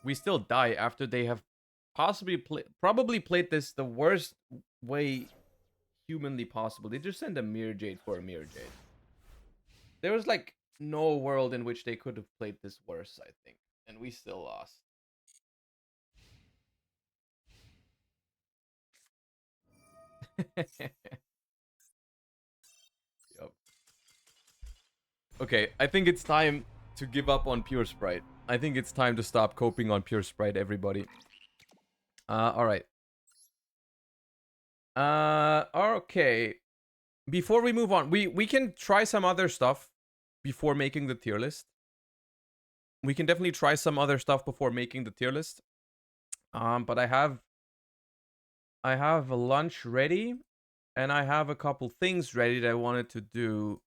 We still die after they have probably played this the worst way humanly possible. They just sent a Mirror Jade for a Mirror Jade. There was like no world in which they could have played this worse, I think. And we still lost. Yep. Okay, I think it's time to give up on Pure Sprite. I think it's time to stop coping on Pure Sprite, everybody. Alright. Okay. Before we move on, we can try some other stuff before making the tier list. We can definitely try some other stuff before making the tier list. But I have a lunch ready, and I have a couple things ready that I wanted to do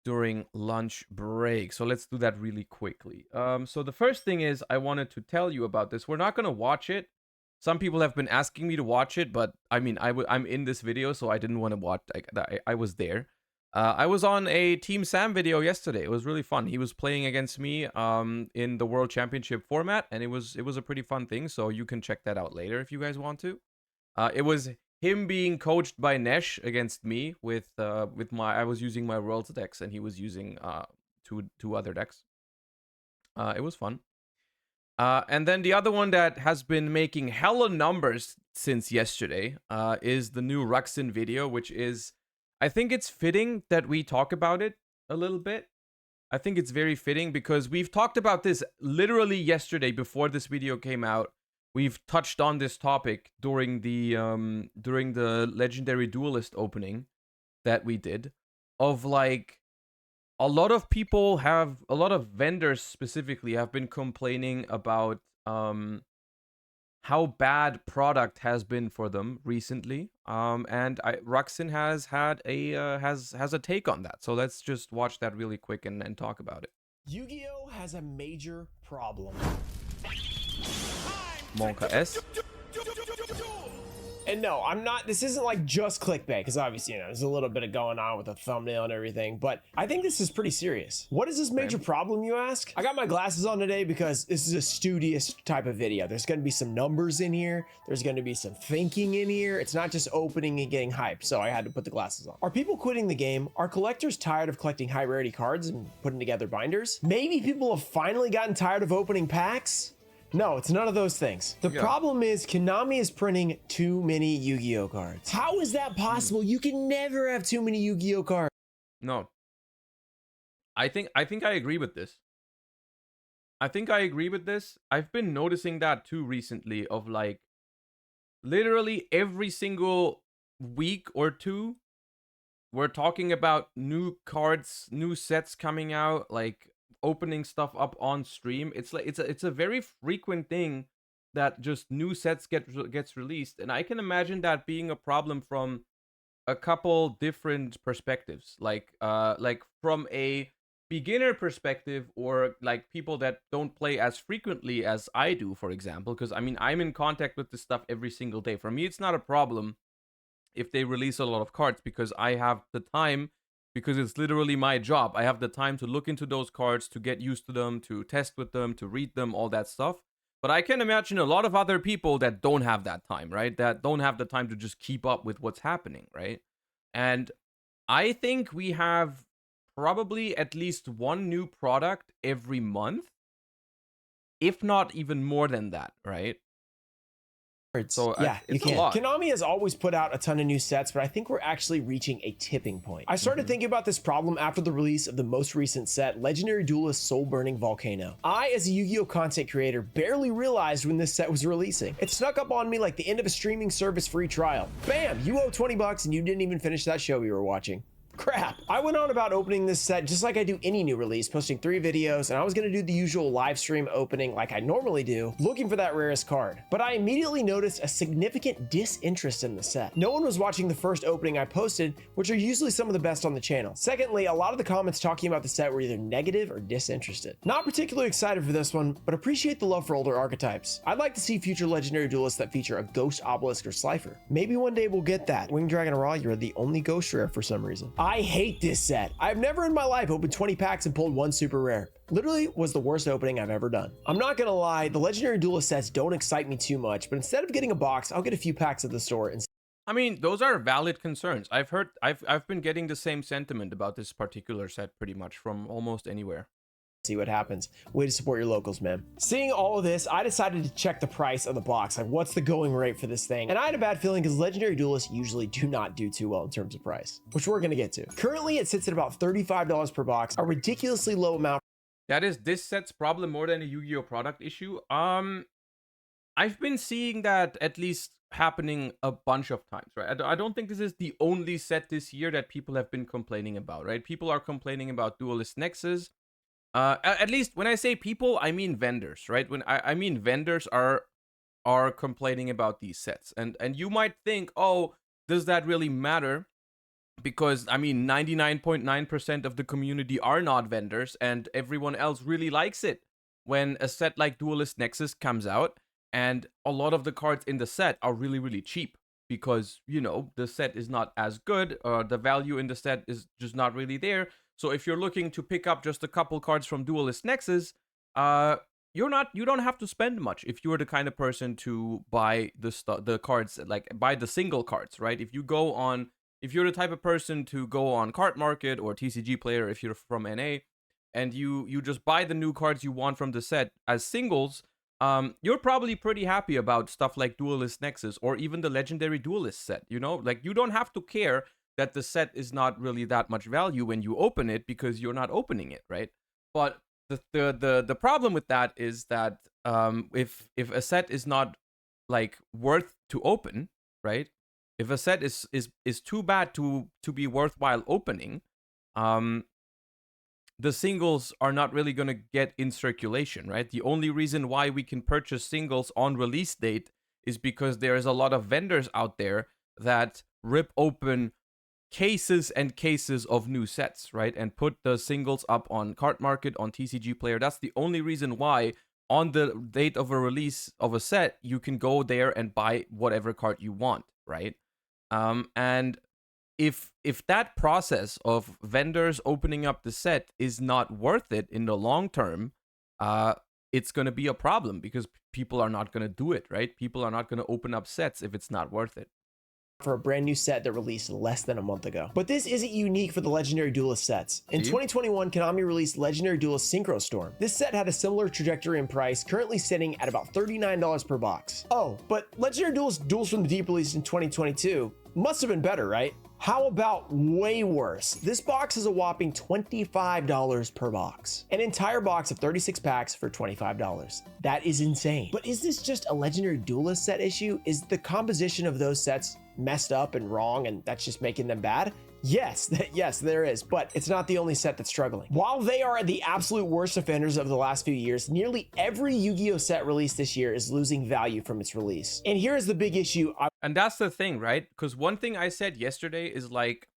during lunch break. So let's do that really quickly. So the first thing is I wanted to tell you about this. We're not going to watch it. Some people have been asking me to watch it, but I mean, I'm in this video, so I didn't want to watch. I was there. I was on a Team Sam video yesterday. It was really fun. He was playing against me in the World Championship format, and it was a pretty fun thing. So you can check that out later if you guys want to. It was him being coached by Nesh against me with my. I was using my Worlds decks, and he was using two other decks. It was fun. And then the other one that has been making hella numbers since yesterday is the new Ruxin video, which is, I think it's fitting that we talk about it a little bit. I think it's very fitting because we've talked about this literally yesterday before this video came out. We've touched on this topic during the Legendary Duelist opening that we did, of like, a lot of people have, a lot of vendors specifically have been complaining about how bad product has been for them recently. And Ruxin has had a has a take on that. So let's just watch that really quick and talk about it. Yu-Gi-Oh has a major problem. Monka S. And no, I'm not, this isn't like just clickbait, because obviously, you know, there's a little bit of going on with the thumbnail and everything, but I think this is pretty serious. What is this major problem, you ask? I got my glasses on today because this is a studious type of video. There's going to be some numbers in here. There's going to be some thinking in here. It's not just opening and getting hyped, so I had to put the glasses on. Are people quitting the game? Are collectors tired of collecting high rarity cards and putting together binders? Maybe people have finally gotten tired of opening packs? No, it's none of those things. The problem is Konami is printing too many Yu-Gi-Oh cards. How is that possible? You can never have too many Yu-Gi-Oh cards. No. I think I agree with this. I think I agree with this. I've been noticing that too recently, of like literally every single week or two we're talking about new cards, new sets coming out, like opening stuff up on stream. It's like it's a very frequent thing that just new sets gets released, and I can imagine that being a problem from a couple different perspectives, like from a beginner perspective, or like people that don't play as frequently as I do, for example, because I mean, I'm in contact with this stuff every single day. For me, it's not a problem if they release a lot of cards, because I have the time, because it's literally my job. I have the time to look into those cards, to get used to them, to test with them, to read them, all that stuff. But I can imagine a lot of other people that don't have that time, right? That don't have the time to just keep up with what's happening, right? And I think we have probably at least one new product every month, if not even more than that, right? So yeah, you can. Konami has always put out a ton of new sets, but I think we're actually reaching a tipping point. I started thinking about this problem after the release of the most recent set, Legendary Duelist Soul Burning Volcano. I, as a Yu-Gi-Oh content creator, barely realized when this set was releasing. It snuck up on me like the end of a streaming service free trial. Bam! You owe 20 bucks and you didn't even finish that show you were watching. Crap. I went on about opening this set just like I do any new release, posting 3 videos, and I was going to do the usual live stream opening like I normally do, looking for that rarest card. But I immediately noticed a significant disinterest in the set. No one was watching the first opening I posted, which are usually some of the best on the channel. Secondly, a lot of the comments talking about the set were either negative or disinterested. Not particularly excited for this one, but appreciate the love for older archetypes. I'd like to see future Legendary Duelists that feature a Ghost, Obelisk, or Slifer. Maybe one day we'll get that. Winged Dragon Raw, you're the only Ghost rare for some reason. I hate this set. I've never in my life opened 20 packs and pulled one super rare. Literally was the worst opening I've ever done. I'm not gonna lie, the Legendary Duelist sets don't excite me too much, but instead of getting a box, I'll get a few packs at the store and I mean, those are valid concerns. I've been getting the same sentiment about this particular set pretty much from almost anywhere. See what happens. Way to support your locals, man. Seeing all of this, I decided to check the price of the box. Like, what's the going rate for this thing? And I had a bad feeling because Legendary Duelists usually do not do too well in terms of price, which we're going to get to. Currently, it sits at about $35 per box, a ridiculously low amount. That is this set's problem more than a Yu-Gi-Oh product issue. I've been seeing that at least happening a bunch of times, right? I don't think this is the only set this year that people have been complaining about, right? People are complaining about Duelist Nexus. At least when I say people, I mean vendors, right? When I mean vendors are complaining about these sets, and you might think, oh, does that really matter? Because I mean, 99.9% of the community are not vendors, and everyone else really likes it when a set like Duelist Nexus comes out. And a lot of the cards in the set are really, really cheap because, you know, the set is not as good, or the value in the set is just not really there. So if you're looking to pick up just a couple cards from Duelist Nexus, you don't have to spend much if you're the kind of person to buy the cards, like buy the single cards, right? If you're the type of person to go on Card Market or TCG Player, if you're from NA, and you just buy the new cards you want from the set as singles, you're probably pretty happy about stuff like Duelist Nexus or even the Legendary Duelist set, you know? Like, you don't have to care that the set is not really that much value when you open it because you're not opening it, right? But the problem with that is that if a set is not like worth to open, right? If a set is too bad to be worthwhile opening, the singles are not really going to get in circulation, right? The only reason why we can purchase singles on release date is because there is a lot of vendors out there that rip open cases and cases of new sets, right? And put the singles up on Card Market, on TCG Player. That's the only reason why on the date of a release of a set, you can go there and buy whatever card you want, right? And if that process of vendors opening up the set is not worth it in the long term, it's going to be a problem because people are not going to do it, right? People are not going to open up sets if it's not worth it. For a brand new set that released less than a month ago. But this isn't unique for the Legendary Duelist sets. In 2021, Konami released Legendary Duelist Synchro Storm. This set had a similar trajectory in price, currently sitting at about $39 per box. Oh, but Legendary Duelist Duels from the Deep released in 2022 must have been better, right? How about way worse? This box is a whopping $25 per box. An entire box of 36 packs for $25. That is insane. But is this just a Legendary Duelist set issue? Is the composition of those sets messed up and wrong and that's just making them bad? Yes, yes, there is, but it's not the only set that's struggling. While they are the absolute worst offenders of the last few years, nearly every Yu-Gi-Oh set released this year is losing value from its release. And here is the big issue. And that's the thing, right? Because one thing I said yesterday is like,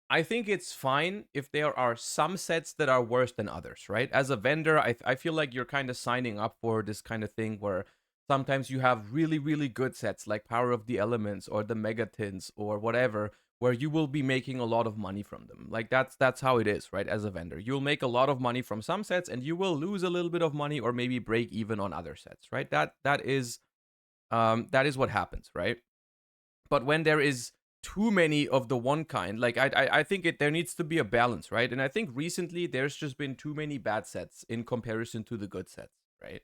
I think it's fine if there are some sets that are worse than others, right? As a vendor, I feel like you're kind of signing up for this kind of thing where sometimes you have really, really good sets like Power of the Elements or the Megatins or whatever, where you will be making a lot of money from them. Like that's how it is, right? As a vendor, you'll make a lot of money from some sets and you will lose a little bit of money or maybe break even on other sets, right? That is what happens, right? But when there is too many of the one kind, like I think there needs to be a balance, right? And I think recently there's just been too many bad sets in comparison to the good sets, right?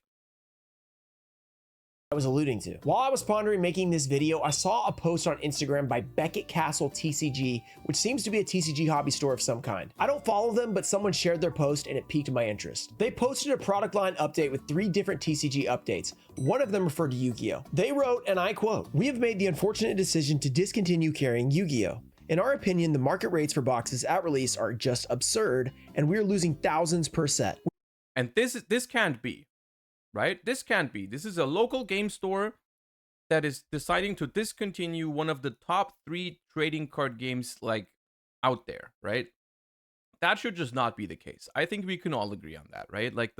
I was alluding to. While I was pondering making this video, I saw a post on Instagram by Beckett Castle TCG, which seems to be a TCG hobby store of some kind. I don't follow them, but someone shared their post and it piqued my interest. They posted a product line update with 3 different TCG updates. One of them referred to Yu-Gi-Oh! They wrote, and I quote, "We have made the unfortunate decision to discontinue carrying Yu-Gi-Oh! In our opinion, the market rates for boxes at release are just absurd, and we are losing thousands per set." And this can't be. Right? This can't be. This is a local game store that is deciding to discontinue one of the top 3 trading card games like out there, right? That should just not be the case. I think we can all agree on that, right? Like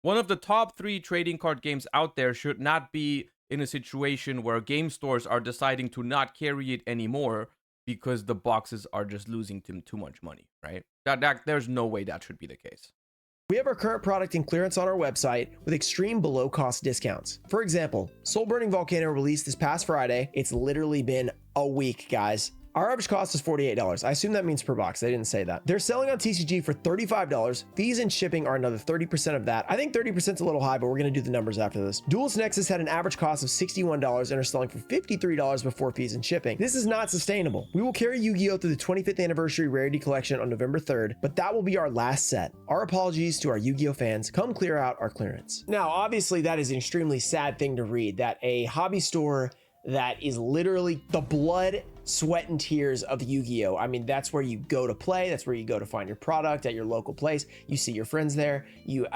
one of the top 3 trading card games out there should not be in a situation where game stores are deciding to not carry it anymore because the boxes are just losing too much money, right? There's no way that should be the case. We have our current product in clearance on our website with extreme below cost discounts. For example, Soul Burning Volcano released this past Friday. It's literally been a week, guys. Our average cost is $48. I assume that means per box. They didn't say that. They're selling on TCG for $35. Fees and shipping are another 30% of that. I think 30% is a little high, but we're going to do the numbers after this. Duelist Nexus had an average cost of $61 and are selling for $53 before fees and shipping. This is not sustainable. We will carry Yu-Gi-Oh! Through the 25th anniversary rarity collection on November 3rd, but that will be our last set. Our apologies to our Yu-Gi-Oh! Fans. Come clear out our clearance. Now, obviously, that is an extremely sad thing to read, that a hobby store that is literally the blood, sweat, and tears of Yu-Gi-Oh! I mean, that's where you go to play. That's where you go to find your product at your local place. You see your friends there. You,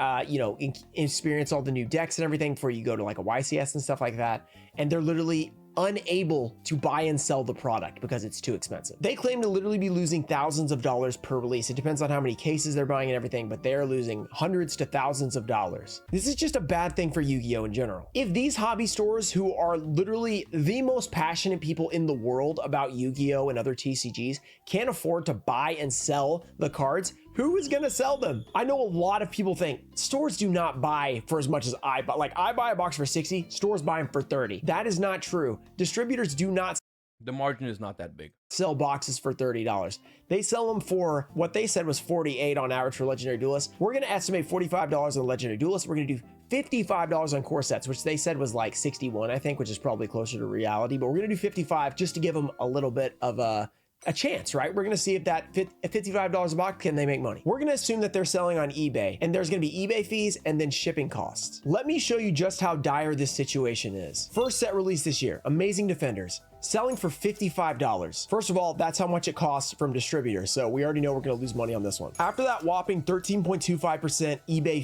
experience all the new decks and everything before you go to like a YCS and stuff like that. And they're literally unable to buy and sell the product because it's too expensive. They claim to literally be losing thousands of dollars per release. It depends on how many cases they're buying and everything, but they're losing hundreds to thousands of dollars. This is just a bad thing for Yu-Gi-Oh! In general. If these hobby stores, who are literally the most passionate people in the world about Yu-Gi-Oh! And other TCGs, can't afford to buy and sell the cards, who is going to sell them? I know a lot of people think stores do not buy for as much as I buy. Like, I buy a box for 60, stores buy them for 30. That is not true. Distributors do not. The margin is not that big. Sell boxes for $30. They sell them for what they said was $48 on average for Legendary Duelist. We're going to estimate $45 on Legendary Duelist. We're going to do $55 on core sets, which they said was like 61, I think, which is probably closer to reality. But we're going to do 55 just to give them a little bit of a chance, right? We're going to see if that $55 a box, can they make money? We're going to assume that they're selling on eBay, and there's going to be eBay fees and then shipping costs. Let me show you just how dire this situation is. First set released this year, Amazing Defenders, selling for $55. First of all, that's how much it costs from distributors, so we already know we're going to lose money on this one. After that whopping 13.25% eBay.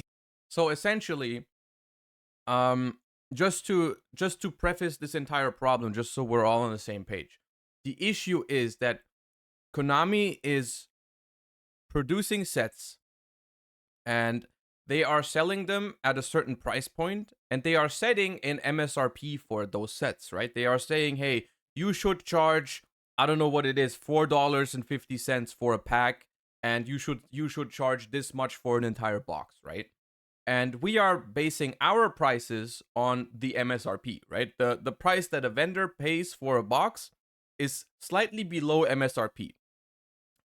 So essentially, just to preface this entire problem, just so we're all on the same page, the issue is that Konami is producing sets and they are selling them at a certain price point, and they are setting an MSRP for those sets, right? They are saying, hey, you should charge, I don't know what it is, $4.50 for a pack, and you should charge this much for an entire box, right? And we are basing our prices on the MSRP, right? The price that a vendor pays for a box is slightly below MSRP.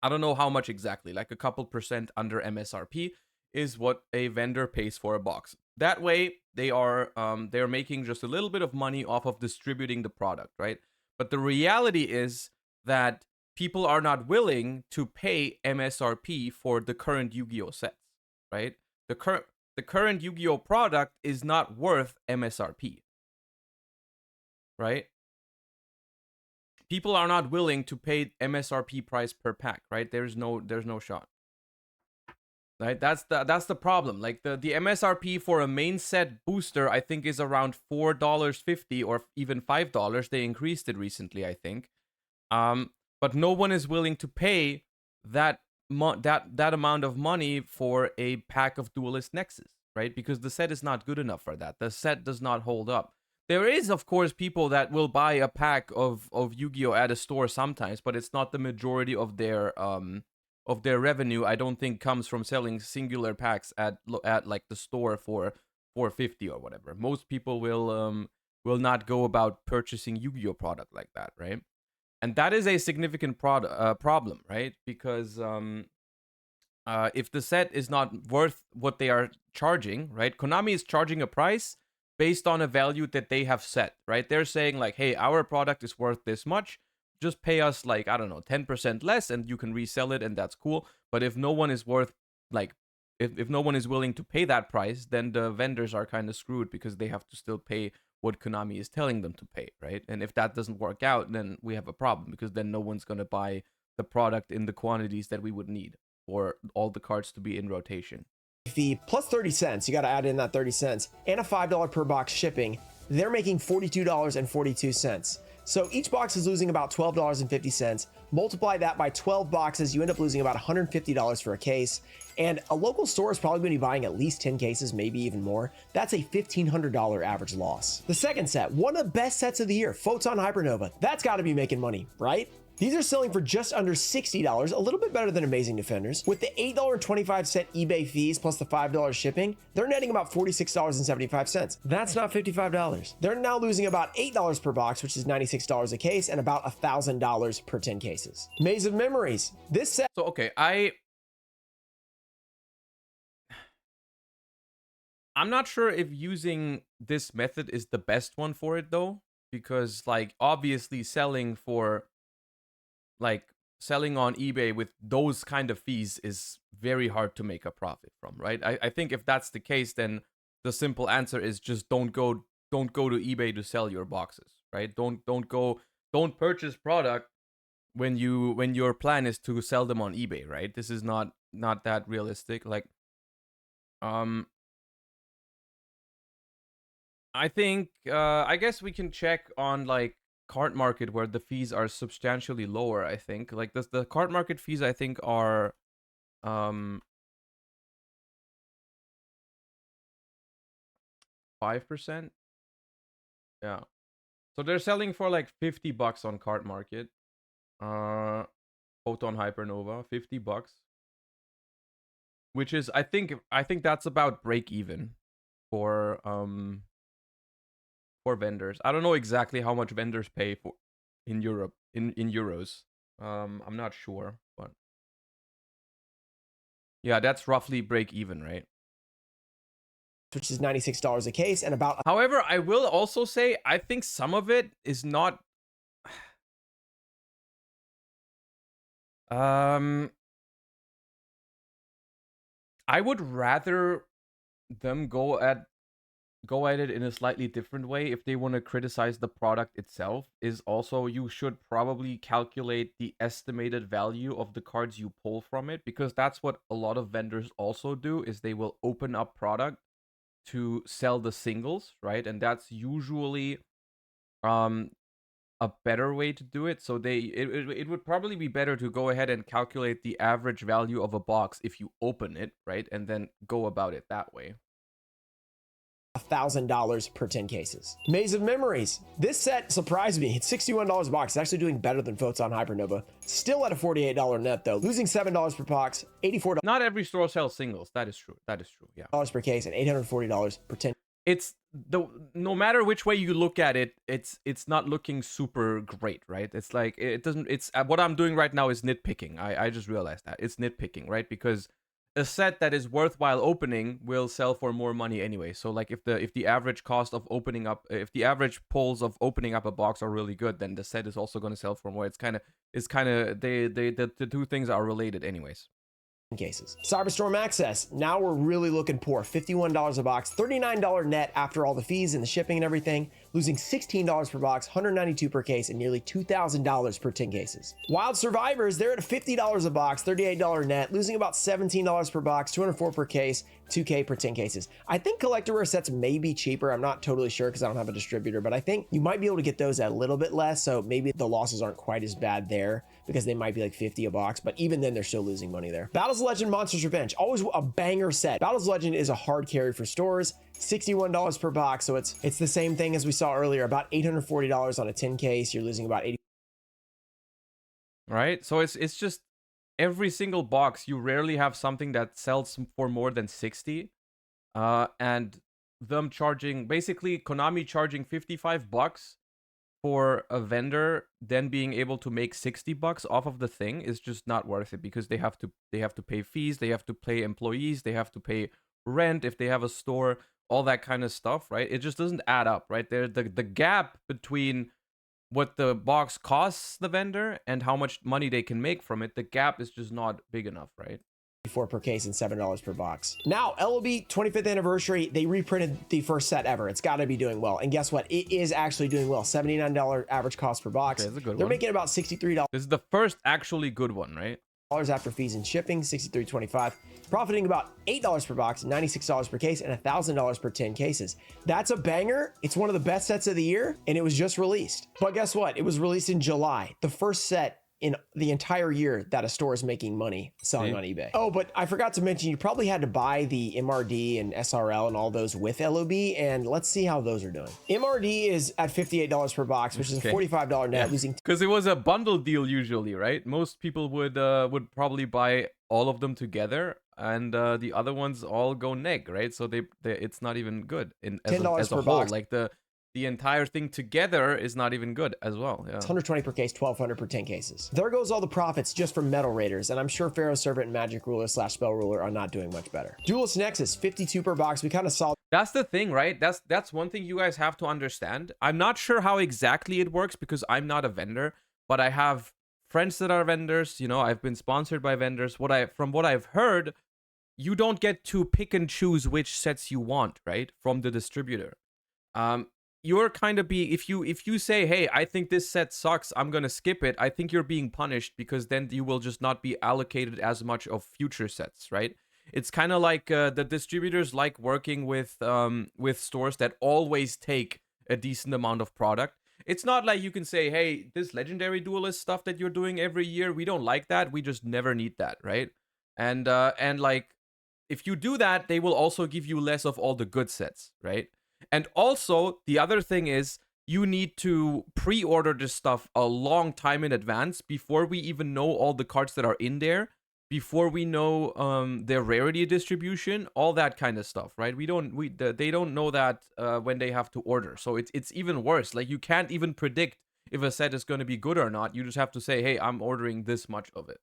I don't know how much exactly, like a couple percent under MSRP is what a vendor pays for a box. That way, they're making just a little bit of money off of distributing the product, right? But the reality is that people are not willing to pay MSRP for the current Yu-Gi-Oh sets, right? The current Yu-Gi-Oh product is not worth MSRP, right? People are not willing to pay MSRP price per pack, right? There's no shot. Right? That's the problem. Like the MSRP for a main set booster, I think, is around $4.50 or even $5. They increased it recently, I think. But no one is willing to pay that amount of money for a pack of Duelist Nexus, right? Because the set is not good enough for that. The set does not hold up. There is, of course, people that will buy a pack of Yu-Gi-Oh at a store sometimes, but it's not the majority of their revenue. I don't think comes from selling singular packs at like the store for $4.50 or whatever. Most people will not go about purchasing Yu-Gi-Oh product like that, right? And that is a significant problem, right? Because if the set is not worth what they are charging, right? Konami is charging a price based on a value that they have set, right? They're saying like, hey, our product is worth this much. Just pay us like, I don't know, 10% less and you can resell it and that's cool. But if no one is worth like, if no one is willing to pay that price, then the vendors are kind of screwed because they have to still pay what Konami is telling them to pay, right? And if that doesn't work out, then we have a problem because then no one's going to buy the product in the quantities that we would need for all the cards to be in rotation. Fee plus 30 cents, you got to add in that 30 cents, and a $5 per box shipping, they're making $42.42. So each box is losing about $12.50. Multiply that by 12 boxes, you end up losing about $150 for a case. And a local store is probably going to be buying at least 10 cases, maybe even more. That's a $1,500 average loss. The second set, one of the best sets of the year, Photon Hypernova. That's got to be making money, right? These are selling for just under $60, a little bit better than Amazing Defenders. With the $8.25 eBay fees plus the $5 shipping, they're netting about $46.75. That's not $55. They're now losing about $8 per box, which is $96 a case, and about $1,000 per 10 cases. Maze of Memories. This set. So, okay, I'm not sure if using this method is the best one for it, though, because, like, obviously selling on eBay with those kind of fees is very hard to make a profit from, right? I think if that's the case, then the simple answer is just don't go to eBay to sell your boxes, right? Don't purchase product when your plan is to sell them on eBay, right? This is not that realistic. Like, I think I guess we can check on like card market where the fees are substantially lower, I think. Like the card market fees, I think, are 5%. Yeah. So they're selling for like $50 on card market. Photon Hypernova, $50. Which is I think that's about break even for vendors. I don't know exactly how much vendors pay for in Europe in euros. I'm not sure, but yeah, that's roughly break even, right? which is $96 a case, and about. However, I will also say I think some of it is not. I would rather them go at it in a slightly different way if they want to criticize the product itself. Is also you should probably calculate the estimated value of the cards you pull from it, because that's what a lot of vendors also do, is they will open up product to sell the singles, right? And that's usually a better way to do it. So it would probably be better to go ahead and calculate the average value of a box if you open it, right? And then go about it that way. $1,000 per 10 cases. Maze of Memories. This set surprised me. It's $61 a box. It's actually doing better than Photon Hypernova. Still at a $48 net though, losing $7 per box, $84. Not every store sells singles. That is true. That is true. Yeah. Per case and $840 per 10. It's no matter which way you look at it, it's not looking super great, right? It's like it doesn't. It's what I'm doing right now is nitpicking. I just realized that it's nitpicking, right? Because a set that is worthwhile opening will sell for more money anyway. So like if the average cost of opening up, if the average pulls of opening up a box are really good, then the set is also going to sell for more. It's kind of the two things are related anyways. Cases. Cyberstorm Access. Now we're really looking poor. $51 a box, $39 net after all the fees and the shipping and everything, losing $16 per box, $192 per case, and nearly $2,000 per 10 cases. Wild Survivors, they're at $50 a box, $38 net, losing about $17 per box, $204 per case, $2K per 10 cases. I think collector rare sets may be cheaper. I'm not totally sure because I don't have a distributor, but I think you might be able to get those at a little bit less, so maybe the losses aren't quite as bad there because they might be like 50 a box, but even then they're still losing money there. Battles of Legend Monsters Revenge, always a banger set. Battles of Legend is a hard carry for stores, $61 per box, so it's the same thing as we saw earlier, about $840 on a 10 case. You're losing about 80. Right, so it's just every single box you rarely have something that sells for more than 60, and them charging, basically Konami charging $55 for a vendor, then being able to make $60 off of the thing is just not worth it, because they have to pay fees, they have to pay employees, they have to pay rent if they have a store, all that kind of stuff, right? It just doesn't add up, right? There, the gap between what the box costs the vendor and how much money they can make from it, the gap is just not big enough, right? $4 per case and $7 per box. Now, LOB 25th anniversary, they reprinted the first set ever. It's got to be doing well. And guess what? It is actually doing well. $79 average cost per box. Okay, that's a good They're one. making about $63. This is the first actually good one, right? After fees and shipping, $63.25, profiting about $8 per box, $96 per case, and $1,000 per 10 cases. That's a banger. It's one of the best sets of the year, and it was just released. But guess what? It was released in July, the first set in the entire year that a store is making money selling on eBay. Oh, but I forgot to mention, you probably had to buy the MRD and SRL and all those with LOB, and let's see how those are doing. MRD is at $58 per box, which is a $45 net, losing. Because it was a bundle deal usually, right? Most people would probably buy all of them together, and the other ones all go neg, right? So they it's not even good as a whole. Box. Like the entire thing together is not even good as well. Yeah. It's $120 per case, $1,200 per 10 cases. There goes all the profits just from Metal Raiders, and I'm sure Pharaoh Servant and Magic Ruler / Spell Ruler are not doing much better. Duelist Nexus, $52 per box. We kind of saw. That's the thing, right? That's one thing you guys have to understand. I'm not sure how exactly it works because I'm not a vendor, but I have friends that are vendors. You know, I've been sponsored by vendors. From what I've heard, you don't get to pick and choose which sets you want, right? From the distributor. You're kind of if you say, hey, I think this set sucks, I'm gonna skip it, I think you're being punished, because then you will just not be allocated as much of future sets, right? It's kind of like the distributors like working with stores that always take a decent amount of product, It's not like you can say, hey, this legendary duelist stuff that you're doing every year, we don't like that. We just never need that, right? And like, if you do that, they will also give you less of all the good sets, right? And also, the other thing is, you need to pre-order this stuff a long time in advance before we even know all the cards that are in there, before we know their rarity distribution, all that kind of stuff, right? They don't know that when they have to order, so it's even worse. Like, you can't even predict if a set is going to be good or not. You just have to say, hey, I'm ordering this much of it.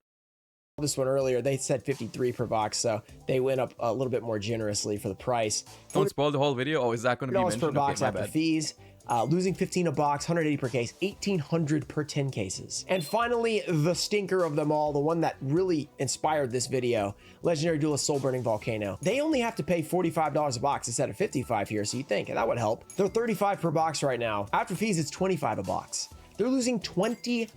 This one earlier, they said 53 per box, so they went up a little bit more generously for the price. Don't spoil the whole video. Oh, is that going to be mentioned? $40 per box okay, after fees. Losing 15 a box, 180 per case, 1,800 per 10 cases. And finally, the stinker of them all, the one that really inspired this video, Legendary Duelist Soul Burning Volcano. They only have to pay $45 a box instead of 55 here, so you think that would help. They're 35 per box right now. After fees, it's 25 a box. They're losing $20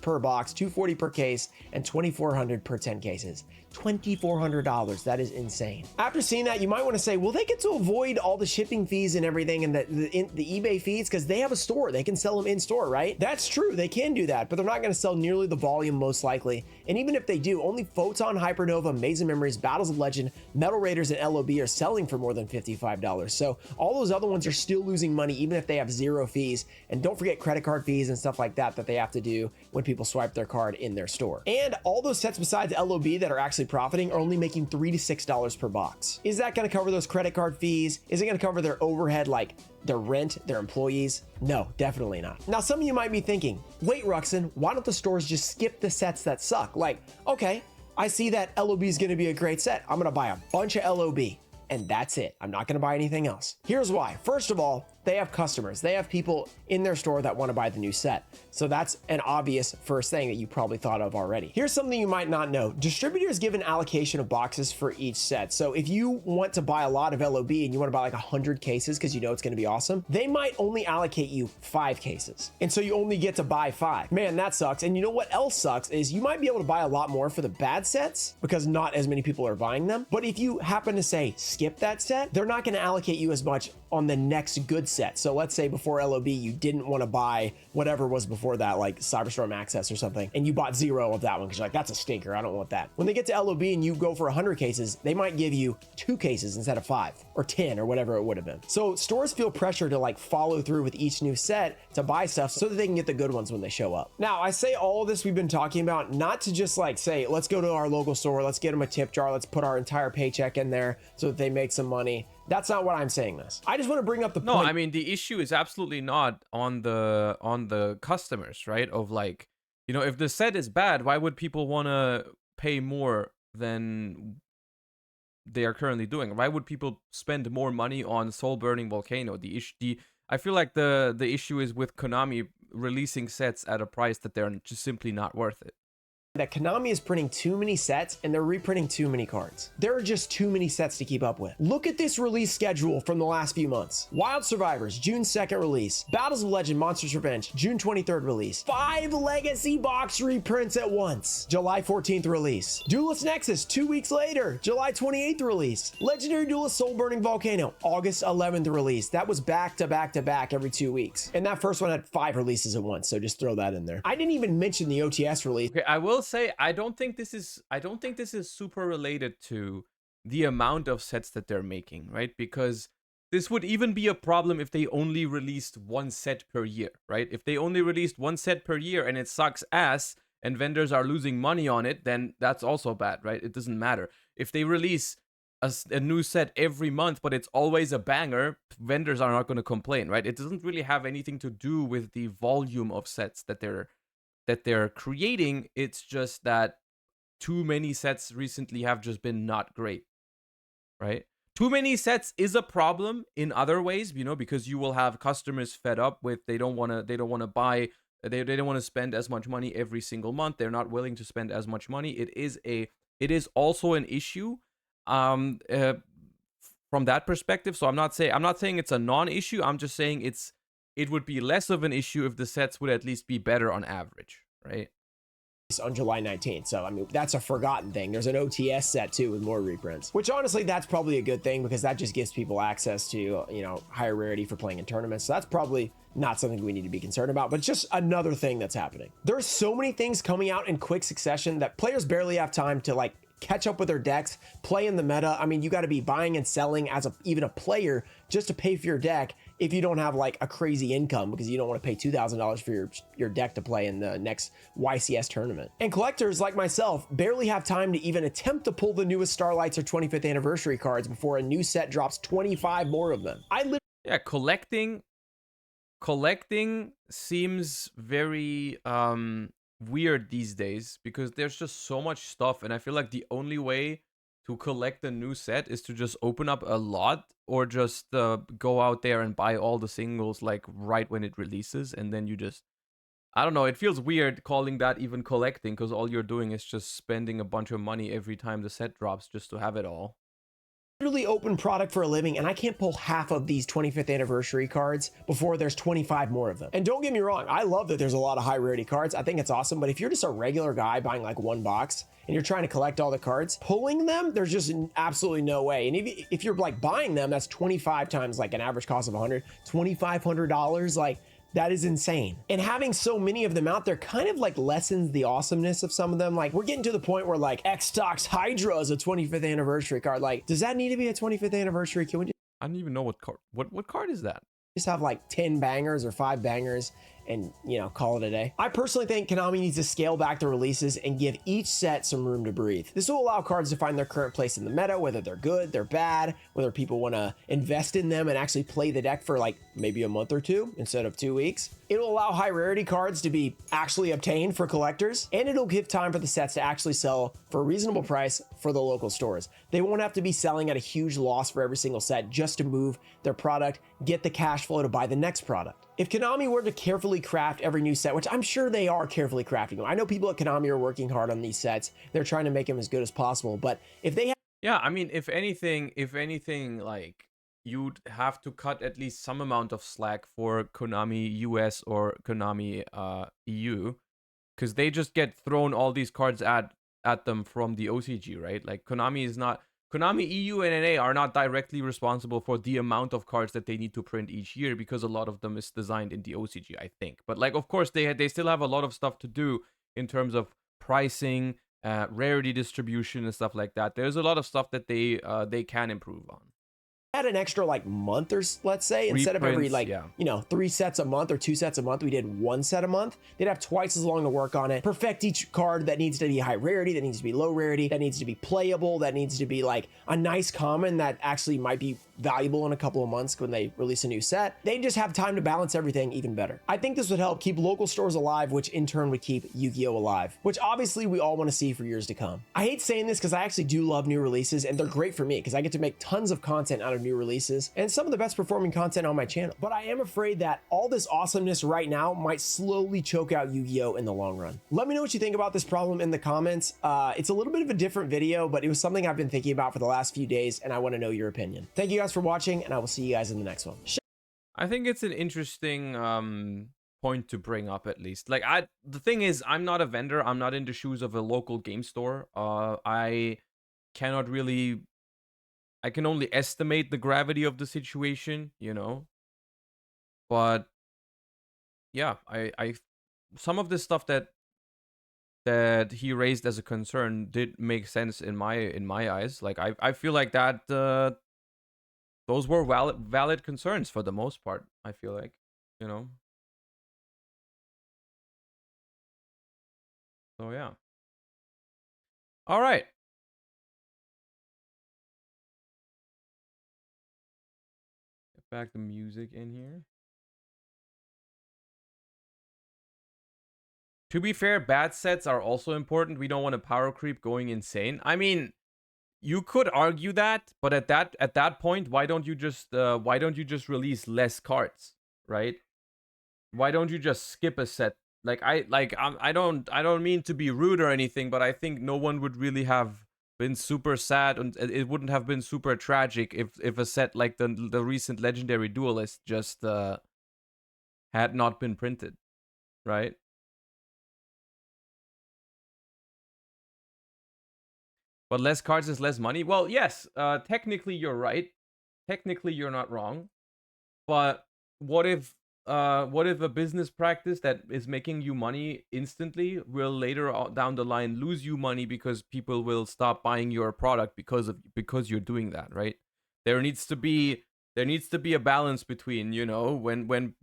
per box, $240 per case, and $2,400 per 10 cases. $2,400. That is insane. After seeing that, you might want to say, well, they get to avoid all the shipping fees and everything and the eBay fees because they have a store. They can sell them in store, right? That's true. They can do that, but they're not going to sell nearly the volume most likely. And even if they do, only Photon, Hypernova, Maze of Memories, Battles of Legend, Metal Raiders, and LOB are selling for more than $55. So all those other ones are still losing money even if they have zero fees. And don't forget credit card fees and stuff like that they have to do when people swipe their card in their store. And all those sets besides LOB that are actually profiting are only making $3 to $6 per box. Is that going to cover those credit card fees? Is it going to cover their overhead, like their rent, their employees? No, definitely not. Now, some of you might be thinking, wait, Ruxin, why don't the stores just skip the sets that suck? Like, okay, I see that LOB is going to be a great set. I'm going to buy a bunch of LOB. And that's it. I'm not going to buy anything else. Here's why. First of all, they have customers. They have people in their store that want to buy the new set. So that's an obvious first thing that you probably thought of already. Here's something you might not know. Distributors give an allocation of boxes for each set. So if you want to buy a lot of LOB and you want to buy like 100 cases because you know it's going to be awesome, they might only allocate you 5 cases. And so you only get to buy 5. Man, that sucks. And you know what else sucks is you might be able to buy a lot more for the bad sets because not as many people are buying them. But if you happen to say skip that set, they're not going to allocate you as much on the next good set. So let's say before LOB, you didn't want to buy whatever was before that, like Cyberstorm Access or something, and you bought 0 of that one because you're like, that's a stinker. I don't want that. When they get to LOB and you go for 100 cases, they might give you 2 cases instead of 5 or 10 or whatever it would have been. So stores feel pressure to like follow through with each new set to buy stuff so that they can get the good ones when they show up. Now, I say all of this we've been talking about not to just like say, let's go to our local store, let's get them a tip jar, let's put our entire paycheck in there so that they make some money. That's not what I'm saying this. I just want to bring up the point. No, I mean, the issue is absolutely not on the customers, right? Of like, you know, if the set is bad, why would people want to pay more than they are currently doing? Why would people spend more money on Soul Burning Volcano? I feel like the issue is with Konami releasing sets at a price that they're just simply not worth it. That Konami is printing too many sets and they're reprinting too many cards. There are just too many sets to keep up with. Look at this release schedule from the last few months. Wild Survivors, June 2nd release. Battles of Legend, Monsters Revenge, June 23rd release. 5 Legacy box reprints at once. July 14th release. Duelist Nexus, 2 weeks later. July 28th release. Legendary Duelist Soul Burning Volcano, August 11th release. That was back to back to back every 2 weeks. And that first one had 5 releases at once, so just throw that in there. I didn't even mention the OTS release. Okay, I will say I don't think this is super related to the amount of sets that they're making, right? Because this would even be a problem if they only released 1 set per year, right? If they only released 1 set per year and it sucks ass and vendors are losing money on it, then that's also bad, right? It doesn't matter. If they release a new set every month, but it's always a banger, vendors are not going to complain, right? It doesn't really have anything to do with the volume of sets that they're creating. It's just that too many sets recently have just been not great, right? Too many sets is a problem in other ways, you know, because you will have customers fed up with they don't want to buy, they don't want to spend as much money every single month. They're not willing to spend as much money. It is also an issue from that perspective. So I'm not saying it's a non-issue. I'm just saying it would be less of an issue if the sets would at least be better on average, right? on July 19th. So, I mean, that's a forgotten thing. There's an OTS set too with more reprints, which honestly, that's probably a good thing because that just gives people access to, you know, higher rarity for playing in tournaments. So that's probably not something we need to be concerned about, but it's just another thing that's happening. There's so many things coming out in quick succession that players barely have time to like catch up with their decks, play in the meta. I mean, you got to be buying and selling as even a player just to pay for your deck if you don't have like a crazy income because you don't want to pay $2,000 for your deck to play in the next YCS tournament. And collectors like myself barely have time to even attempt to pull the newest Starlights or 25th anniversary cards before a new set drops 25 more of them. Yeah, collecting seems very weird these days because there's just so much stuff, and I feel like the only way to collect a new set is to just open up a lot or just go out there and buy all the singles like right when it releases, and then you just, I don't know, it feels weird calling that even collecting because all you're doing is just spending a bunch of money every time the set drops just to have it all. Literally open product for a living, and I can't pull half of these 25th anniversary cards before there's 25 more of them. And don't get me wrong, I love that there's a lot of high rarity cards. I think it's awesome, but if you're just a regular guy buying like one box and you're trying to collect all the cards, pulling them, there's just absolutely no way. And if you're like buying them, that's 25 times like an average cost of $2,500, like that is insane. And having so many of them out there kind of like lessens the awesomeness of some of them. Like we're getting to the point where like X-Tox Hydra is a 25th anniversary card. Like, does that need to be a 25th anniversary? Can we just, I don't even know what card. What card is that? Just have like 10 bangers or 5 bangers and, you know, call it a day. I personally think Konami needs to scale back the releases and give each set some room to breathe. This will allow cards to find their current place in the meta, whether they're good, they're bad, whether people want to invest in them and actually play the deck for like maybe a month or two instead of 2 weeks. It'll allow high rarity cards to be actually obtained for collectors, and it'll give time for the sets to actually sell for a reasonable price for the local stores. They won't have to be selling at a huge loss for every single set just to move their product, get the cash flow to buy the next product. If Konami were to carefully craft every new set, which I'm sure they are carefully crafting them. I know people at Konami are working hard on these sets. They're trying to make them as good as possible, but if they yeah, I mean, if anything, like you'd have to cut at least some amount of slack for Konami US or Konami EU, because they just get thrown all these cards at them from the OCG, right? Like Konami EU and NA are not directly responsible for the amount of cards that they need to print each year because a lot of them is designed in the OCG, I think. But like, of course, they still have a lot of stuff to do in terms of pricing, rarity distribution, and stuff like that. There's a lot of stuff that they can improve on. Had an extra like month or let's say instead of every like you know 3 sets a month or 2 sets a month, we did 1 set a month. They'd have twice as long to work on it, perfect each card that needs to be high rarity, that needs to be low rarity, that needs to be playable, that needs to be like a nice common that actually might be valuable in a couple of months when they release a new set. They just have time to balance everything even better. I think this would help keep local stores alive, which in turn would keep Yu-Gi-Oh alive, which obviously we all want to see for years to come. I hate saying this because I actually do love new releases, and they're great for me because I get to make tons of content out of new releases and some of the best performing content on my channel. But I am afraid that all this awesomeness right now might slowly choke out Yu-Gi-Oh in the long run. Let me know what you think about this problem in the comments. It's a little bit of a different video, but it was something I've been thinking about for the last few days, and I want to know your opinion. Thank you guys for watching, and I will see you guys in the next one. I think it's an interesting point to bring up, at least. Like, the thing is, I'm not a vendor. I'm not in the shoes of a local game store. I cannot really, I can only estimate the gravity of the situation, you know. But yeah, I some of the stuff that he raised as a concern did make sense in my eyes. Like, I feel like that those were valid concerns for the most part, I feel like, you know. So yeah. All right. Get back the music in here. To be fair, bad sets are also important. We don't want a power creep going insane. I mean, you could argue that, but at that point, why don't you just release less cards, right? Why don't you just skip a set? Like, I don't mean to be rude or anything, but I think no one would really have been super sad, and it wouldn't have been super tragic if a set like the recent Legendary Duelist just had not been printed, right? But less cards is less money. Well, yes, technically you're right. Technically you're not wrong. But what if a business practice that is making you money instantly will later down the line lose you money because people will stop buying your product because you're doing that, right? There needs to be a balance between, you know, when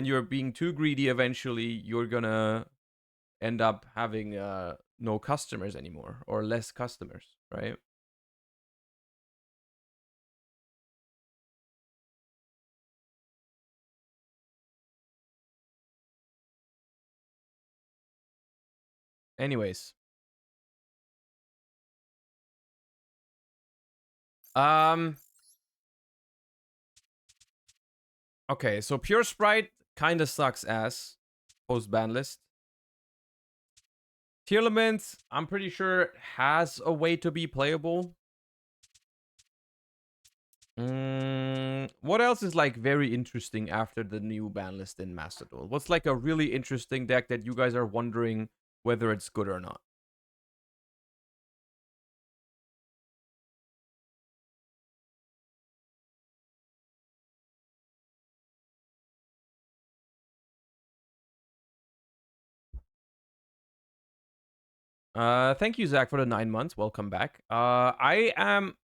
you're being too greedy, eventually you're gonna end up having no customers anymore or less customers, right? Anyways, okay, so Pure Sprite kind of sucks ass post Banlist. Tearlaments, I'm pretty sure, has a way to be playable. What else is like very interesting after the new Banlist in Master Duel? What's like a really interesting deck that you guys are wondering whether it's good or not? Thank you, Zach, for the 9 months. Welcome back. I am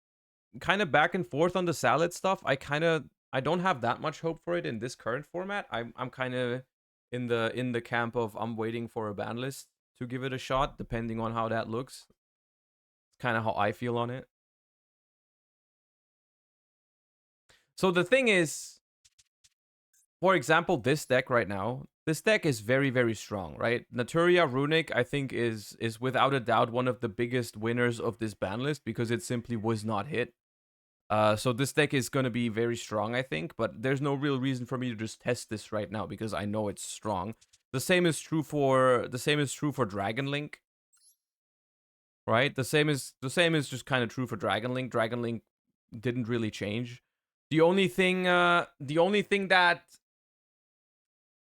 kind of back and forth on the salad stuff. I don't have that much hope for it in this current format. I'm kind of in the camp of I'm waiting for a ban list to give it a shot, depending on how that looks. It's kind of how I feel on it. So the thing is, for example, this deck right now, this deck is very, very strong, right? Naturia Runick, I think, is without a doubt one of the biggest winners of this ban list because it simply was not hit. So this deck is going to be very strong, I think, but there's no real reason for me to just test this right now because I know it's strong. The same is true for Dragon Link, right? The same is just kind of true for Dragon Link. Dragon Link didn't really change. The only thing that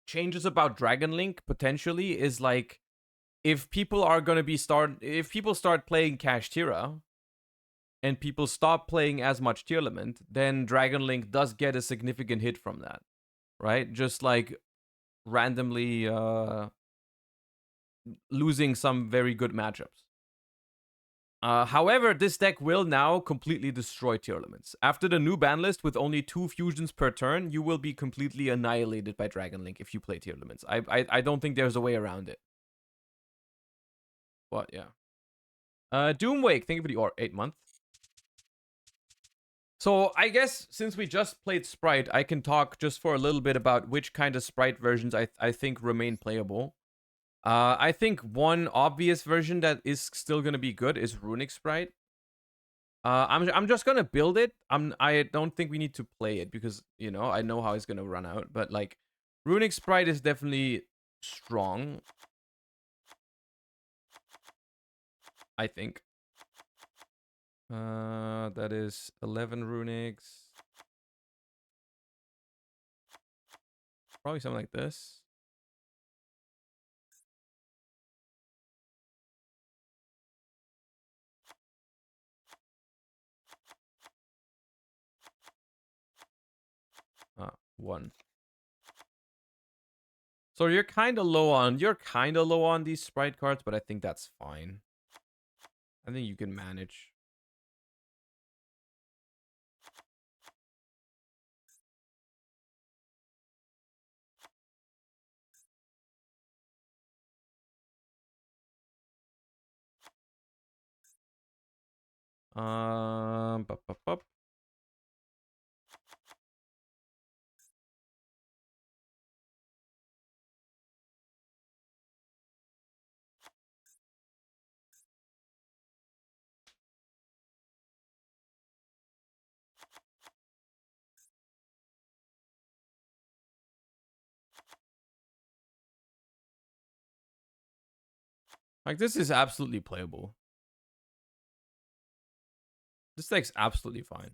changes about Dragon Link potentially is like if people start playing Kashtira and people stop playing as much Tearlament, then Dragon Link does get a significant hit from that, right? Just like randomly losing some very good matchups. However, this deck will now completely destroy Tearlaments. After the new ban list with only 2 fusions per turn, you will be completely annihilated by Dragon Link if you play Tearlaments. I don't think there's a way around it. But yeah. Doomwake, thank you for the 8 month. So I guess since we just played Sprite, I can talk just for a little bit about which kind of Sprite versions I think remain playable. I think one obvious version that is still gonna be good is Runick Spright. I'm just gonna build it. I don't think we need to play it because, you know, I know how it's gonna run out. But like, Runick Spright is definitely strong, I think. That is 11 Runics. Probably something like this. One. So you're kind of low on these Sprite cards, but I think that's fine. I think you can manage. Bup, bup, bup. Like, this is absolutely playable. This deck's absolutely fine.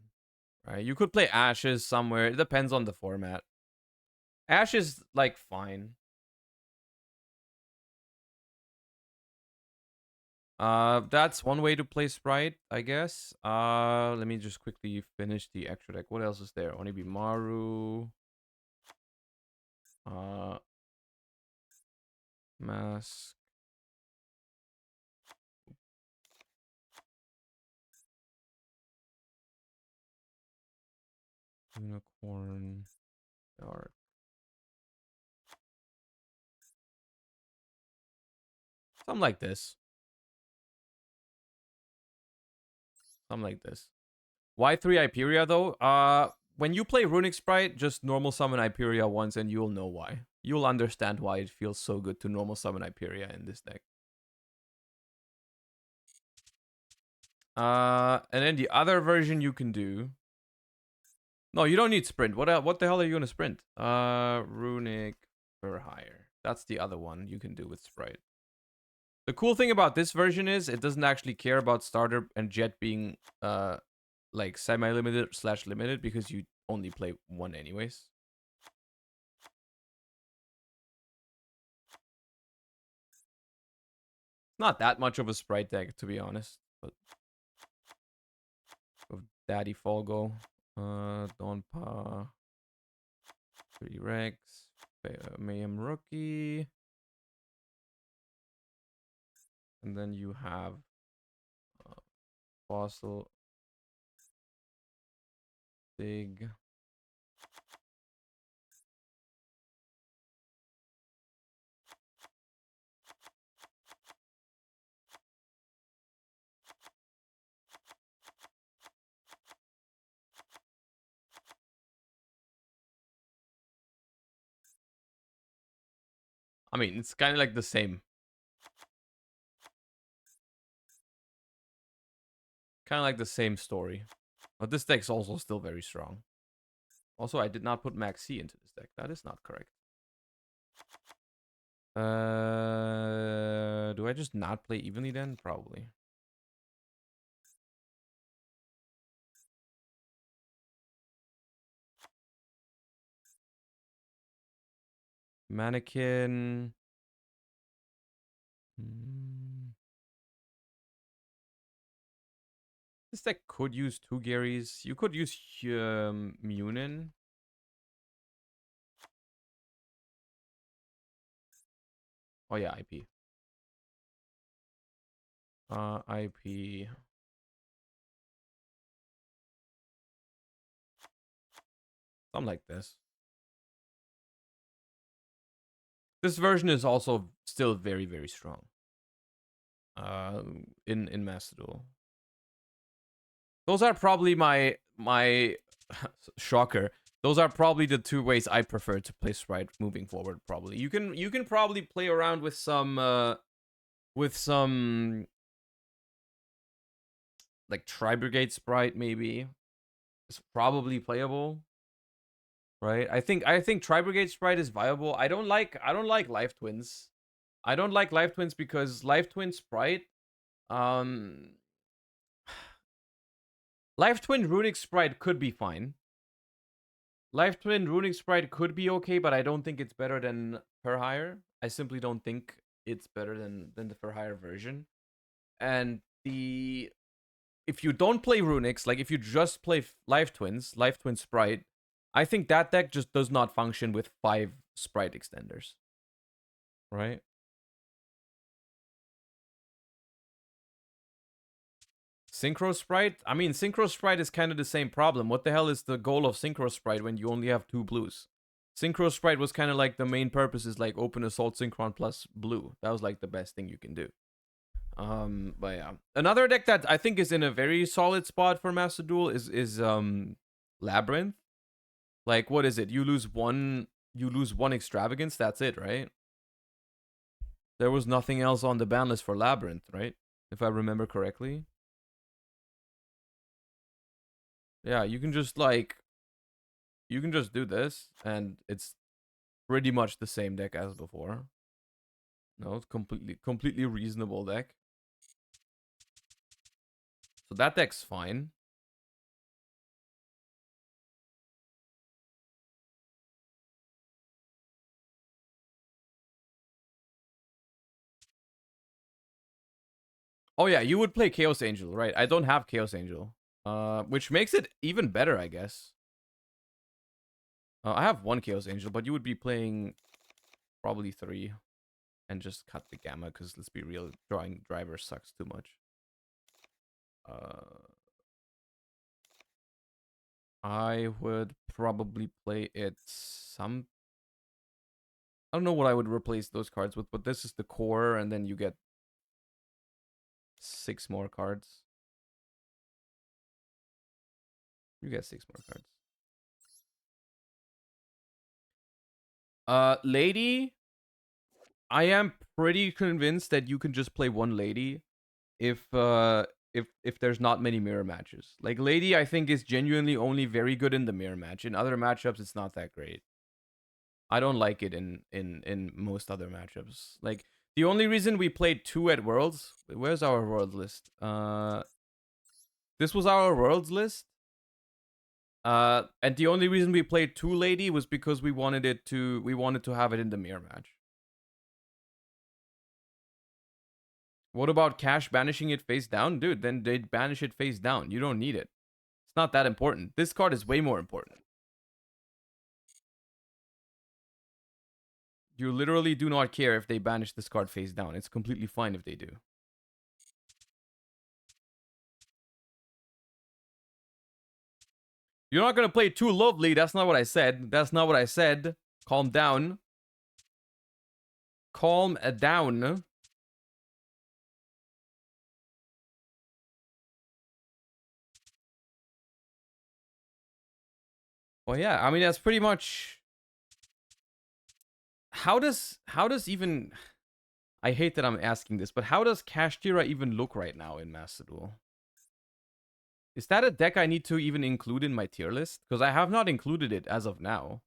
Right? You could play Ashes somewhere. It depends on the format. Ashes, like, fine. That's one way to play Sprite, I guess. Let me just quickly finish the extra deck. What else is there? Onibimaru. Mask. Unicorn. Dark. Something like this. Something like this. Why 3 Hyperia though? When you play Runick Spright, just normal summon Hyperia once and you'll know why. You'll understand why it feels so good to normal summon Hyperia in this deck. And then the other version you can do. No, you don't need sprint. What the hell are you gonna sprint? Runick for hire. That's the other one you can do with Sprite. The cool thing about this version is it doesn't actually care about starter and jet being like semi-limited / limited because you only play one anyways. Not that much of a Sprite deck, to be honest. But with Daddy Folgo, Donpa, 3 Rex, Mayhem Rookie, and then you have Fossil, Dig. I mean, it's kind of like the same. Kind of like the same story. But this deck's also still very strong. Also, I did not put Max C into this deck. That is not correct. Do I just not play evenly then? Probably. Mannequin. This deck could use 2 Garys. You could use Munin. Oh yeah, IP. IP. Something like this. This version is also still very, very strong. In Master Duel. Those are probably my shocker. Those are probably the 2 ways I prefer to play Sprite moving forward. Probably you can probably play around with some like Tri-Brigade Sprite maybe. It's probably playable, right? I think Tri-Brigade Sprite is viable. I don't like Life Twins. I don't like Life Twins because Life Twin Sprite, Life Twin Runick Spright could be fine. Life Twin Runick Spright could be okay, but I don't think it's better than Per Hire. I simply don't think it's better than the Per Hire version. And if you don't play Runics, like if you just play Life Twin Spright, I think that deck just does not function with 5 Sprite extenders. Right? Synchro Sprite? I mean, Synchro Sprite is kind of the same problem. What the hell is the goal of Synchro Sprite when you only have 2 blues? Synchro Sprite was kind of like the main purpose is like open Assault Synchron plus blue. That was like the best thing you can do. But yeah. Another deck that I think is in a very solid spot for Master Duel is Labyrinth. Like, what is it? You lose one extravagance, that's it, right? There was nothing else on the ban list for Labyrinth, right? If I remember correctly. Yeah, you can just do this, and it's pretty much the same deck as before. No, it's completely reasonable deck. So that deck's fine. Oh yeah, you would play Chaos Angel, right? I don't have Chaos Angel. Which makes it even better, I guess. I have one Chaos Angel, but you would be playing probably 3 and just cut the gamma, because let's be real, drawing driver sucks too much. I would probably play it some... I don't know what I would replace those cards with, but this is the core, and then you get 6 more cards. You get 6 more cards. Lady, I am pretty convinced that you can just play one lady if there's not many mirror matches. Like lady, I think is genuinely only very good in the mirror match. In other matchups, it's not that great. I don't like it in most other matchups. Like the only reason we played 2 at Worlds, where's our World list? This was our Worlds list. And the only reason we played 2 lady was because we wanted to have it in the mirror match. What about Cash banishing it face down? Dude, then they'd banish it face down. You don't need it. It's not that important. This card is way more important. You literally do not care if they banish this card face down. It's completely fine if they do. You're not going to play too lovely. That's not what I said. That's not what I said. Calm down. Calm down. Well, yeah. I mean, that's pretty much... How does even... I hate that I'm asking this, but how does Kashtira even look right now in Master Duel? Is that a deck I need to even include in my tier list? Because I have not included it as of now.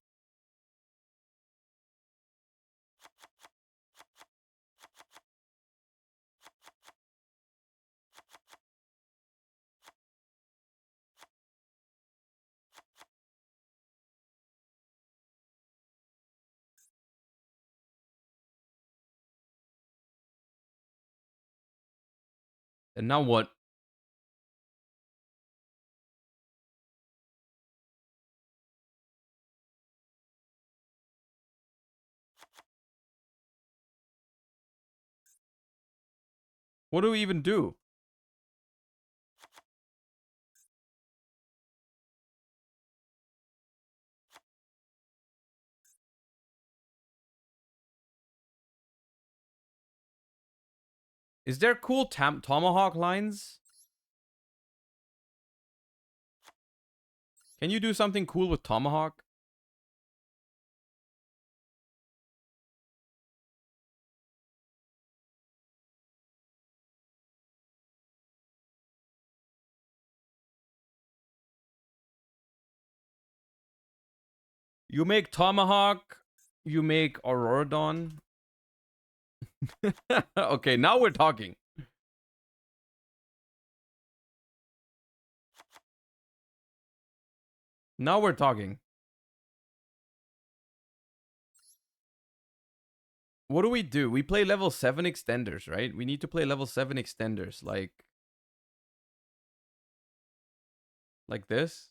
And now what? What do we even do? Is there cool Tomahawk lines? Can you do something cool with Tomahawk? You make Tomahawk. You make Auroradon. Okay, now we're talking. Now we're talking. What do? We play level 7 extenders, right? We need to play level 7 extenders, like this.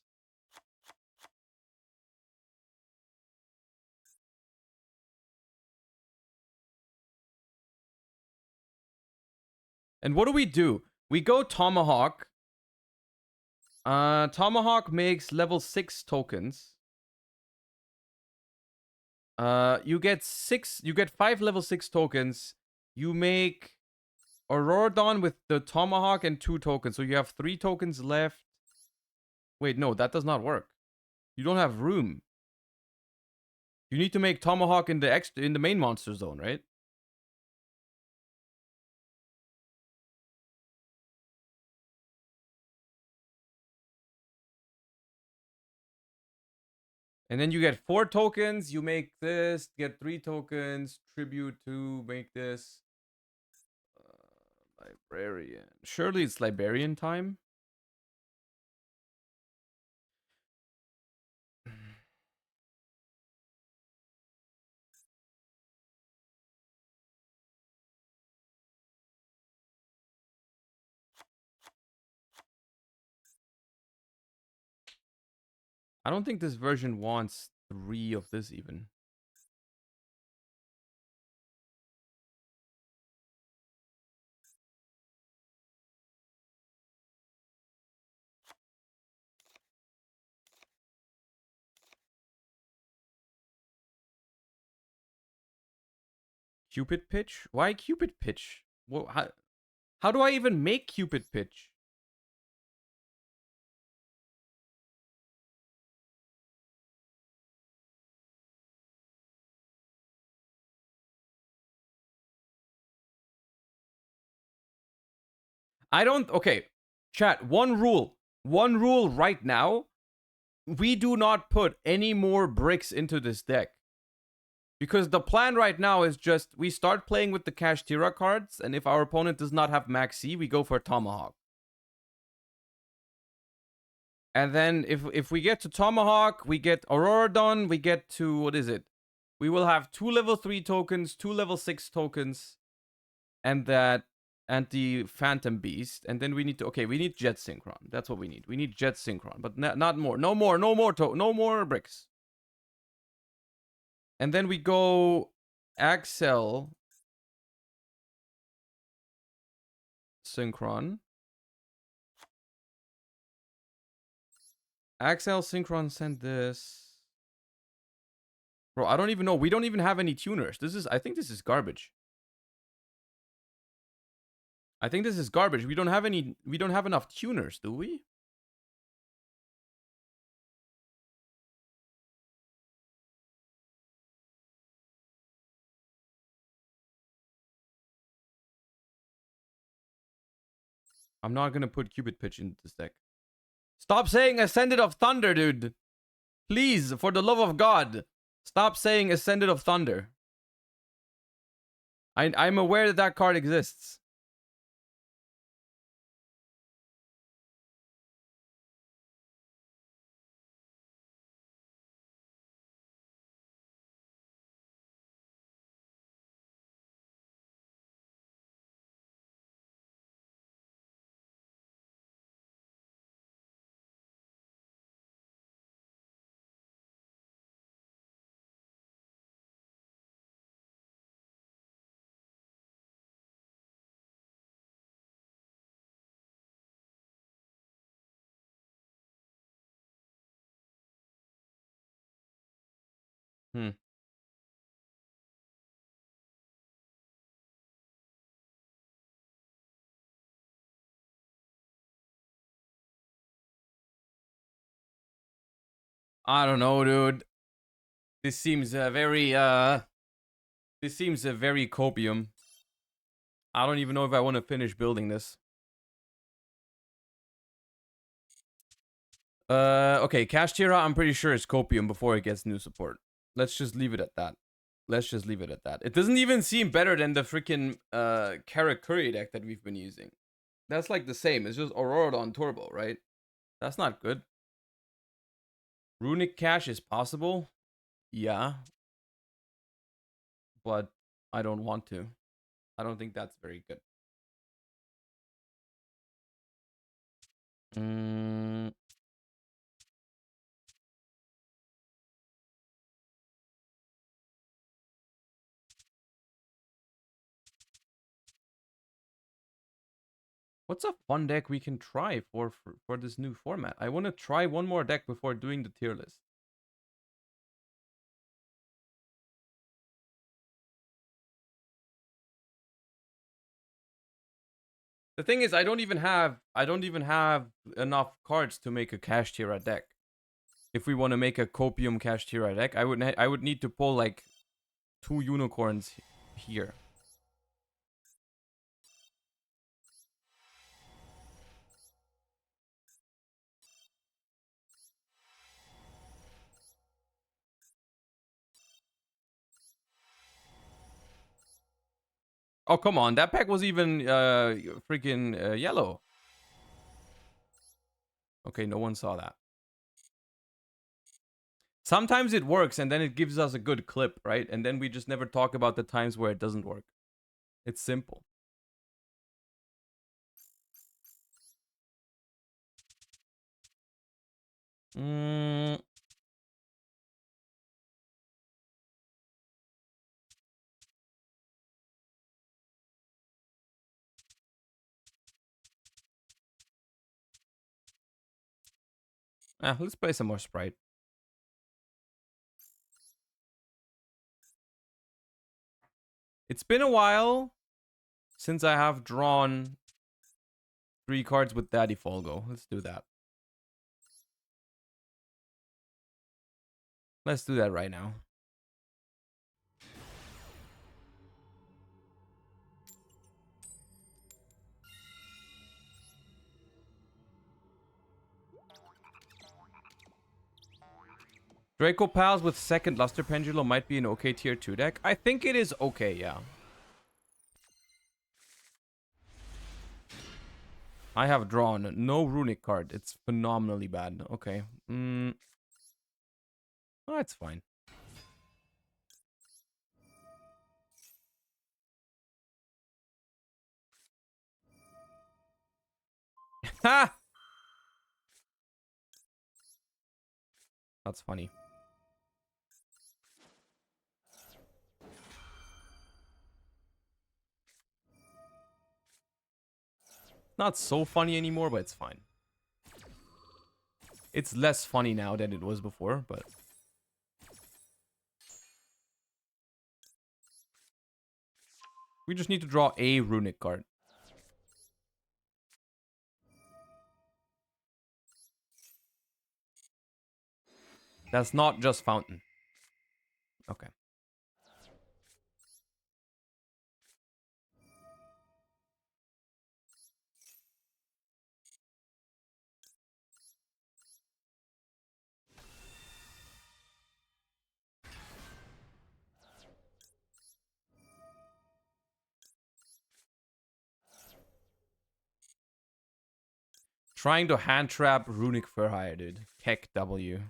And what do? We go Tomahawk. Tomahawk makes level 6 tokens. You get 5 level 6 tokens. You make Auroradon with the Tomahawk and 2 tokens. So you have 3 tokens left. Wait, no, that does not work. You don't have room. You need to make Tomahawk in the main monster zone, right? And then you get 4 tokens. You make this, get 3 tokens. Tribute to make this. Librarian. Surely it's librarian time. I don't think this version wants 3 of this even. Cupid pitch? Why Cupid pitch? Well, how do I even make Cupid pitch? I don't... Okay, chat, one rule. One rule right now. We do not put any more bricks into this deck. Because the plan right now is just we start playing with the Kashtira cards, and if our opponent does not have Max C, we go for Tomahawk. And then if we get to Tomahawk, we get Aurora Dawn, we get to, what is it? We will have 2 level 3 tokens, 2 level 6 tokens, and that anti Phantom Beast. And then we need to, okay, we need Jet Synchron. That's what we need. We need Jet Synchron, but not more. No more bricks. And then we go Axel Synchron. Axel Synchron sent this. Bro, I don't even know. We don't even have any tuners. I think this is garbage. I think this is garbage. We don't have enough tuners, do we? I'm not gonna put Cupid Pitch into this deck. Stop saying Ascended of Thunder, dude. Please, for the love of God. Stop saying Ascended of Thunder. I'm aware that card exists. Hmm. I don't know, dude. This seems very copium. I don't even know if I want to finish building this. Okay, Kashtira, I'm pretty sure it's copium before it gets new support. Let's just leave it at that. It doesn't even seem better than the freaking Karakuri deck that we've been using. That's like the same. It's just Aurora on Turbo, right? That's not good. Runick Cash is possible. Yeah. But I don't want to. I don't think that's very good. What's a fun deck we can try for this new format? I want to try one more deck before doing the tier list. The thing is, I don't even have enough cards to make a Kashtira deck. If we want to make a Copium Kashtira deck, I would need to pull like 2 unicorns here. Oh, come on. That pack was even freaking yellow. Okay, no one saw that. Sometimes it works and then it gives us a good clip, right? And then we just never talk about the times where it doesn't work. It's simple. Let's play some more Sprite. It's been a while since I have drawn 3 cards with Daddy Folgo. Let's do that. Let's do that right now. Draco Pals with second Luster Pendulum might be an okay tier 2 deck. I think it is okay, yeah. I have drawn no Runick card. It's phenomenally bad. Okay. Oh, it's fine. Ha! That's funny. Not so funny anymore, but it's fine. It's less funny now than it was before, but... We just need to draw a Runick card. That's not just Fountain. Okay. Trying to hand trap Runick Furhire, dude. Heck W.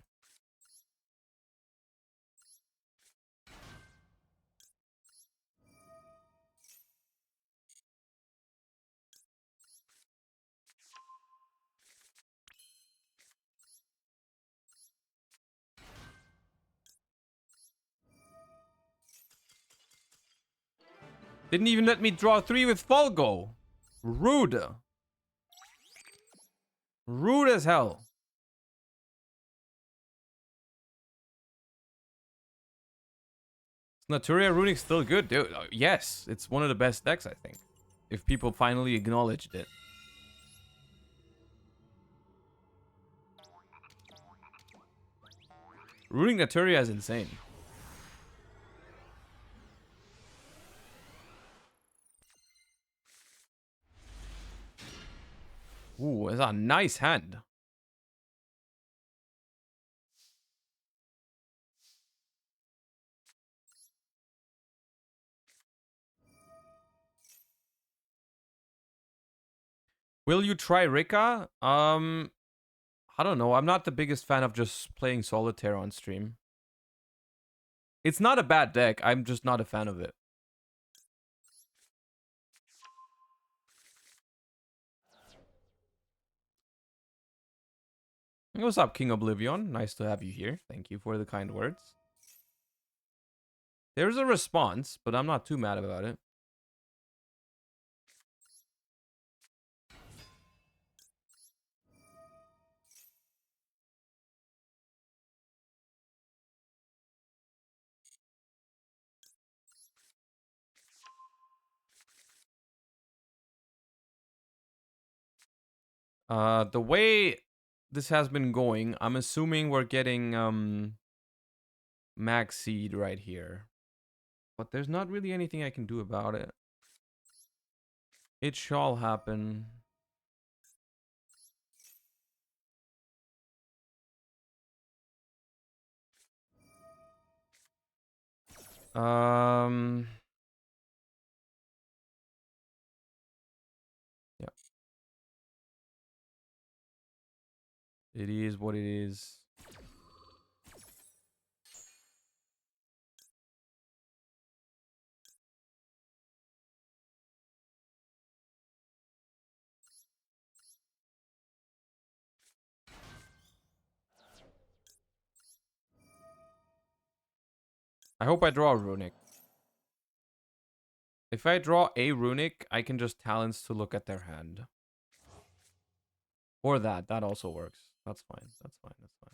Didn't even let me draw 3 with Folgo. Rude. Rude as hell. Naturia Runick's still good, dude. Yes, it's one of the best decks, I think. If people finally acknowledged it. Runick Naturia is insane. Ooh, it's a nice hand. Will you try Rika? I don't know. I'm not the biggest fan of just playing Solitaire on stream. It's not a bad deck. I'm just not a fan of it. What's up, King Oblivion? Nice to have you here. Thank you for the kind words. There's a response, but I'm not too mad about it. The way this has been going, I'm assuming we're getting Max Seed right here. But there's not really anything I can do about it. It shall happen. Yeah. It is what it is. I hope I draw a Runick. If I draw a Runick, I can just Talents to look at their hand. Or that also works. That's fine. That's fine. That's fine.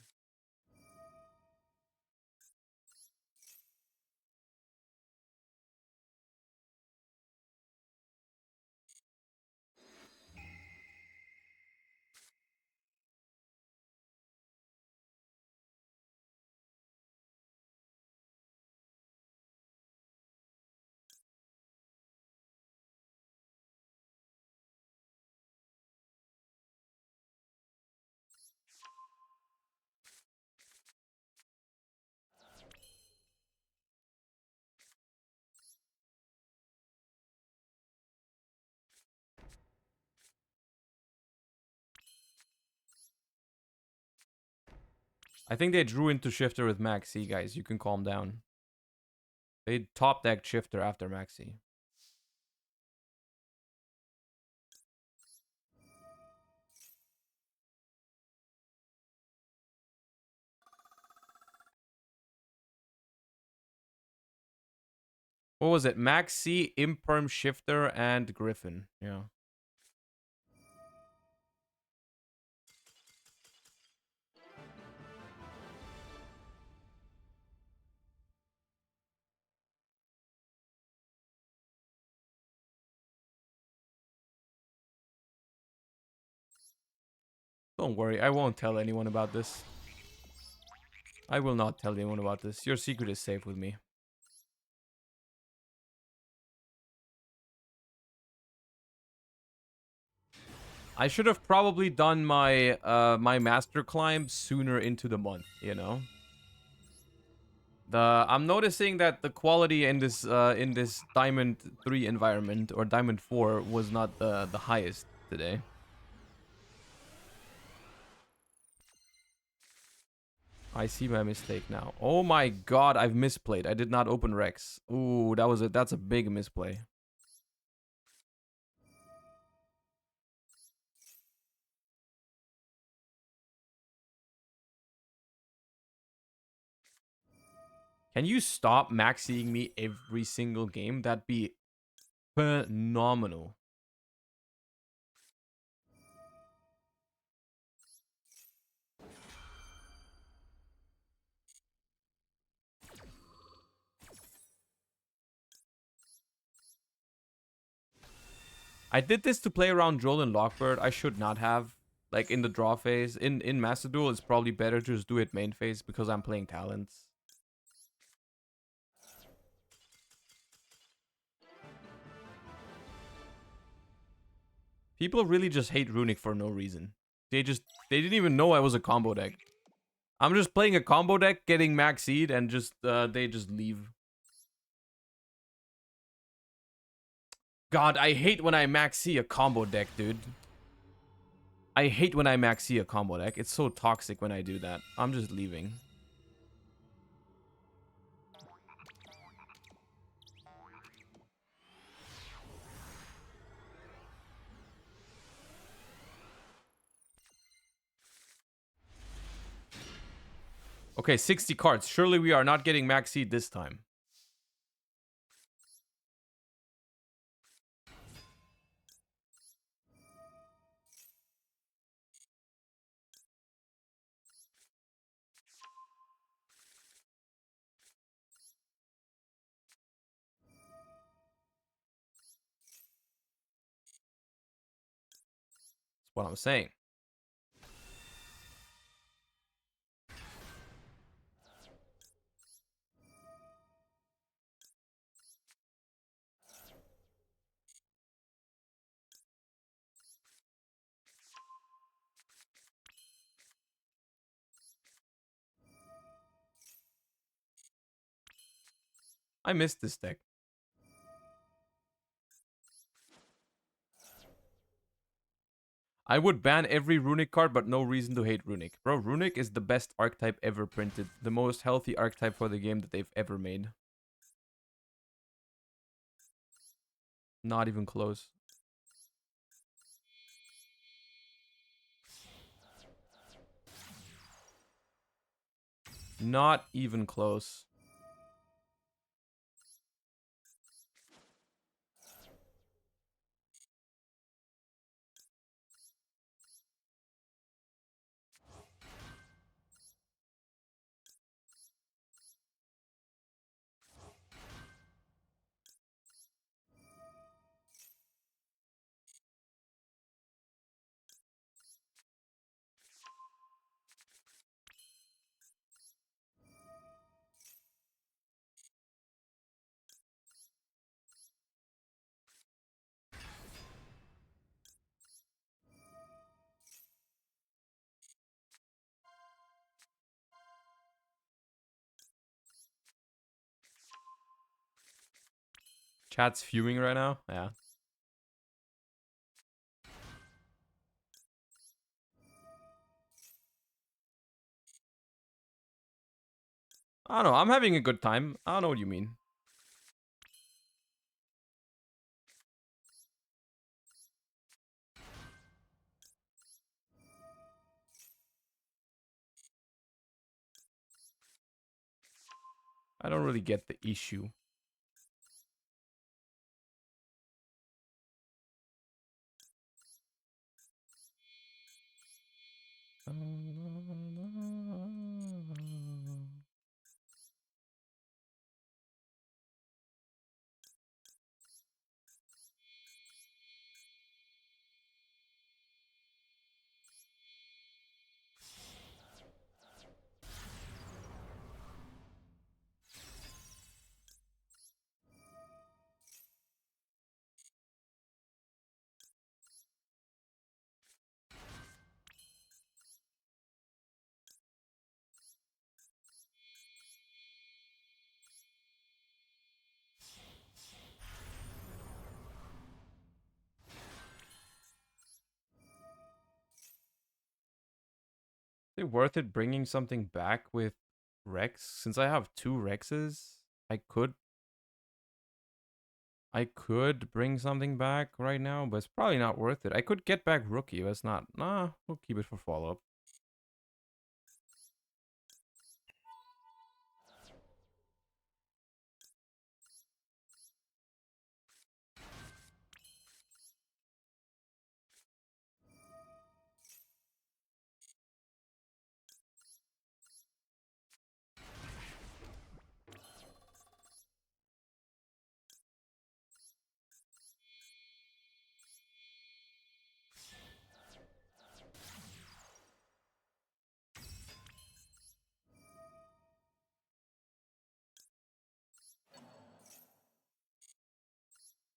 I think they drew into Shifter with Maxi, guys. You can calm down. They top decked Shifter after Maxi. What was it? Maxi, Imperm, Shifter, and Griffin. Yeah. Don't worry, I won't tell anyone about this. I will not tell anyone about this. Your secret is safe with me. I should have probably done my my master climb sooner into the month, you know? I'm noticing that the quality in this Diamond 3 environment or Diamond 4 was not the highest today. I see my mistake now. Oh my god, I've misplayed. I did not open Rex. Ooh, that's a big misplay. Can you stop maxing me every single game? That'd be phenomenal. I did this to play around Joel and Lockbird. I should not have. Like, in the draw phase. In Master Duel, it's probably better to just do it main phase because I'm playing talents. People really just hate Runick for no reason. They didn't even know I was a combo deck. I'm just playing a combo deck, getting max seed, and just they just leave. God, I hate when I max see a combo deck, dude. I hate when I max see a combo deck. It's so toxic when I do that. I'm just leaving. Okay, 60 cards. Surely we are not getting max seed this time. That's what I'm saying. I missed this deck. I would ban every Runick card, but no reason to hate Runick. Bro, Runick is the best archetype ever printed. The most healthy archetype for the game that they've ever made. Not even close. Not even close. Chat's fuming right now. Yeah. I don't know. I'm having a good time. I don't know what you mean. I don't really get the issue. Is it worth it bringing something back with Rex? Since I have 2 Rexes, I could bring something back right now, but it's probably not worth it. I could get back Rookie, but it's not. Nah, we'll keep it for follow-up.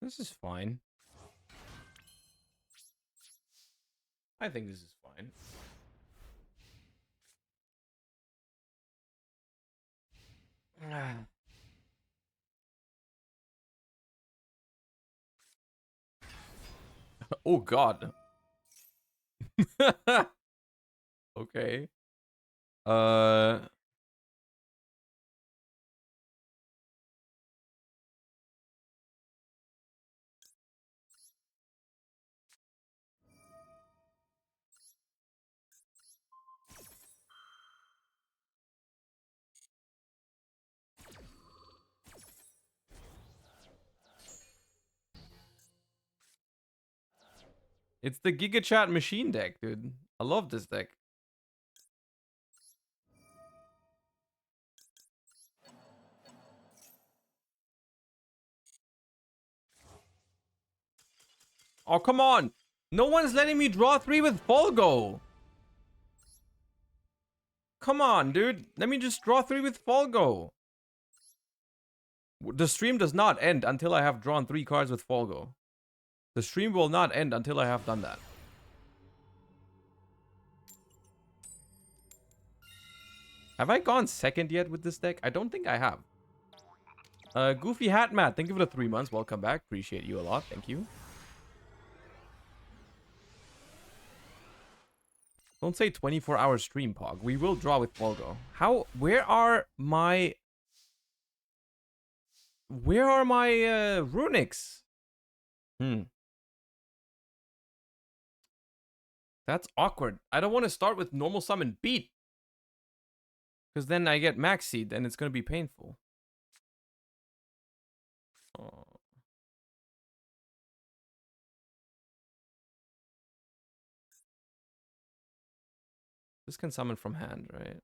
This is fine. I think this is fine. Oh god. Okay. It's the Giga Chat machine deck, dude. I love this deck. Oh, come on. No one's letting me draw 3 with Folgo. Come on, dude. Let me just draw 3 with Folgo. The stream does not end until I have drawn 3 cards with Folgo. The stream will not end until I have done that. Have I gone second yet with this deck? I don't think I have. Goofy Hat Matt, thank you for the 3 months. Welcome back. Appreciate you a lot. Thank you. Don't say 24-hour stream, Pog. We will draw with Folgo. Where are my Runicks? That's awkward. I don't want to start with normal summon beat. Because then I get max seed and it's going to be painful. Oh. This can summon from hand, right?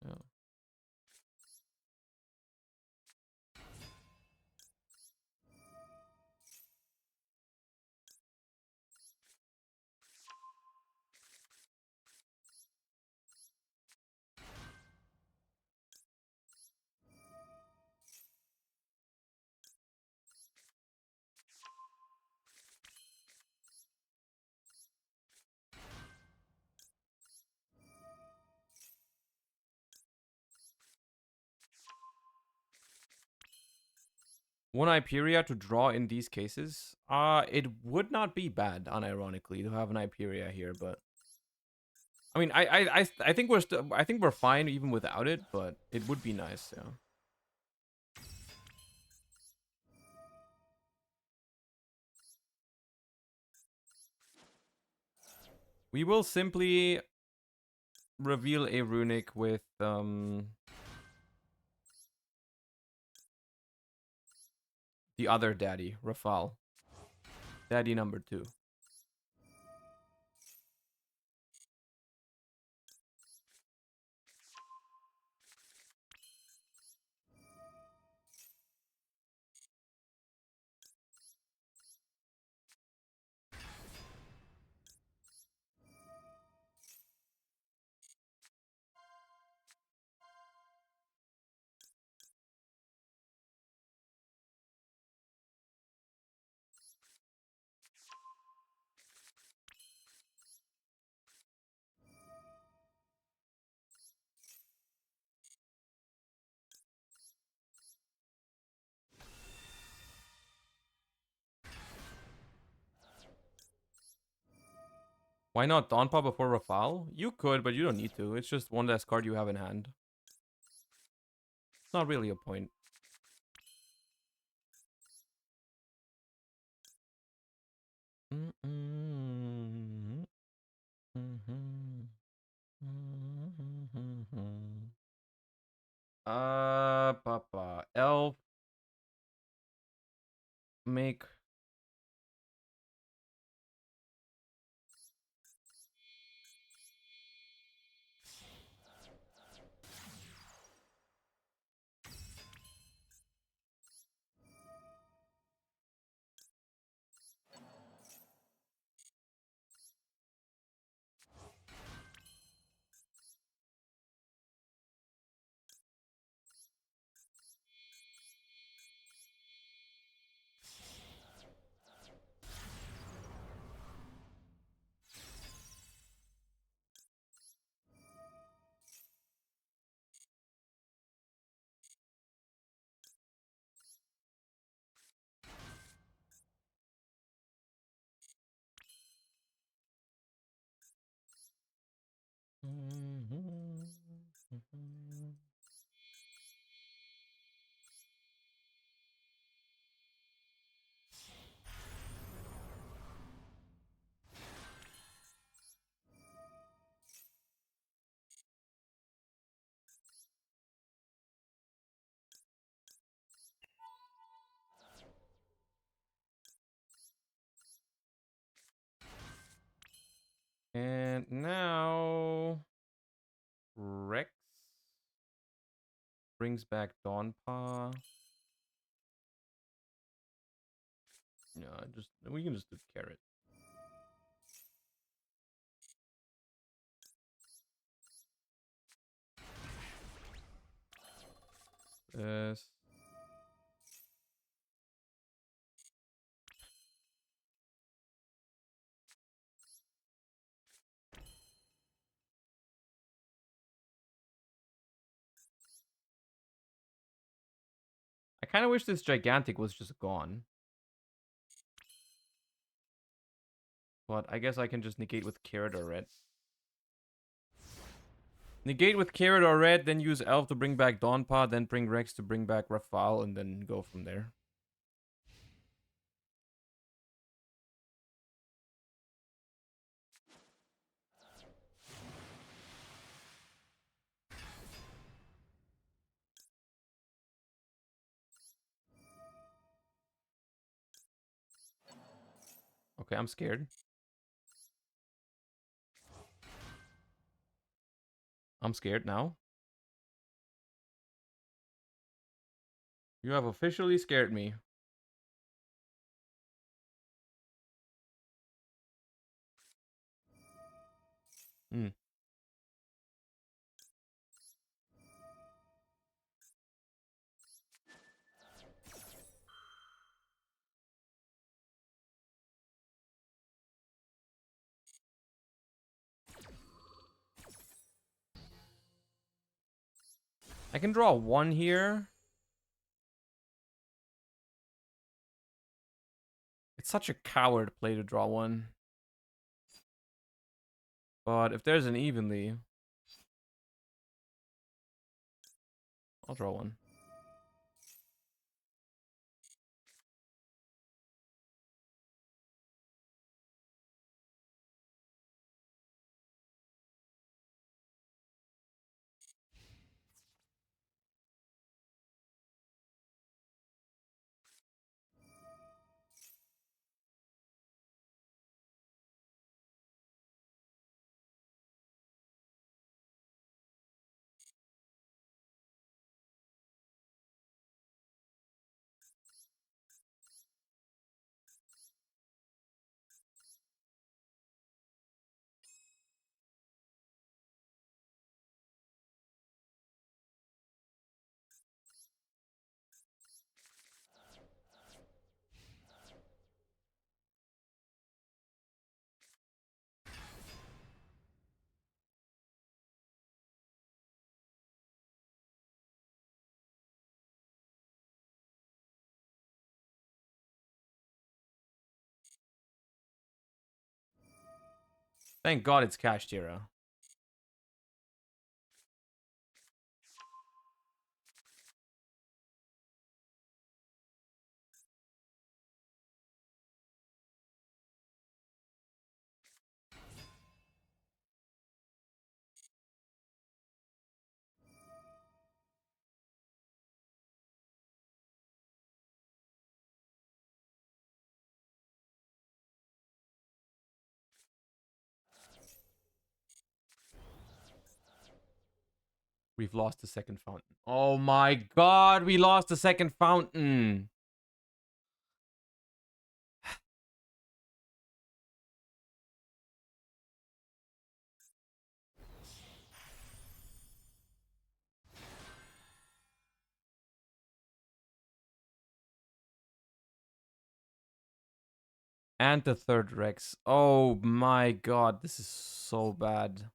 Yeah. 1 Hyperia to draw in these cases. It would not be bad, unironically, to have an Hyperia here, but I mean, I think we're fine even without it, but it would be nice, yeah. We will simply reveal a Runick with the other daddy, Rafal. Daddy number 2. Why not Dawnpaw before Rafal? You could, but you don't need to. It's just one less card you have in hand. It's not really a point. Papa. Elf. Make. And now Rex brings back Dawnpaw. No, we can just do Carrot. This. I kind of wish this Gigantic was just gone. But I guess I can just negate with Carrot or Red. Negate with Carrot or Red, then use Elf to bring back Dawnpaw, then bring Rex to bring back Rafal, and then go from there. Okay, I'm scared. I'm scared now. You have officially scared me. Hmm. I can draw 1 here. It's such a coward play to draw one. But if there's an evenly, I'll draw one. Thank God it's Cashed Era. We've lost the second fountain. Oh my God, we lost the second fountain. And the third Rex. Oh my God, this is so bad.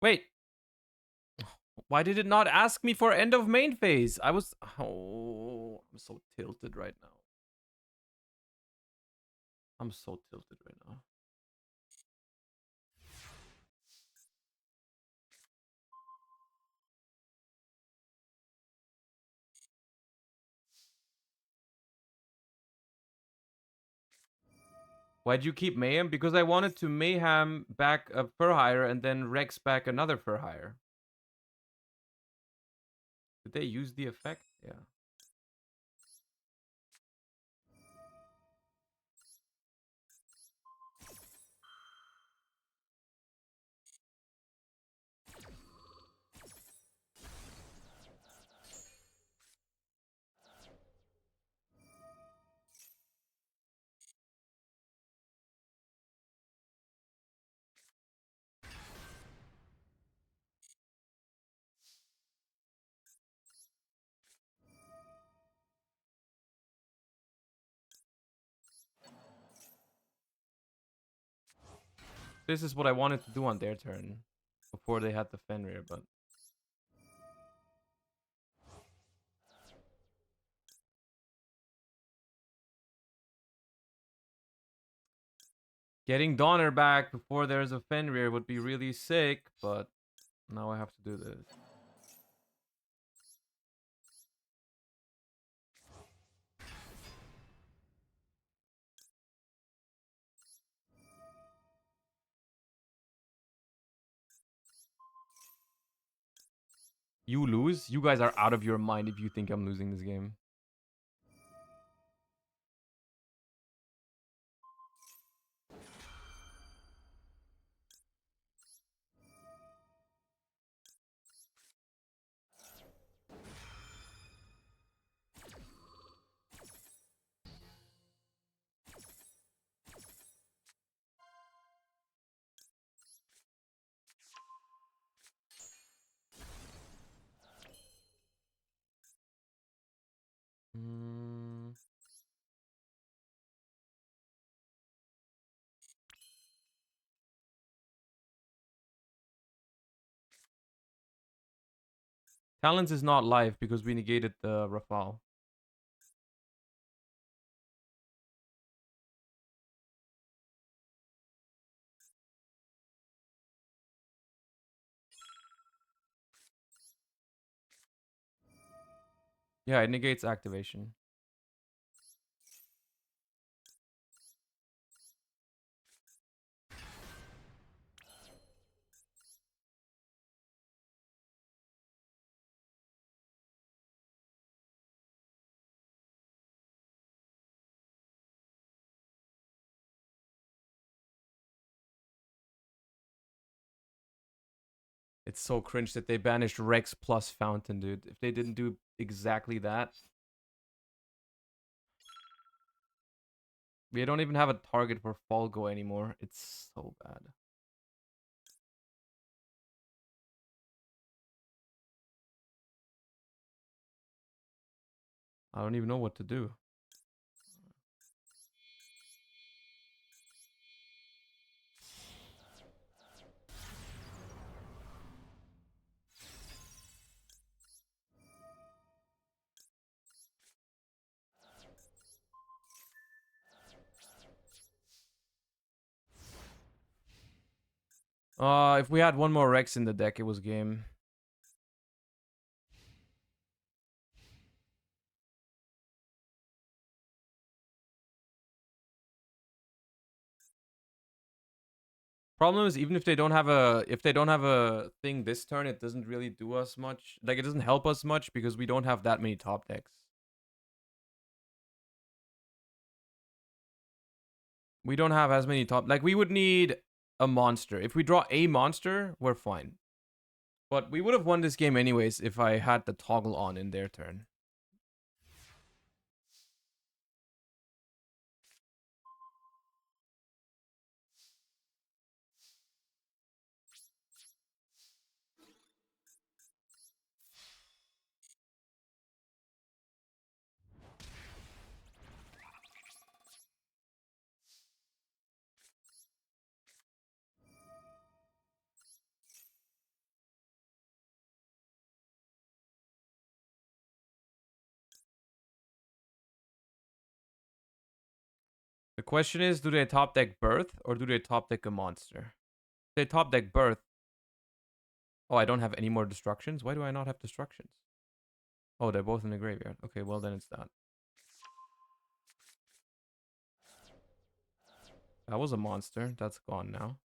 Wait. Why did it not ask me for end of main phase? I was... Oh, I'm so tilted right now. I'm so tilted right now. Why'd you keep Mayhem? Because I wanted to Mayhem back a Fur Hire and then Rex back another Fur Hire. Did they use the effect? Yeah. This is what I wanted to do on their turn. Before they had the Fenrir, but... Getting Donner back before there's a Fenrir would be really sick, but... Now I have to do this. You lose? You guys are out of your mind if you think I'm losing this game. Talents is not live because we negated the Rafale. Yeah, it negates activation. It's so cringe that they banished Rex plus Fountain, dude. If they didn't do exactly that. We don't even have a target for Falgo anymore. It's so bad. I don't even know what to do. If we had one more Rex in the deck, it was game. Problem is, even if they don't have a thing this turn, it doesn't really do us much. Like, it doesn't help us much because we don't have that many top decks. We don't have as many top. Like, we would need a monster. If we draw a monster, we're fine. But we would have won this game anyways if I had the toggle on in their turn. The question is, do they top deck Birth or do they top deck a monster? If they top deck Birth. Oh, I don't have any more destructions? Why do I not have destructions? Oh, they're both in the graveyard. Okay, well then it's that. That was a monster. That's gone now.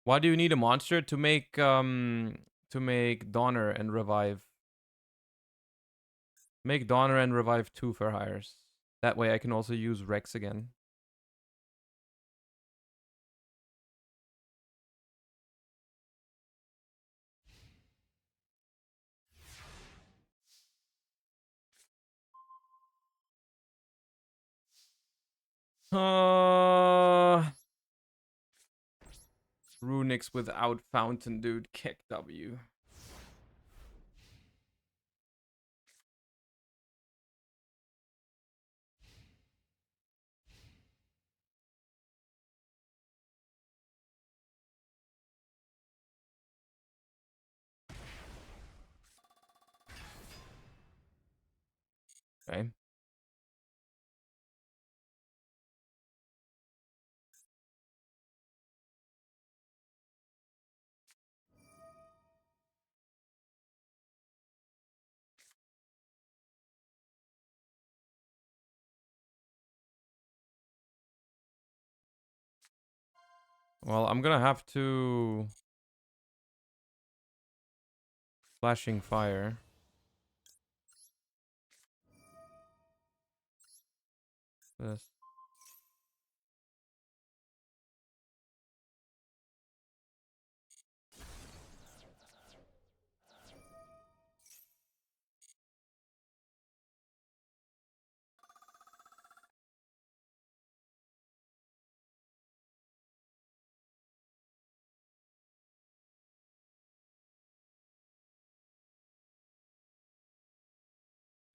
Why do you need a monster to make Donner and revive? Make Donner and revive 2 for hires. That way I can also use Rex again. Runick's without Fountain, dude. Kick W. Okay. Well, I'm gonna have to... Flashing Fire. This.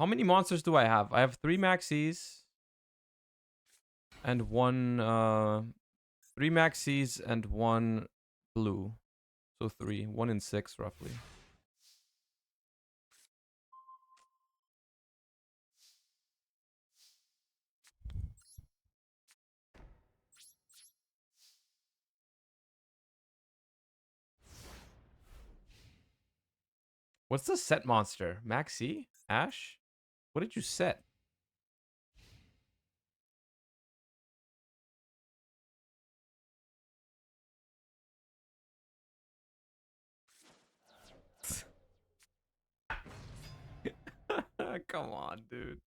How many monsters do I have? I have 3 maxis and 3 maxis and 1 blue. So 3. 1 in 6 roughly. What's the set monster? Maxi? Ash? What did you set? Come on, dude.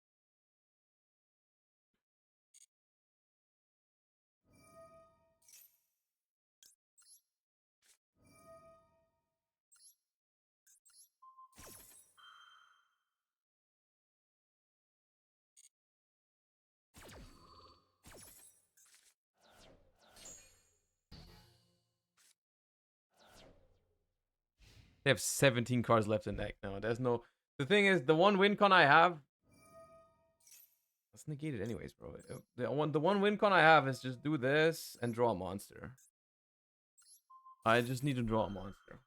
They have 17 cards left in deck now. There's no... The thing is, the one win con I have... Let's negate it anyways, bro. The one win con I have is just do this and draw a monster. I just need to draw a monster.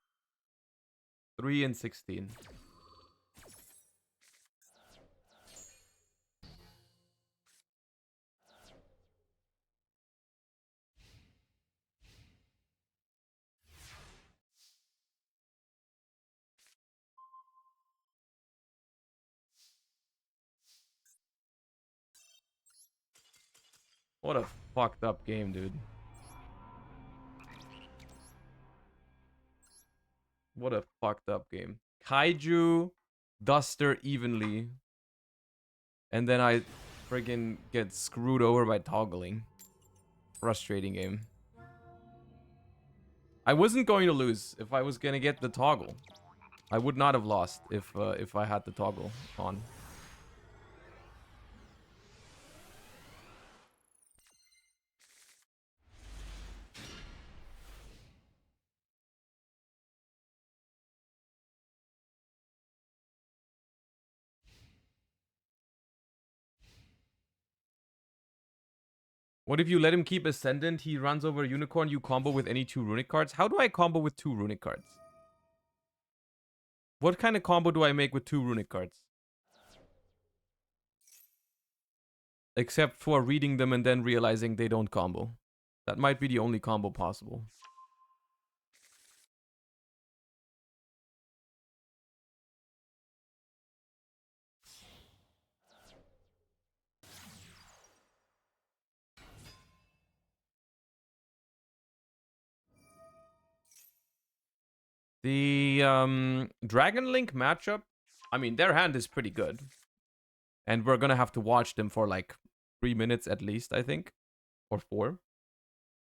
3 and 16. What a fucked up game, dude. What a fucked up game. Kaiju, Duster evenly. And then I friggin' get screwed over by toggling. Frustrating game. I wasn't going to lose if I was gonna get the toggle. I would not have lost if I had the toggle on. What if you let him keep Ascendant, he runs over Unicorn, you combo with any 2 Runick cards? How do I combo with 2 Runick cards? What kind of combo do I make with 2 Runick cards? Except for reading them and then realizing they don't combo. That might be the only combo possible. The Dragon Link matchup, I mean, their hand is pretty good. And we're gonna have to watch them for like 3 minutes at least, I think. Or 4.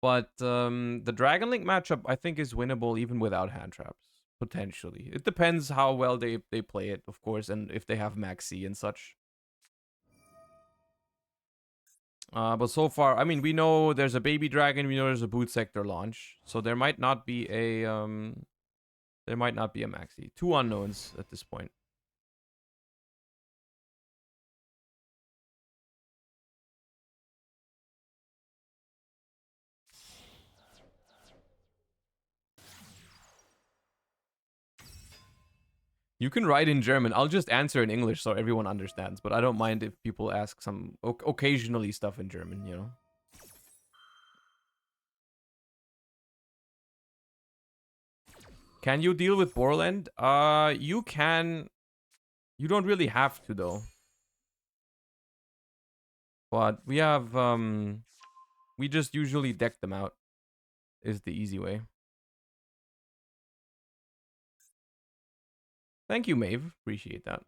But the Dragon Link matchup, I think, is winnable even without hand traps. Potentially. It depends how well they play it, of course, and if they have Maxi and such. But so far, I mean, we know there's a baby dragon, we know there's a boot sector launch. So there might not be a Maxi. 2 unknowns at this point. You can write in German. I'll just answer in English so everyone understands. But I don't mind if people ask some occasionally stuff in German, you know? Can you deal with Borland? You can. You don't really have to, though. But we have, we just usually deck them out. Is the easy way. Thank you, Maeve. Appreciate that.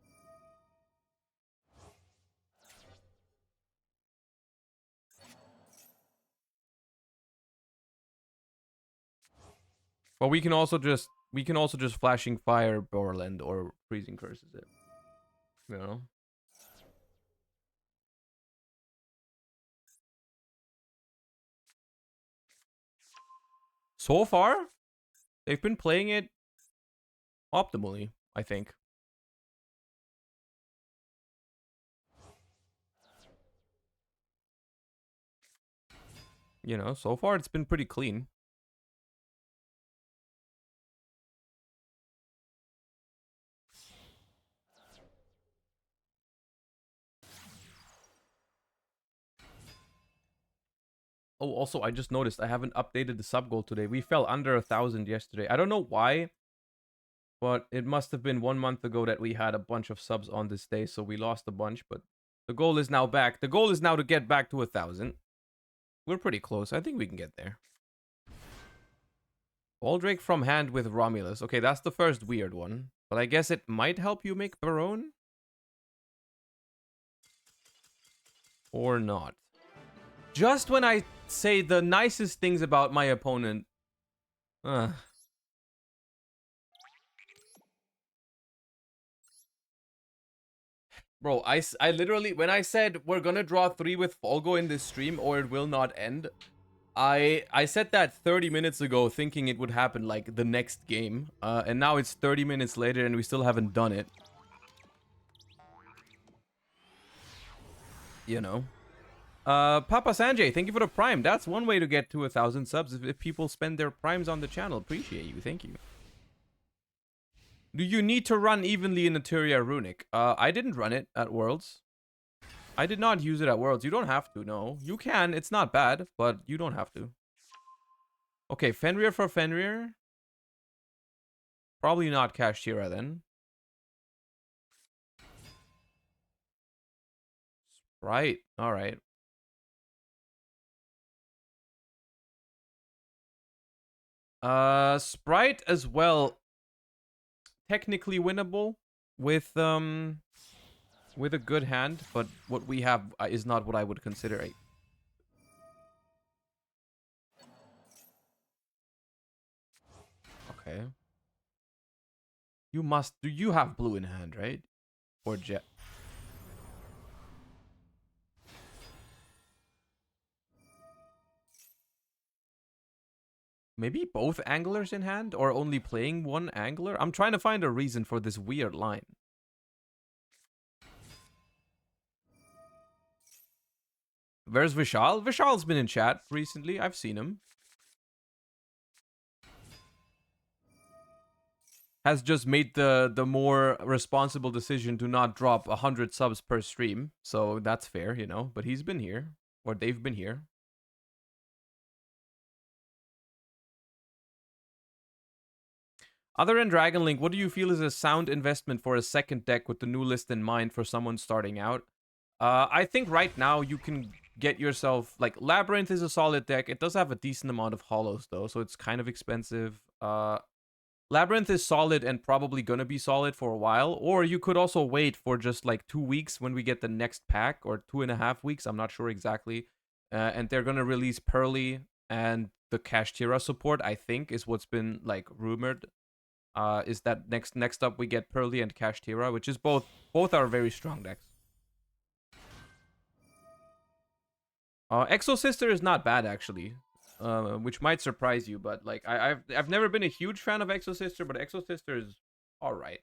But we can also just flashing fire Borland or freezing curses it. You know? So far, they've been playing it optimally, I think. you know, so far it's been pretty clean. Oh, also, I just noticed I haven't updated the sub goal today. We fell under 1,000 yesterday. I don't know why, but it must have been 1 month ago that we had a bunch of subs on this day, so we lost a bunch, but the goal is now back. The goal is now to get back to 1,000. We're pretty close. I think we can get there. Baldrake from hand with Romulus. Okay, that's the first weird one, but I guess it might help you make Barone? Or not. Just when I say the nicest things about my opponent. Bro, I literally, when I said we're gonna draw 3 with Folgo in this stream or it will not end, I said that 30 minutes ago thinking it would happen like the next game. And now it's 30 minutes later and we still haven't done it. You know. Papa Sanjay, thank you for the prime. That's one way to get to 1,000 subs if people spend their primes on the channel. Appreciate you. Thank you. Do you need to run evenly in Eteria Runic? I didn't run it at Worlds. I did not use it at Worlds. You don't have to, no. You can. It's not bad, but you don't have to. Okay, Fenrir for Fenrir. Probably not Kashtira then. Right. All right. Spright as well. Technically winnable with a good hand, but what we have is not what I would consider a. Okay. You must. Do you have blue in hand, right? Or jet? Maybe both anglers in hand, or only playing one angler? I'm trying to find a reason for this weird line. Where's Vishal? Vishal's been in chat recently. I've seen him. Has just made the more responsible decision to not drop 100 subs per stream. So that's fair, you know. But he's been here. Or they've been here. Other than Dragon Link, what do you feel is a sound investment for a second deck with the new list in mind for someone starting out? I think right now you can get yourself... Like, Labyrinth is a solid deck. It does have a decent amount of hollows, though, so it's kind of expensive. Labyrinth is solid and probably gonna be solid for a while. Or you could also wait for just, like, 2 weeks when we get the next pack, or 2.5 weeks. I'm not sure exactly. And they're gonna release Merrli and the Kashtira support, I think, is what's been, like, rumored. Is that next up we get Merrli and Kashtira, which is both are very strong decks. Exo Sister is not bad actually, which might surprise you, but like I've never been a huge fan of Exo Sister, but Exo Sister is all right.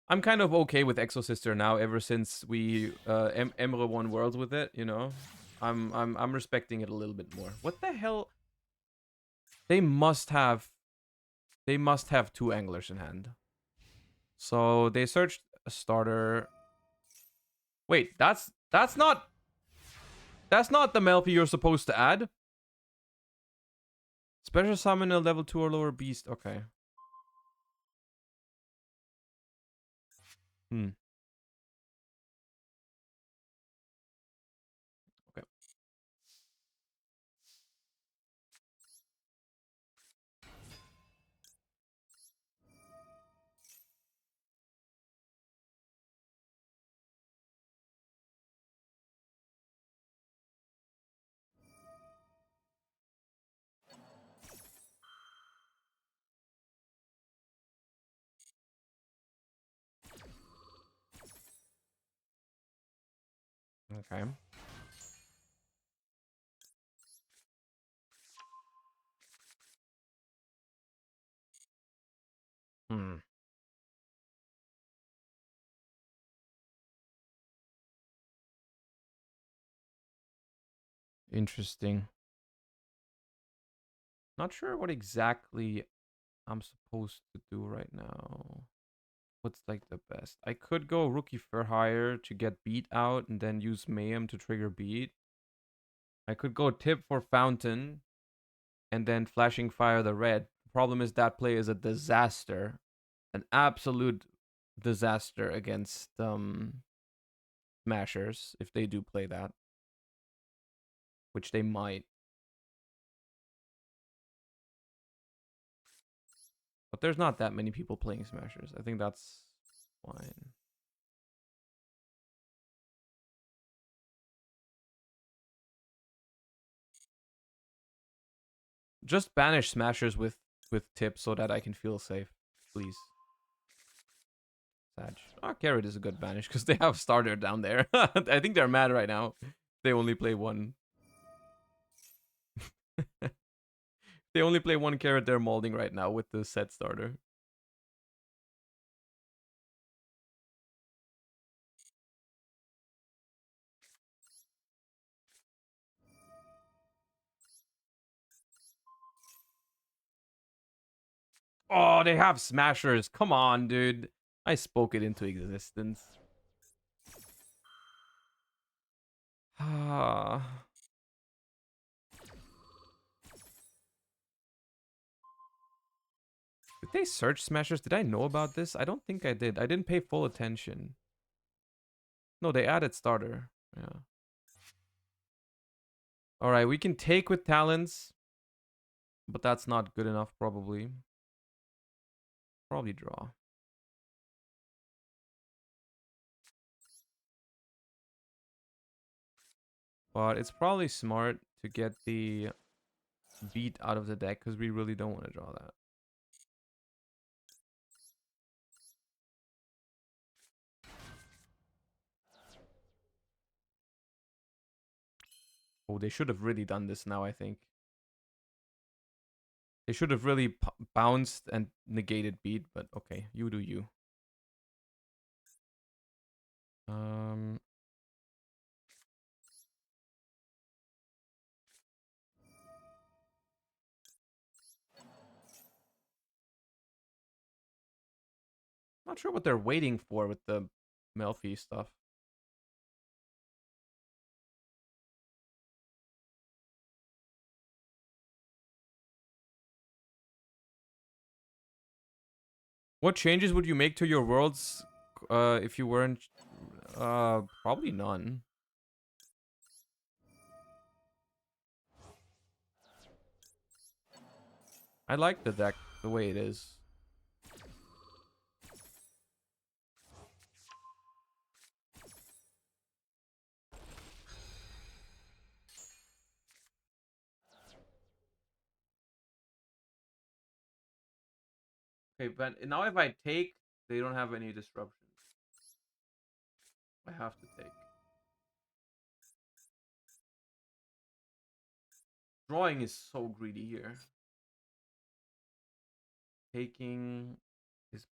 I'm kind of okay with Exo Sister now ever since we Emre won Worlds with it, you know. I'm respecting it a little bit more. What the hell? They must have 2 anglers in hand. So they searched a starter. Wait, that's not the Melpy you're supposed to add. Special summon a level 2 or lower beast. Okay. Okay. Okay. Interesting. Not sure what exactly I'm supposed to do right now. What's like the best? I could go Rookie for Hire to get beat out and then use Mayhem to trigger beat. I could go Tip for Fountain and then Flashing Fire the red. The problem is that play is a disaster. An absolute disaster against Smashers if they do play that. Which they might. But there's not that many people playing Smashers. I think that's fine. Just banish Smashers with Tip so that I can feel safe, please. Sag. Oh, Carrot is a good banish because they have starter down there. I think they're mad right now. They only play one. They only play one Carrot, they're molding right now with the set starter. Oh, they have Smashers. Come on, dude. I spoke it into existence. Ah. Did they search Smashers? Did I know about this? I don't think I did. I didn't pay full attention. No, they added starter. Yeah. Alright, we can take with talents. But that's not good enough, probably. Probably draw. But it's probably smart to get the beat out of the deck because we really don't want to draw that. Oh, they should have really done this now, I think. They should have really bounced and negated beat, but okay, you do you. Not sure what they're waiting for with the Melfi stuff. What changes would you make to your worlds if you weren't... probably none. I like the deck the way it is. Okay, but now if I take, they don't have any disruptions. I have to take. Drawing is so greedy here. Taking is...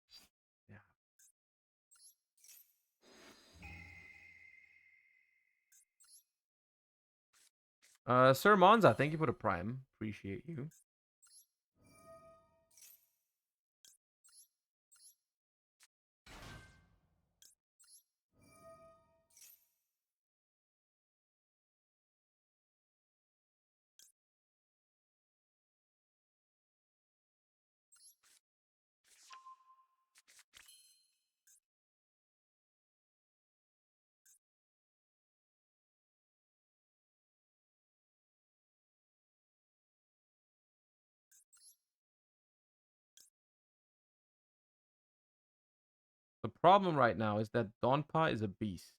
yeah. Sir Monza, thank you for the prime. Appreciate you. The problem right now is that Donpa is a beast.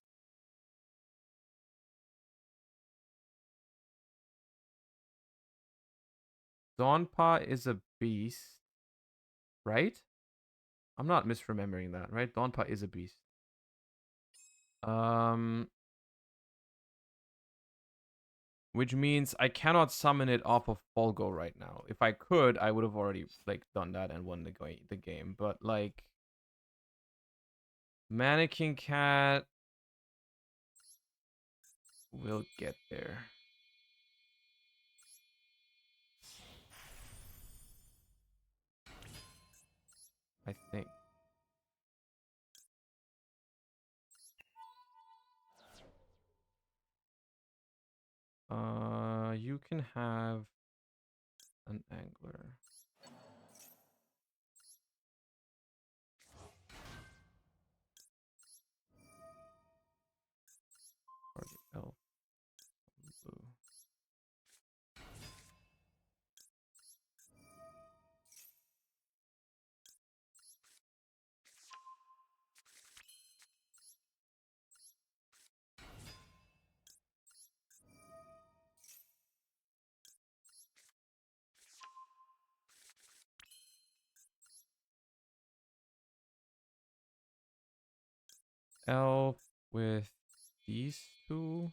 Donpa is a beast, right? I'm not misremembering that, right? Donpa is a beast. Which means I cannot summon it off of Folgo right now. If I could, I would have already like done that and won the game. But like, Mannequin Cat will get there. I think. You can have an angler. Target elf. Blue. Elf with these two.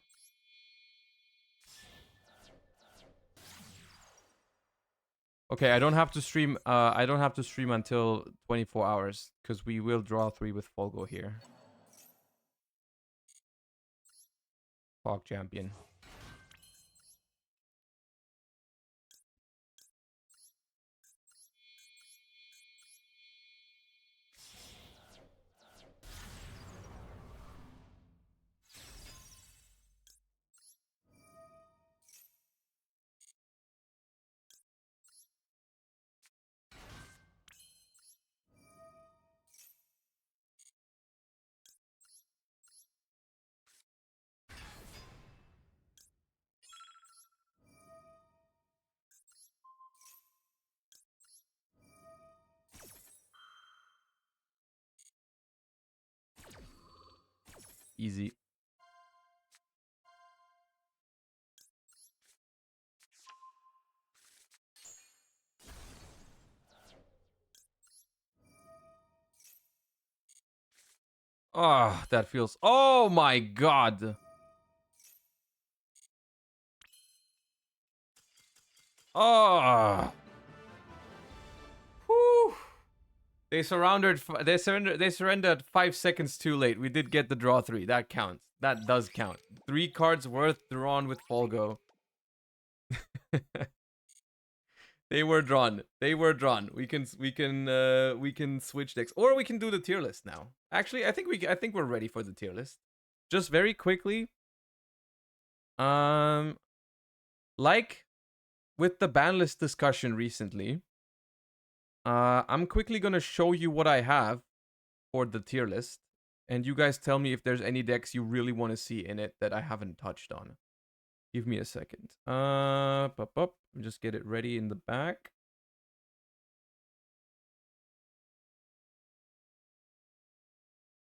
Okay, I don't have to stream. I don't have to stream until 24 hours because we will draw 3 with Folgo here. Fog champion. Easy. Oh, that feels... Oh my god. Oh. Whew. They surrendered 5 seconds too late. We did get the draw 3. That counts. That does count. 3 cards worth drawn with Folgo. They were drawn. They were drawn. We can switch decks, or we can do the tier list now. Actually, I think we're ready for the tier list. Just very quickly, like with the ban list discussion recently, I'm quickly gonna show you what I have for the tier list, and you guys tell me if there's any decks you really want to see in it that I haven't touched on. Give me a second. Just get it ready in the back.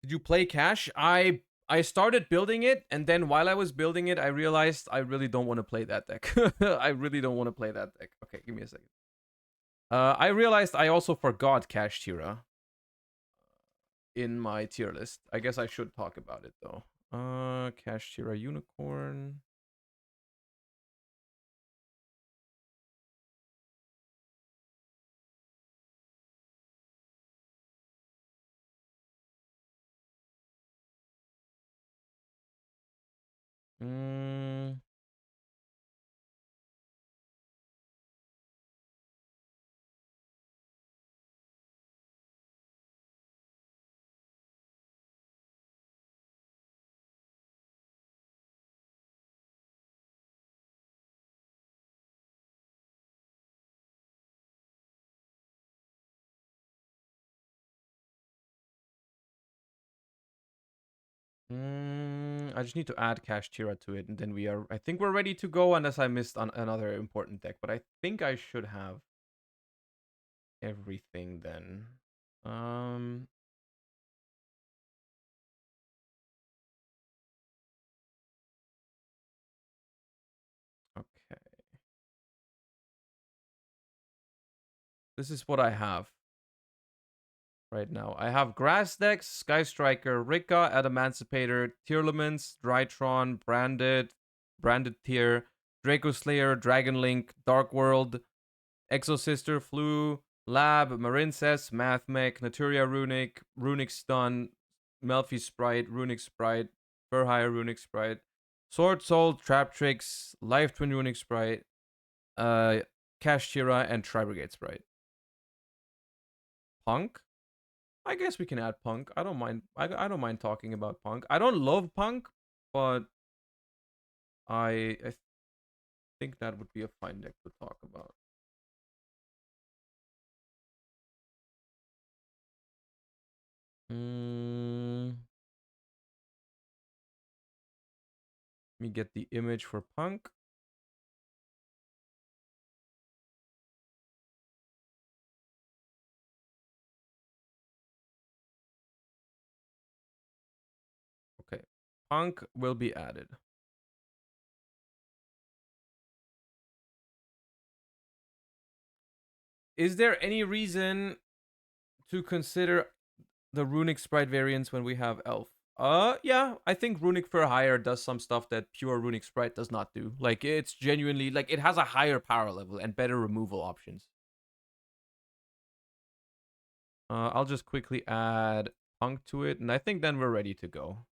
Did you play Cash? I started building it, and then while I was building it, I realized I really don't want to play that deck. I really don't want to play that deck. Okay, give me a second. I realized I also forgot Cash Tira in my tier list. I guess I should talk about it though. Cash Tira Unicorn. I just need to add Cash Tira to it, and then I think we're ready to go, unless I missed on another important deck. But I think I should have everything then. Okay. This is what I have right now. I have Grass Decks, Sky Striker, Rika, Adamancipator, Tearlaments, Drytron, Branded Tier, Draco Slayer, Dragon Link, Dark World, Exosister, Flu, Lab, Marincess, Mathmech, Naturia Runick, Runick Stun, Melfi Sprite, Runick Spright, Furhire Runick Spright, Sword Soul, Trap Tricks, Life Twin Runick Spright, Cash Tira, and Tri Brigade Sprite. Punk? I guess we can add punk. I don't mind. I don't mind talking about punk. I don't love punk, but I think that would be a fine deck to talk about. Let me get the image for punk. Okay, punk will be added. Is there any reason to consider the Runick Spright variants when we have Elf? Yeah, I think Runick for Hire does some stuff that pure Runick Spright does not do. Like, it's genuinely, like, it has a higher power level and better removal options. I'll just quickly add Punk to it, and I think then we're ready to go.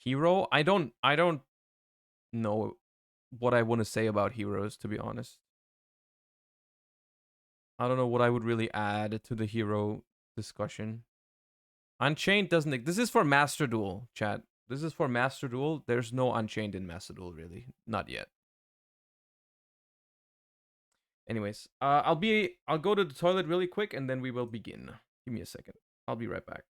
Hero? I don't know what I want to say about heroes, to be honest. I don't know what I would really add to the hero discussion. Unchained doesn't. This is for Master Duel, chat. This is for Master Duel. There's no Unchained in Master Duel, really. Not yet. Anyways, I'll go to the toilet really quick and then we will begin. Give me a second. I'll be right back.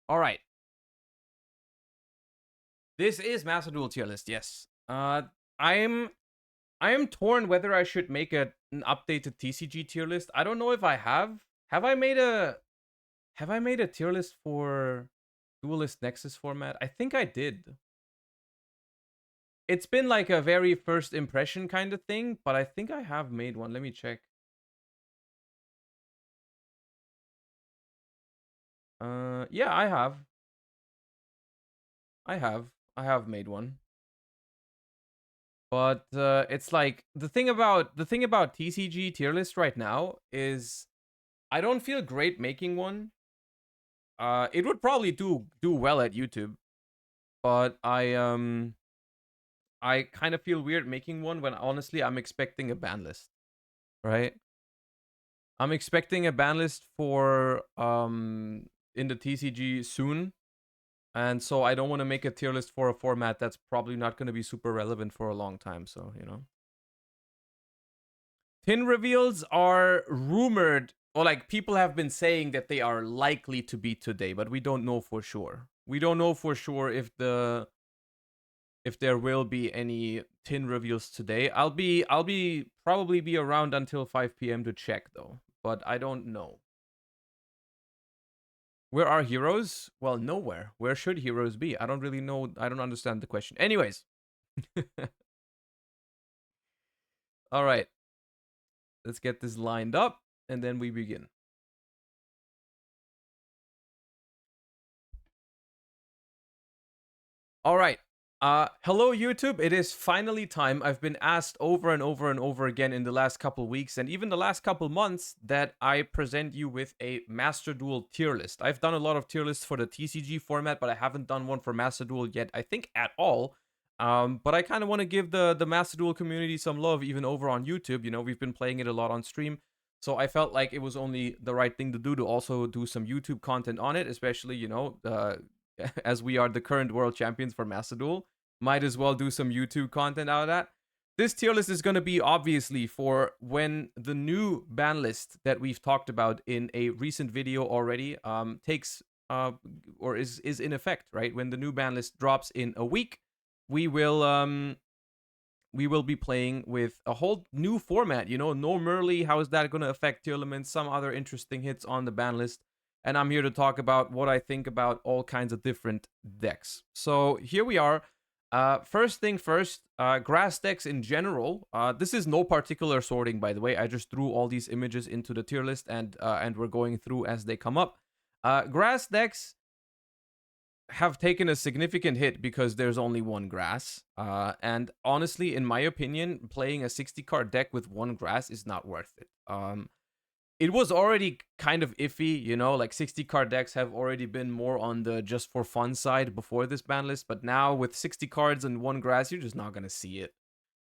All right. This is Master Duel tier list. Yes. I am torn whether I should make an updated TCG tier list. I don't know if I have. Have I made a tier list for Duelist Nexus format? I think I did. It's been like a very first impression kind of thing, but I think I have made one. Let me check. Yeah, I have. I have made one. But it's like the thing about TCG tier list right now is I don't feel great making one. It would probably do well at YouTube, but I kind of feel weird making one when honestly I'm expecting a ban list, right? I'm expecting a ban list for in the TCG soon. And so I don't want to make a tier list for a format that's probably not going to be super relevant for a long time, so, you know. Tin reveals are rumored, or like people have been saying that they are likely to be today, but we don't know for sure. We don't know for sure if there will be any tin reveals today. I'll probably be around until 5 p.m. to check though, but I don't know. Where are heroes? Well, nowhere. Where should heroes be? I don't really know. I don't understand the question. Anyways. All right. Let's get this lined up and then we begin. All right. Hello YouTube. It is finally time. I've been asked over and over and over again in the last couple weeks and even the last couple months that I present you with a Master Duel tier list. I've done a lot of tier lists for the TCG format, but I haven't done one for Master Duel yet, I think at all. But I kind of want to give the Master Duel community some love even over on YouTube. You know, we've been playing it a lot on stream. So I felt like it was only the right thing to do to also do some YouTube content on it, especially, you know, as we are the current world champions for Master Duel. Might as well do some YouTube content out of that. This tier list is going to be obviously for when the new ban list that we've talked about in a recent video already takes or is in effect, right? When the new ban list drops in a week, we will be playing with a whole new format. You know, no Merrli. How is that going to affect Tearlaments? Some other interesting hits on the ban list. And I'm here to talk about what I think about all kinds of different decks. So here we are. First thing first, grass decks in general. This is no particular sorting, by the way. I just threw all these images into the tier list and we're going through as they come up. Grass decks have taken a significant hit because there's only one grass. And honestly, in my opinion, playing a 60 card deck with one grass is not worth it. It was already kind of iffy, you know, like 60 card decks have already been more on the just for fun side before this ban list, but now with 60 cards and one grass, you're just not going to see it.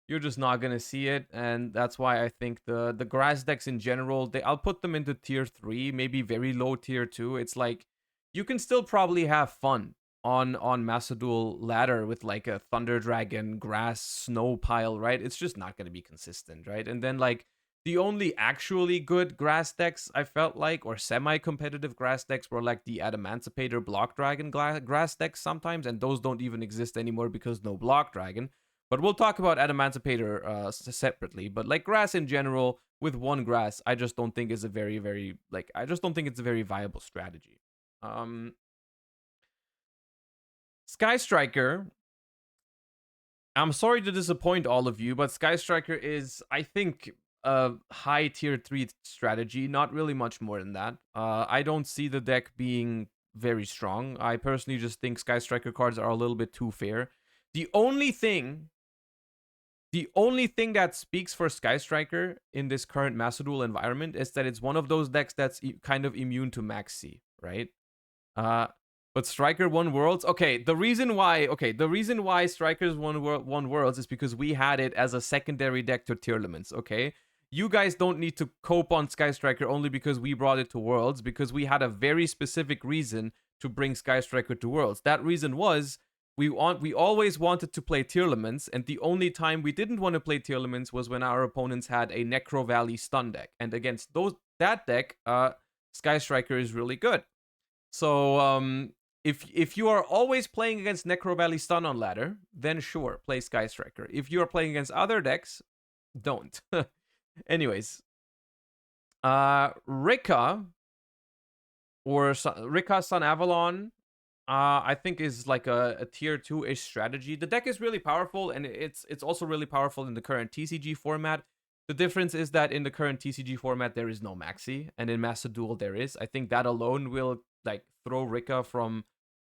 You're just not going to see it, and that's why I think the grass decks in general, I'll put them into tier 3, maybe very low tier 2. It's like, you can still probably have fun on Master Duel ladder with like a Thunder Dragon, grass, snow pile, right? It's just not going to be consistent, right? And then like, the only actually good grass decks I felt like, or semi-competitive grass decks, were like the Adamancipator Block Dragon grass decks sometimes, and those don't even exist anymore because no Block Dragon. But we'll talk about Adamancipator separately. But like grass in general, with one grass, I just don't think is a very, very, like, I just don't think it's a very viable strategy. Sky Striker, I'm sorry to disappoint all of you, but Sky Striker is, I think, a high tier 3 strategy, not really much more than that. I don't see the deck being very strong. I personally just think Sky Striker cards are a little bit too fair. The only thing that speaks for Sky Striker in this current Master Duel environment is that it's one of those decks that's kind of immune to Max C, right? But Striker won Worlds. Okay, the reason why Strikers won Worlds is because we had it as a secondary deck to Tearlaments. Okay, you guys don't need to cope on Sky Striker only because we brought it to Worlds, because we had a very specific reason to bring Sky Striker to Worlds. That reason was we always wanted to play Tearlaments, and the only time we didn't want to play Tearlaments was when our opponents had a Necro Valley stun deck, and against that deck, Sky Striker is really good. So if you are always playing against Necro Valley stun on ladder, then sure, play Sky Striker. If you are playing against other decks, don't. Anyways, Rika or Rika Sun Avalon, I think is like a tier 2-ish strategy. The deck is really powerful, and it's also really powerful in the current TCG format. The difference is that in the current TCG format, there is no Maxi, and in Master Duel, there is. I think that alone will like throw Rika from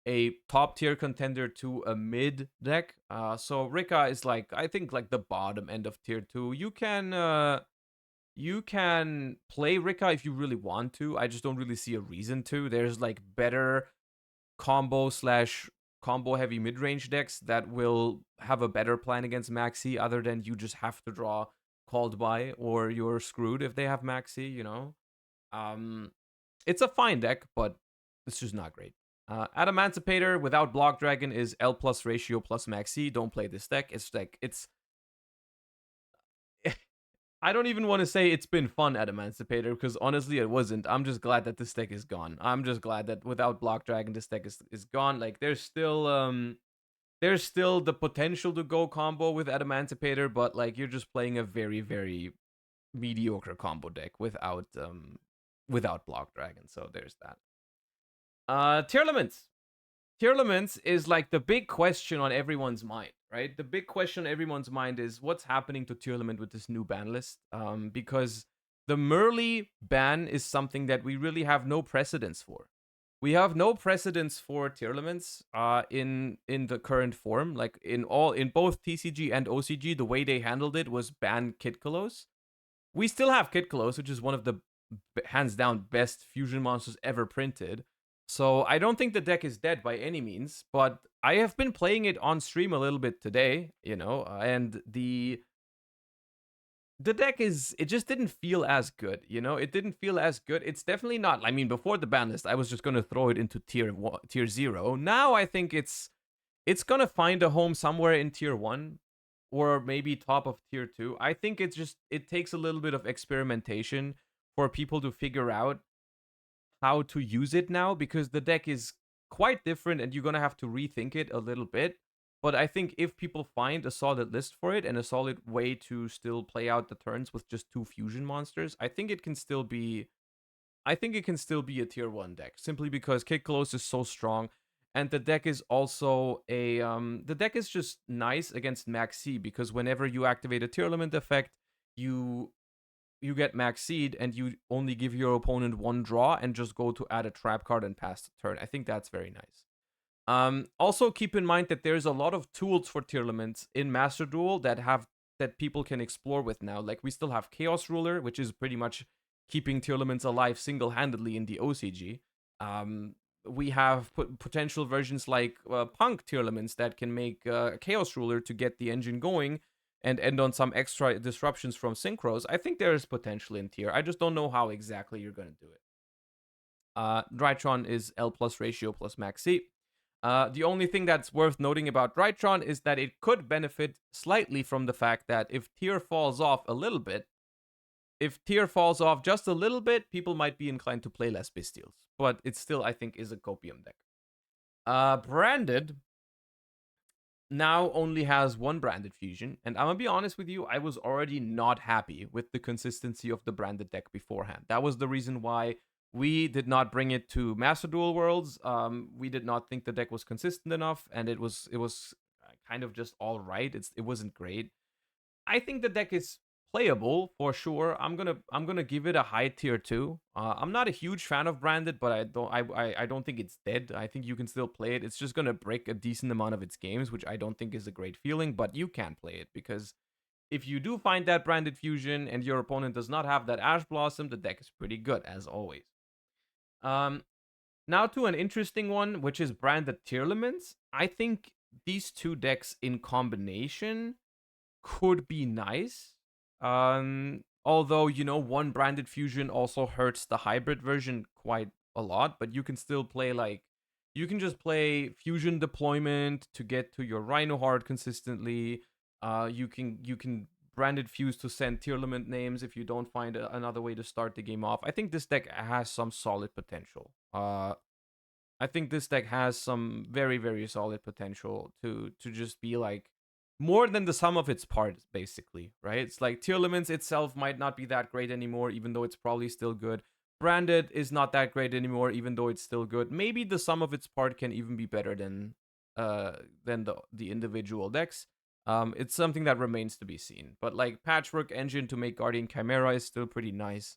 a top tier contender to a mid deck. So Rika is like, I think like the bottom end of tier 2. You can play Rika if you really want to. I just don't really see a reason to. There's like better combo heavy mid-range decks that will have a better plan against Maxi, other than you just have to draw called by or you're screwed if they have Maxi, you know. It's a fine deck, but it's just not great. Adamancipator without Block Dragon is L plus ratio plus Maxi. Don't play this deck. It's like, I don't even want to say it's been fun, Adamancipator, because honestly it wasn't. I'm just glad that this deck is gone. I'm just glad that without Block Dragon, this deck is gone. Like, there's still the potential to go combo with Adamancipator, but like, you're just playing a very, very mediocre combo deck without Block Dragon. So there's that. Tearlaments. Tearlaments is like the big question on everyone's mind, right? The big question on everyone's mind is what's happening to Tearlament with this new ban list? Because the Merrli ban is something that we really have no precedence for. We have no precedence for Tearlaments in the current form. Like in both TCG and OCG, the way they handled it was ban Kitkalos. We still have Kitkalos, which is one of the hands down best fusion monsters ever printed. So I don't think the deck is dead by any means, but I have been playing it on stream a little bit today, and the deck it just didn't feel as good, it didn't feel as good. It's definitely not. I mean, before the ban list, I was just gonna throw it into tier 0. Now I think it's gonna find a home somewhere in tier 1 or maybe top of tier 2. I think it takes a little bit of experimentation for people to figure out how to use it now, because the deck is quite different and you're going to have to rethink it a little bit. But I think if people find a solid list for it and a solid way to still play out the turns with just 2 fusion monsters, I think it can still be a tier 1 deck, simply because Kitkalos is so strong. And the deck is also the deck is just nice against Max C, because whenever you activate a Tearlament effect, you get Max Seed and you only give your opponent 1 draw and just go to add a trap card and pass the turn. I think that's very nice. Also keep in mind that there's a lot of tools for Tearlaments in Master Duel that people can explore with now. Like, we still have Chaos Ruler, which is pretty much keeping Tearlaments alive single-handedly in the OCG. We have potential versions like Punk Tearlaments that can make Chaos Ruler to get the engine going and end on some extra disruptions from synchros. I think there is potential in tier. I just don't know how exactly you're going to do it. Drytron is L plus ratio plus Max C. The only thing that's worth noting about Drytron is that it could benefit slightly from the fact that if tier falls off a little bit, if tier falls off just a little bit, people might be inclined to play less Bystials. But it still, I think, is a copium deck. Branded now only has 1 branded fusion, and I'm gonna be honest with you, I was already not happy with the consistency of the branded deck beforehand. That was the reason why we did not bring it to Master Duel Worlds. We did not think the deck was consistent enough, and it was kind of just all right. It wasn't great. I think the deck is playable for sure. I'm gonna give it a high tier 2. I'm not a huge fan of branded, but I don't think it's dead. I think you can still play it. It's just gonna break a decent amount of its games, which I don't think is a great feeling, but you can play it, because if you do find that branded fusion and your opponent does not have that Ash Blossom, the deck is pretty good as always. Now to an interesting one, which is branded Tearlaments. I think these 2 decks in combination could be nice. Although, 1 branded fusion also hurts the hybrid version quite a lot, but you can still play you can just play fusion deployment to get to your Rhino Heart consistently. You can branded fuse to send Tearlament names if you don't find another way to start the game off. I think this deck has some solid potential. I think this deck has some very, very solid potential to just be like more than the sum of its parts, basically, right? It's like Tearlaments itself might not be that great anymore, even though it's probably still good. Branded is not that great anymore, even though it's still good. Maybe the sum of its part can even be better than the individual decks. It's something that remains to be seen. But like, Patchwork Engine to make Guardian Chimera is still pretty nice.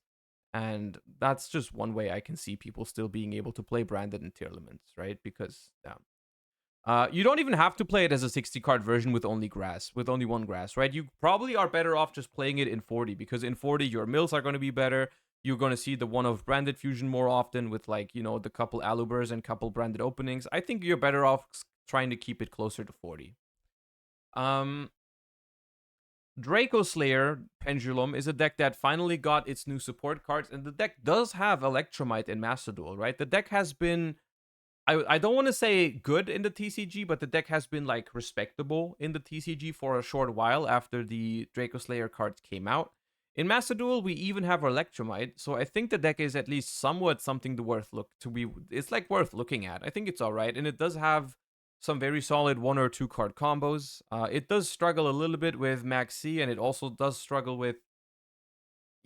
And that's just one way I can see people still being able to play branded and Tearlaments, right? Because you don't even have to play it as a 60 card version with only 1 grass, right? You probably are better off just playing it in 40, because in 40 your mills are going to be better. You're going to see the one of branded fusion more often with the couple Alubers and couple branded openings. I think you're better off trying to keep it closer to 40. Draco Slayer Pendulum is a deck that finally got its new support cards, and the deck does have Electromite in Master Duel, right? The deck has been, I don't want to say good in the TCG, but the deck has been like respectable in the TCG for a short while after the Draco Slayer cards came out. In Master Duel, we even have Electromite, so I think the deck is at least somewhat something worth looking at. I think it's alright, and it does have some very solid 1 or 2 card combos. It does struggle a little bit with Max C, and it also does struggle with,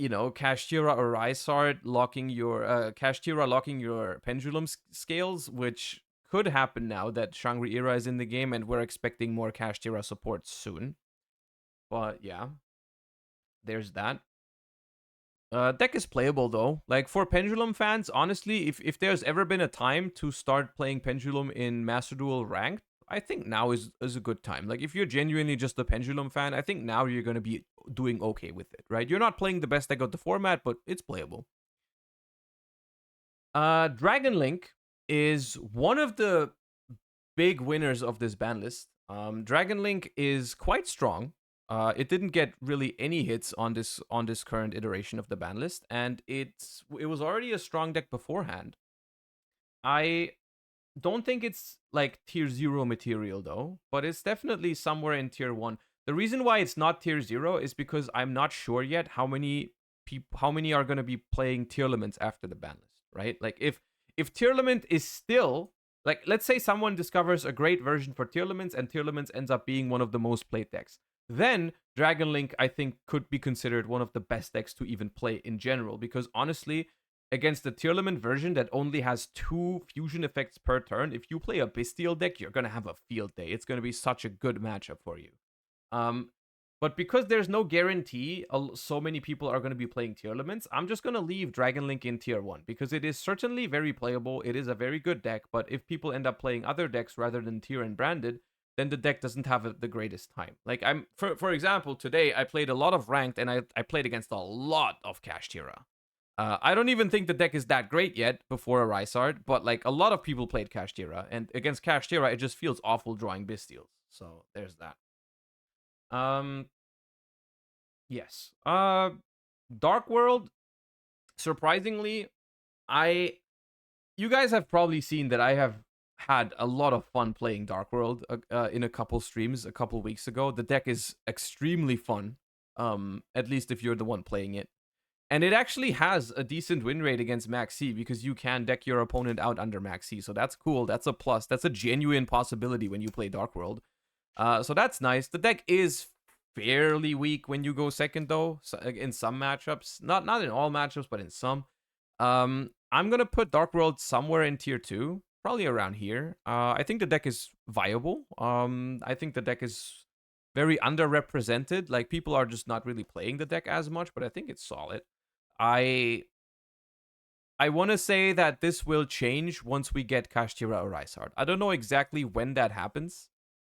you know, Kashtira or Rysart locking your Kashtira locking your pendulum scales, which could happen now that Shangri-Ira is in the game, and we're expecting more Kashtira support soon. But yeah, there's that. Deck is playable though. Like for Pendulum fans, honestly, if there's ever been a time to start playing Pendulum in Master Duel Ranked, I think now is a good time. Like if you're genuinely just a Pendulum fan, I think now you're gonna be doing okay with it, right? You're not playing the best deck of the format, but it's playable. Dragon Link is one of the big winners of this ban list. Dragon Link is quite strong. It didn't get really any hits on this current iteration of the ban list, and it was already a strong deck beforehand. I don't think it's like tier 0 material though, but it's definitely somewhere in tier 1. The reason why it's not tier 0 is because I'm not sure yet how many are going to be playing Tearlaments after the ban list, right? Like if Tearlament is still, like, let's say someone discovers a great version for Tearlaments and Tearlaments ends up being one of the most played decks, then Dragon Link, I think, could be considered one of the best decks to even play in general, because honestly, against the Tearlament version that only has 2 fusion effects per turn, if you play a Bestial deck, you're going to have a field day. It's going to be such a good matchup for you. But because there's no guarantee so many people are going to be playing Tearlaments, I'm just going to leave Dragon Link in tier 1, because it is certainly very playable. It is a very good deck, but if people end up playing other decks rather than tier and branded, then the deck doesn't have the greatest time. Like, for example, today I played a lot of ranked, and I played against a lot of Kashtira. I don't even think the deck is that great yet before a Rysart, but like a lot of people played Kashtira, and against Kashtira, it just feels awful drawing Bestials. So there's that. Yes. Dark World, surprisingly, you guys have probably seen that I have had a lot of fun playing Dark World in a couple streams a couple weeks ago. The deck is extremely fun, at least if you're the one playing it. And it actually has a decent win rate against Max C, because you can deck your opponent out under Max C. So that's cool. That's a plus. That's a genuine possibility when you play Dark World. So that's nice. The deck is fairly weak when you go second, though, in some matchups. Not in all matchups, but in some. I'm going to put Dark World somewhere in tier 2, probably around here. I think the deck is viable. I think the deck is very underrepresented. Like, people are just not really playing the deck as much, but I think it's solid. I want to say that this will change once we get Kashtira or Rysart. I don't know exactly when that happens,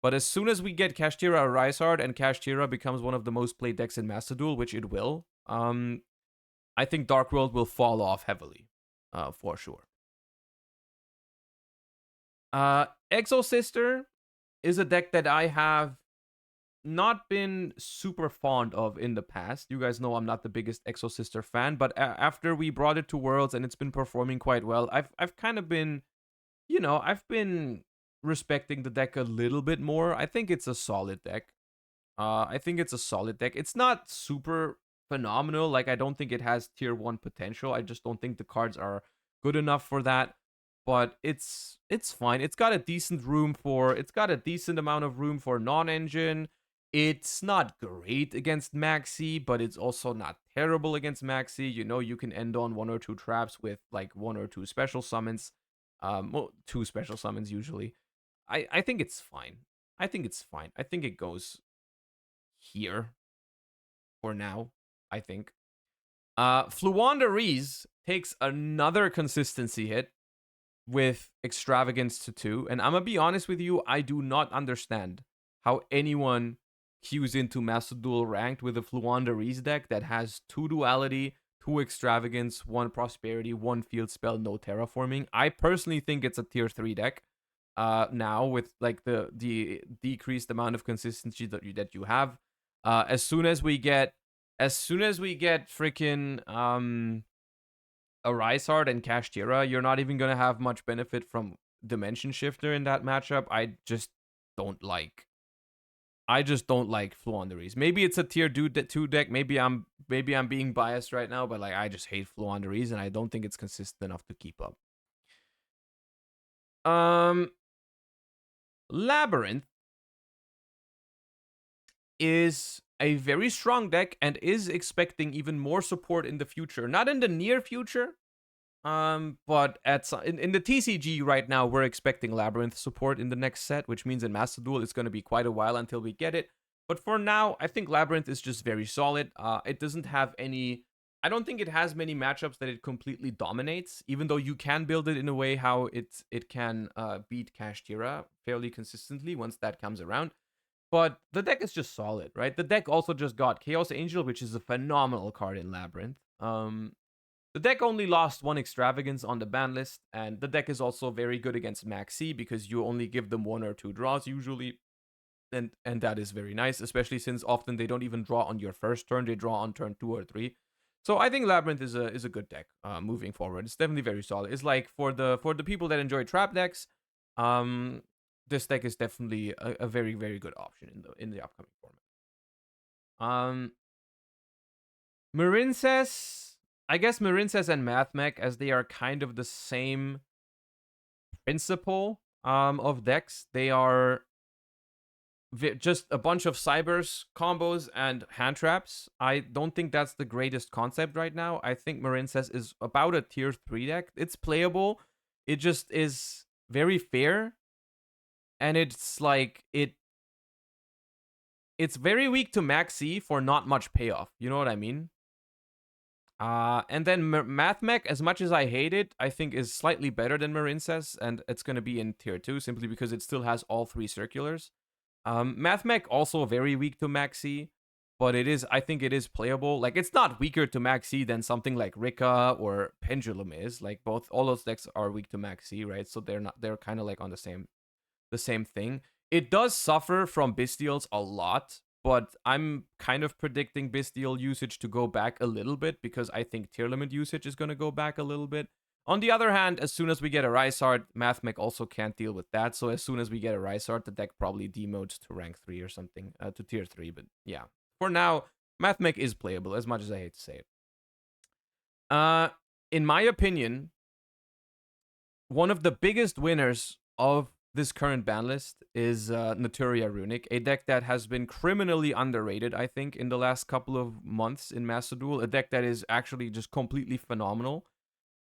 but as soon as we get Kashtira or Rysart and Kashtira becomes one of the most played decks in Master Duel, which it will, I think Dark World will fall off heavily, for sure. Exo Sister is a deck that I have not been super fond of in the past. You guys know I'm not the biggest Exo Sister fan, but after we brought it to Worlds and it's been performing quite well, I've kind of been, I've been respecting the deck a little bit more. I think it's a solid deck. It's not super phenomenal. Like, I don't think it has tier 1 potential. I just don't think the cards are good enough for that. But it's fine. It's got a decent amount of room for non-engine. It's not great against Maxi, but it's also not terrible against Maxi. You can end on 1 or 2 traps with like 1 or 2 special summons. 2 special summons usually. I think it's fine. I think it goes here for now, I think. Fluandereeze takes another consistency hit with Extravagance to 2. And I'm going to be honest with you, I do not understand how anyone queues into Master Duel Ranked with a Fluandereeze deck that has 2 Duality, 2 Extravagance, 1 Prosperity, 1 Field Spell, no Terraforming. I personally think it's a tier 3 deck now, with like the decreased amount of consistency that you have. As soon as we get freaking a Rysart and Kashtira, you're not even gonna have much benefit from Dimension Shifter in that matchup. I just don't like Fluandereeze. Maybe it's a tier 2 deck. Maybe I'm being biased right now, but like, I just hate Fluandereeze, and I don't think it's consistent enough to keep up. Labyrinth is a very strong deck and is expecting even more support in the future. Not in the near future, but in the TCG right now, we're expecting Labyrinth support in the next set, which means in Master Duel, it's going to be quite a while until we get it. But for now, I think Labyrinth is just very solid. It doesn't have any... I don't think it has many matchups that it completely dominates, even though you can build it in a way how it can beat Kashtira fairly consistently once that comes around. But the deck is just solid, right? The deck also just got Chaos Angel, which is a phenomenal card in Labyrinth. The deck only lost one Extravagance on the ban list, and the deck is also very good against Maxi because you only give them 1 or 2 draws usually. And that is very nice, especially since often they don't even draw on your first turn, they draw on turn 2 or 3. So I think Labyrinth is a good deck moving forward. It's definitely very solid. It's like for the people that enjoy trap decks, this deck is definitely a very, very good option in the upcoming format. Marincess, I guess Marincess and Mathmech, as they are kind of the same principle of decks. They are just a bunch of cybers, combos, and hand traps. I don't think that's the greatest concept right now. I think Marincess is about a tier 3 deck. It's playable. It just is very fair. And it's like, it's very weak to Maxi for not much payoff. You know what I mean? And then Mathmech, as much as I hate it, I think is slightly better than Marincess. And it's going to be in tier 2 simply because it still has all 3 circulars. Mathmech also very weak to Maxi, but I think it is playable. Like, it's not weaker to Maxi than something like Rika or Pendulum is. Like, all those decks are weak to Maxi, right? So they're kind of like on the same thing. It does suffer from Bystials a lot, but I'm kind of predicting Bystial usage to go back a little bit because I think Tearlament usage is going to go back a little bit. On the other hand, as soon as we get a Rysart, Mathmech also can't deal with that. So as soon as we get a Rysart, the deck probably demotes to rank 3 or something, to tier 3. But yeah, for now, Mathmech is playable, as much as I hate to say it. In my opinion, one of the biggest winners of this current ban list is Naturia Runick, a deck that has been criminally underrated, I think, in the last couple of months in Master Duel. A deck that is actually just completely phenomenal.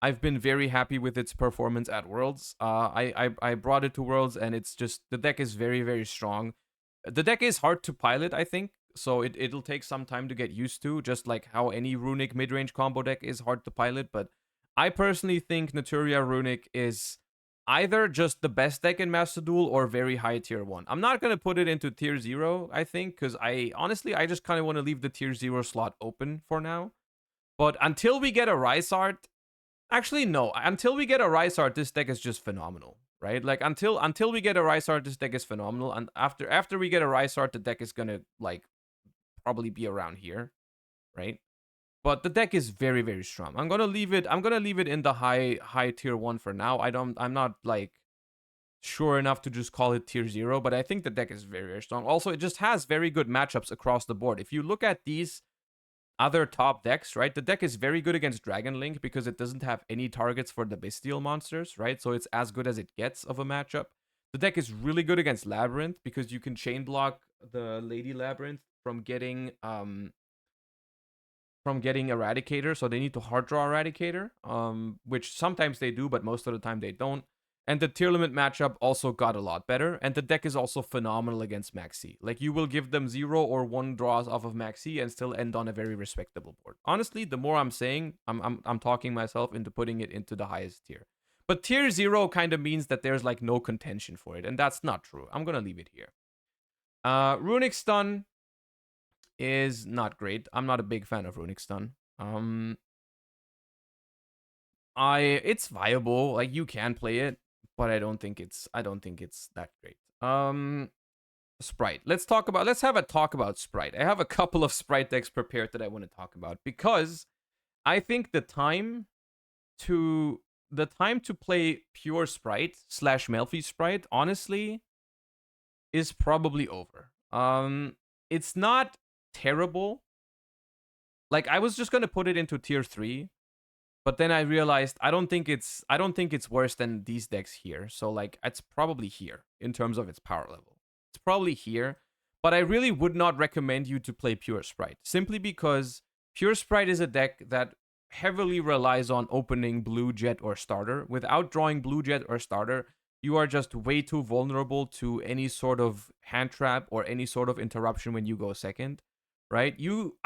I've been very happy with its performance at Worlds. I brought it to Worlds, and it's just, the deck is very, very strong. The deck is hard to pilot, I think, so it'll take some time to get used to, just like how any Runick mid-range combo deck is hard to pilot. But I personally think Naturia Runick is either just the best deck in Master Duel or very high tier 1. I'm not going to put it into tier 0, I think, because honestly, I just kind of want to leave the tier 0 slot open for now. But until we get a Rysart, actually, no. Until we get a Rysart, this deck is just phenomenal, right? Like, until we get a Rysart, this deck is phenomenal. And after we get a Rysart, the deck is gonna, like, probably be around here, right? But the deck is very, very strong. I'm gonna leave it in the high tier 1 for now. I'm not, like, sure enough to just call it tier 0, but I think the deck is very, very strong. Also, it just has very good matchups across the board. If you look at these other top decks, right? The deck is very good against Dragon Link because it doesn't have any targets for the Bystial monsters, right? So it's as good as it gets of a matchup. The deck is really good against Labyrinth because you can chain block the Lady Labyrinth from getting Eradicator. So they need to hard draw Eradicator, which sometimes they do, but most of the time they don't. And the Tearlament matchup also got a lot better. And the deck is also phenomenal against Maxi. Like, you will give them 0 or 1 draws off of Maxi and still end on a very respectable board. Honestly, the more I'm saying, I'm talking myself into putting it into the highest tier. But tier 0 kind of means that there's, like, no contention for it. And that's not true. I'm going to leave it here. Runick Stun is not great. I'm not a big fan of Runick Stun. It's viable. Like, you can play it, but I don't think it's that great. Spright. Let's have a talk about Spright. I have a couple of Spright decks prepared that I want to talk about because I think the time to play pure Spright / Melfi Spright, honestly, is probably over. It's not terrible. Like, I was just gonna put it into tier 3. But then I realized I don't think it's worse than these decks here. So, like, it's probably here in terms of its power level. It's probably here. But I really would not recommend you to play Pure Spright, simply because Pure Spright is a deck that heavily relies on opening Blue Jet or Starter. Without drawing Blue Jet or Starter, you are just way too vulnerable to any sort of hand trap or any sort of interruption when you go second, right? You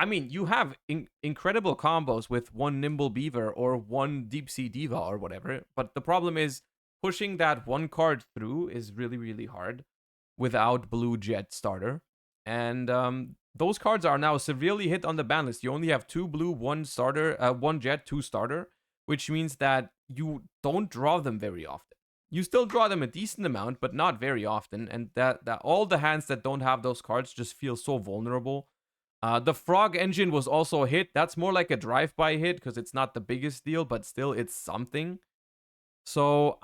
have incredible combos with one Nimble Beaver or one Deep Sea Diva or whatever, but the problem is pushing that one card through is really, really hard without Blue Jet Starter. And those cards are now severely hit on the ban list. You only have 2 blue, 1 starter, 1 jet, 2 starter, which means that you don't draw them very often. You still draw them a decent amount, but not very often. And that all the hands that don't have those cards just feel so vulnerable. The Frog Engine was also a hit. That's more like a drive-by hit because it's not the biggest deal, but still it's something. So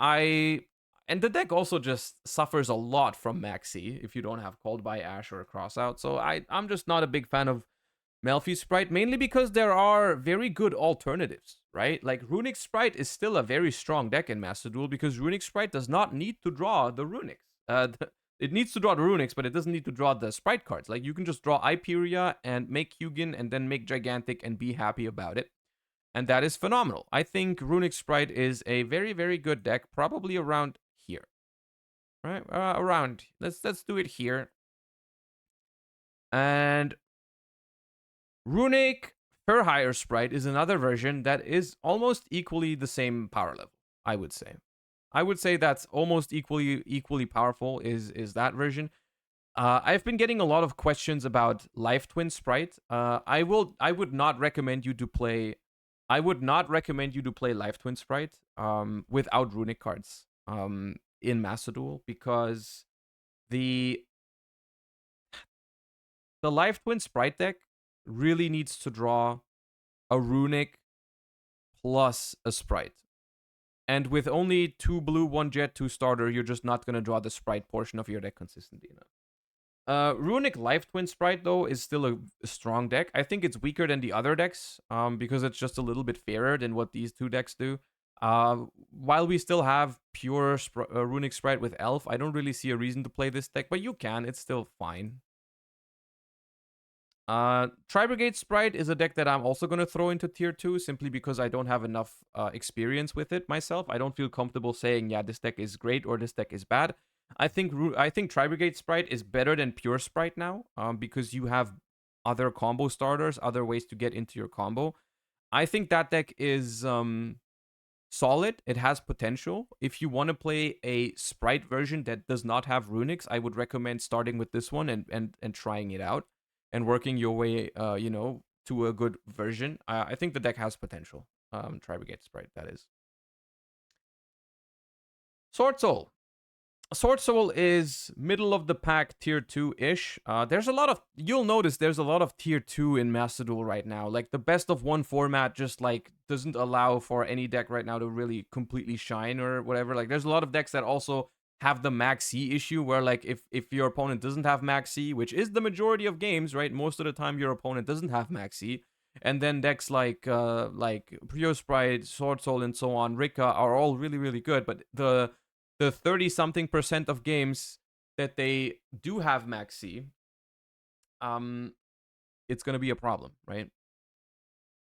and the deck also just suffers a lot from Maxi if you don't have Called by Ash or a Crossout. So I'm just not a big fan of Melfi Spright, mainly because there are very good alternatives, right? Like Runick Spright is still a very strong deck in Master Duel because Runick Spright does not need to draw the Runicks. It needs to draw the Runicks, but it doesn't need to draw the Sprite cards. Like you can just draw Iperia and make Hugin and then make Gigantic and be happy about it. And that is phenomenal. I think Runick Spright is a very, very good deck, probably around here. Right? Around. Let's do it here. And Runick Furhire Spright is another version that is almost equally the same power level, I would say. I would say that's almost equally powerful is that version. I've been getting a lot of questions about Life Twin Spright. I would not recommend you to play Life Twin Spright without Runick cards in Master Duel, because the Life Twin Spright deck really needs to draw a Runick plus a Spright. And with only 2 blue, 1 jet, 2 starter, you're just not going to draw the Spright portion of your deck consistently enough. Runick Life Twin Spright, though, is still a strong deck. I think it's weaker than the other decks because it's just a little bit fairer than what these two decks do. While we still have pure Runick Spright with Elf, I don't really see a reason to play this deck, but you can. It's still fine. Tri-Brigade Spright is a deck that I'm also going to throw into tier 2 simply because I don't have enough experience with it myself. I don't feel comfortable saying, yeah, this deck is great or this deck is bad. I think Tri-Brigade Spright is better than Pure Spright now because you have other combo starters, other ways to get into your combo. I think that deck is solid. It has potential. If you want to play a Spright version that does not have Runicks, I would recommend starting with this one and trying it out and working your way, to a good version. I think the deck has potential. Tri-Brigade Spright, that is. Sword Soul. Sword Soul is middle of the pack tier 2-ish. You'll notice there's a lot of tier 2 in Master Duel right now. Like the best of one format just like doesn't allow for any deck right now to really completely shine or whatever. Like there's a lot of decks that also have the Max C issue where like if your opponent doesn't have Max C, which is the majority of games, right? Most of the time your opponent doesn't have Max C. And then decks like Pure Spright, Sword Soul, and so on, Rika are all really, really good, but the 30-something% of games that they do have Max C, it's going to be a problem, right?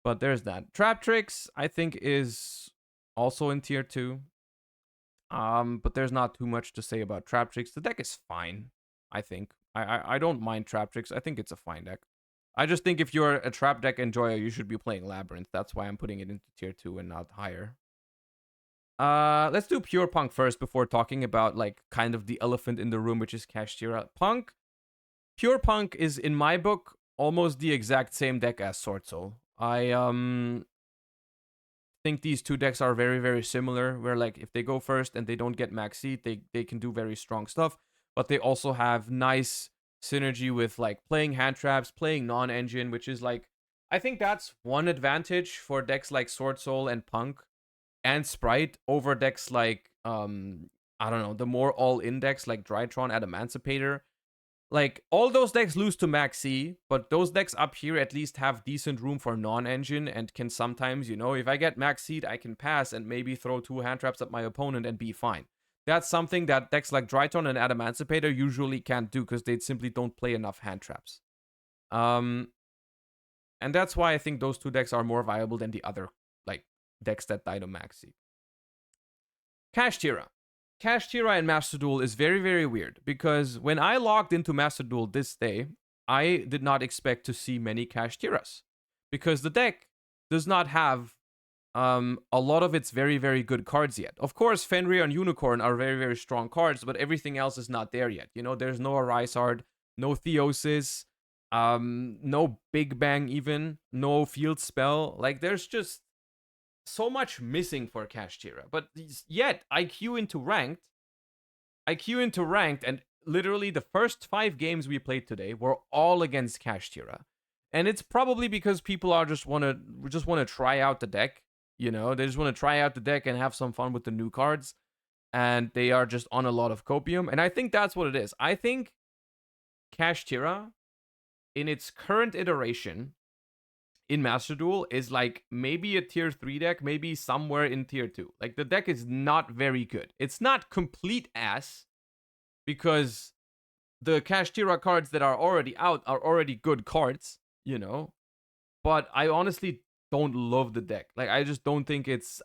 But there's that. Trap Tricks, I think, is also in tier 2. But there's not too much to say about Trap Tricks. The deck is fine, I think. I don't mind Trap Tricks. I think it's a fine deck. I just think if you're a Trap deck enjoyer, you should be playing Labyrinth. That's why I'm putting it into tier 2 and not higher. Let's do Pure Punk first before talking about like kind of the elephant in the room, which is Kashtira. Pure Punk is in my book almost the exact same deck as Sword Soul. I think these two decks are very, very similar, where like if they go first and they don't get Max Seed, they can do very strong stuff, but they also have nice synergy with like playing hand traps, playing non-engine, which is like, I think that's one advantage for decks like Sword Soul and Punk and Spright over decks like, I don't know, the more all-in decks like Drytron at Emancipator. Like, all those decks lose to Max C, but those decks up here at least have decent room for non-engine and can sometimes, if I get Max Seed, I can pass and maybe throw 2 hand traps at my opponent and be fine. That's something that decks like Drytron and Adamancipator usually can't do because they simply don't play enough hand traps. And that's why I think those two decks are more viable than the other like decks that Dynamax. Kashtira. Kashtira in Master Duel is very, very weird because when I logged into Master Duel this day, I did not expect to see many Kashtiras because the deck does not have a lot of its very, very good cards yet. Of course, Fenrir and Unicorn are very, very strong cards, but everything else is not there yet. You know, there's no Arisard, no Theosis, no Big Bang even, no Field Spell. Like, there's just so much missing for Kashtira. But yet, I queue into Ranked, and literally the first 5 games we played today were all against Kashtira. And it's probably because people are just want to try out the deck. You know, they just want to try out the deck and have some fun with the new cards. And they are just on a lot of copium. And I think that's what it is. I think Kashtira, in its current iteration in Master Duel, is like maybe a tier 3 deck, maybe somewhere in tier 2. Like, the deck is not very good. It's not complete ass, because the Kashtira cards that are already out are already good cards, you know. But I honestly don't love the deck. Like, I don't think it's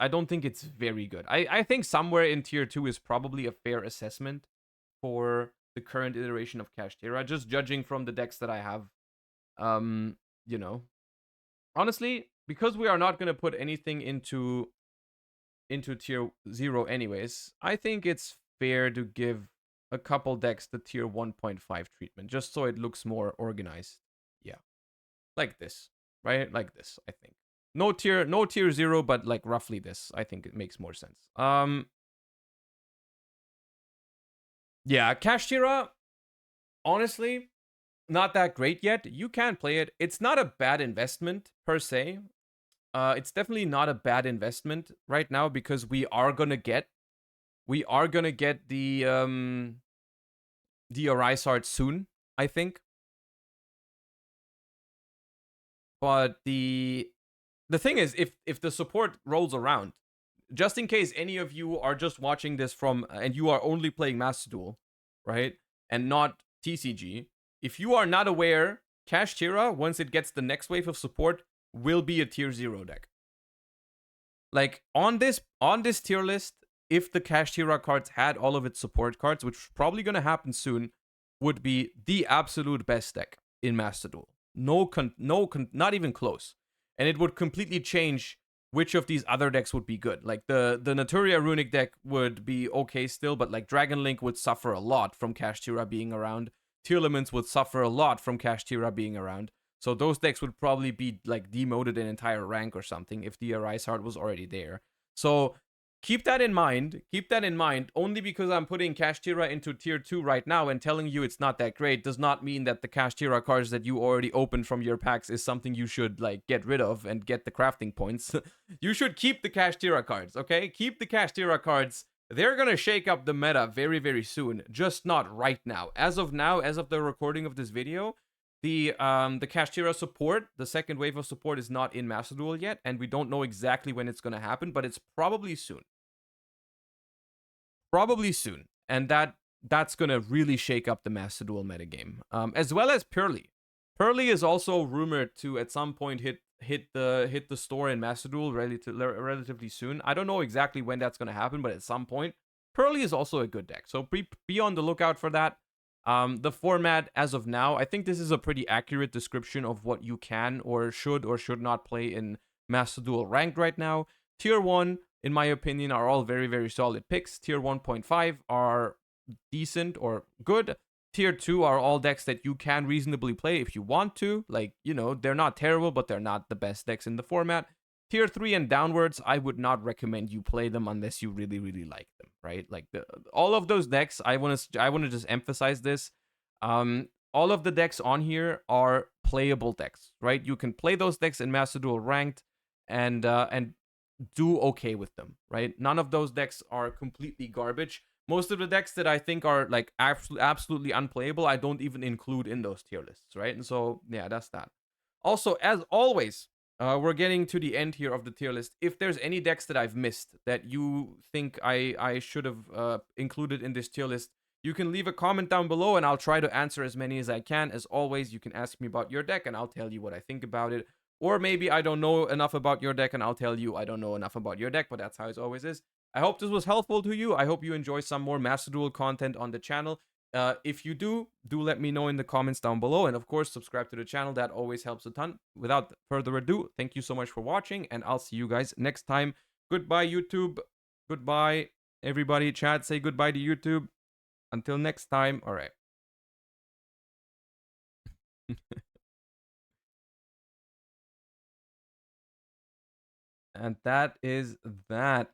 very good. I think somewhere in tier 2 is probably a fair assessment for the current iteration of Kashtira, just judging from the decks that I have. You know, honestly, because we are not going to put anything into tier 0 anyways, I think it's fair to give a couple decks the tier 1.5 treatment, just so it looks more organized. Yeah, like this, right? Like this, I think. No tier 0, but like roughly this. I think it makes more sense. Yeah, Kashtira, honestly, not that great yet. You can play it. It's not a bad investment per se. It's definitely not a bad investment right now because we are gonna get the Arisard soon, I think. But the thing is, if the support rolls around, just in case any of you are just watching this from and you are only playing Master Duel, right, and not TCG, if you are not aware, Kashtira, once it gets the next wave of support, will be a tier 0 deck. Like, on this tier list, if the Kashtira cards had all of its support cards, which is probably going to happen soon, would be the absolute best deck in Master Duel. Not even close. And it would completely change which of these other decks would be good. Like, the Naturia Runick deck would be okay still, but like Dragon Link would suffer a lot from Kashtira being around. Tearlaments would suffer a lot from Kashtira being around. So those decks would probably be like demoted an entire rank or something if the Arisard was already there. So keep that in mind. Only because I'm putting Kashtira into tier 2 right now and telling you it's not that great does not mean that the Kashtira cards that you already opened from your packs is something you should like get rid of and get the crafting points. You should keep the Kashtira cards, okay? Keep the Kashtira cards. They're gonna shake up the meta very, very soon, just not right now. As of the recording of this video, the Kashtira support, the second wave of support, is not in Master Duel yet, and we don't know exactly when it's gonna happen, but it's probably soon. And that's gonna really shake up the Master Duel metagame, as well as Merrli. Merrli is also rumored to at some point hit the store in Master Duel relatively soon. I don't know exactly when that's gonna happen, but at some point. Merrli is also a good deck, so be on the lookout for that. The format as of now, I think this is a pretty accurate description of what you can or should not play in Master Duel Ranked right now. Tier 1, in my opinion, are all very, very solid picks. Tier 1.5 are decent or good. Tier 2 are all decks that you can reasonably play if you want to. Like, you know, they're not terrible, but they're not the best decks in the format. Tier 3 and downwards, I would not recommend you play them unless you really, really like them, right? Like, all of those decks, I want to just emphasize this. All of the decks on here are playable decks, right? You can play those decks in Master Duel Ranked and do okay with them, right? None of those decks are completely garbage. Most of the decks that I think are like absolutely unplayable, I don't even include in those tier lists, right? And so, yeah, that's that. Also, as always, we're getting to the end here of the tier list. If there's any decks that I've missed that you think I should have included in this tier list, you can leave a comment down below and I'll try to answer as many as I can. As always, you can ask me about your deck and I'll tell you what I think about it. Or maybe I don't know enough about your deck and I'll tell you I don't know enough about your deck, but that's how it always is. I hope this was helpful to you. I hope you enjoy some more Master Duel content on the channel. If you do let me know in the comments down below. And of course, subscribe to the channel. That always helps a ton. Without further ado, thank you so much for watching. And I'll see you guys next time. Goodbye, YouTube. Goodbye, everybody. Chat, say goodbye to YouTube. Until next time. All right. And that is that.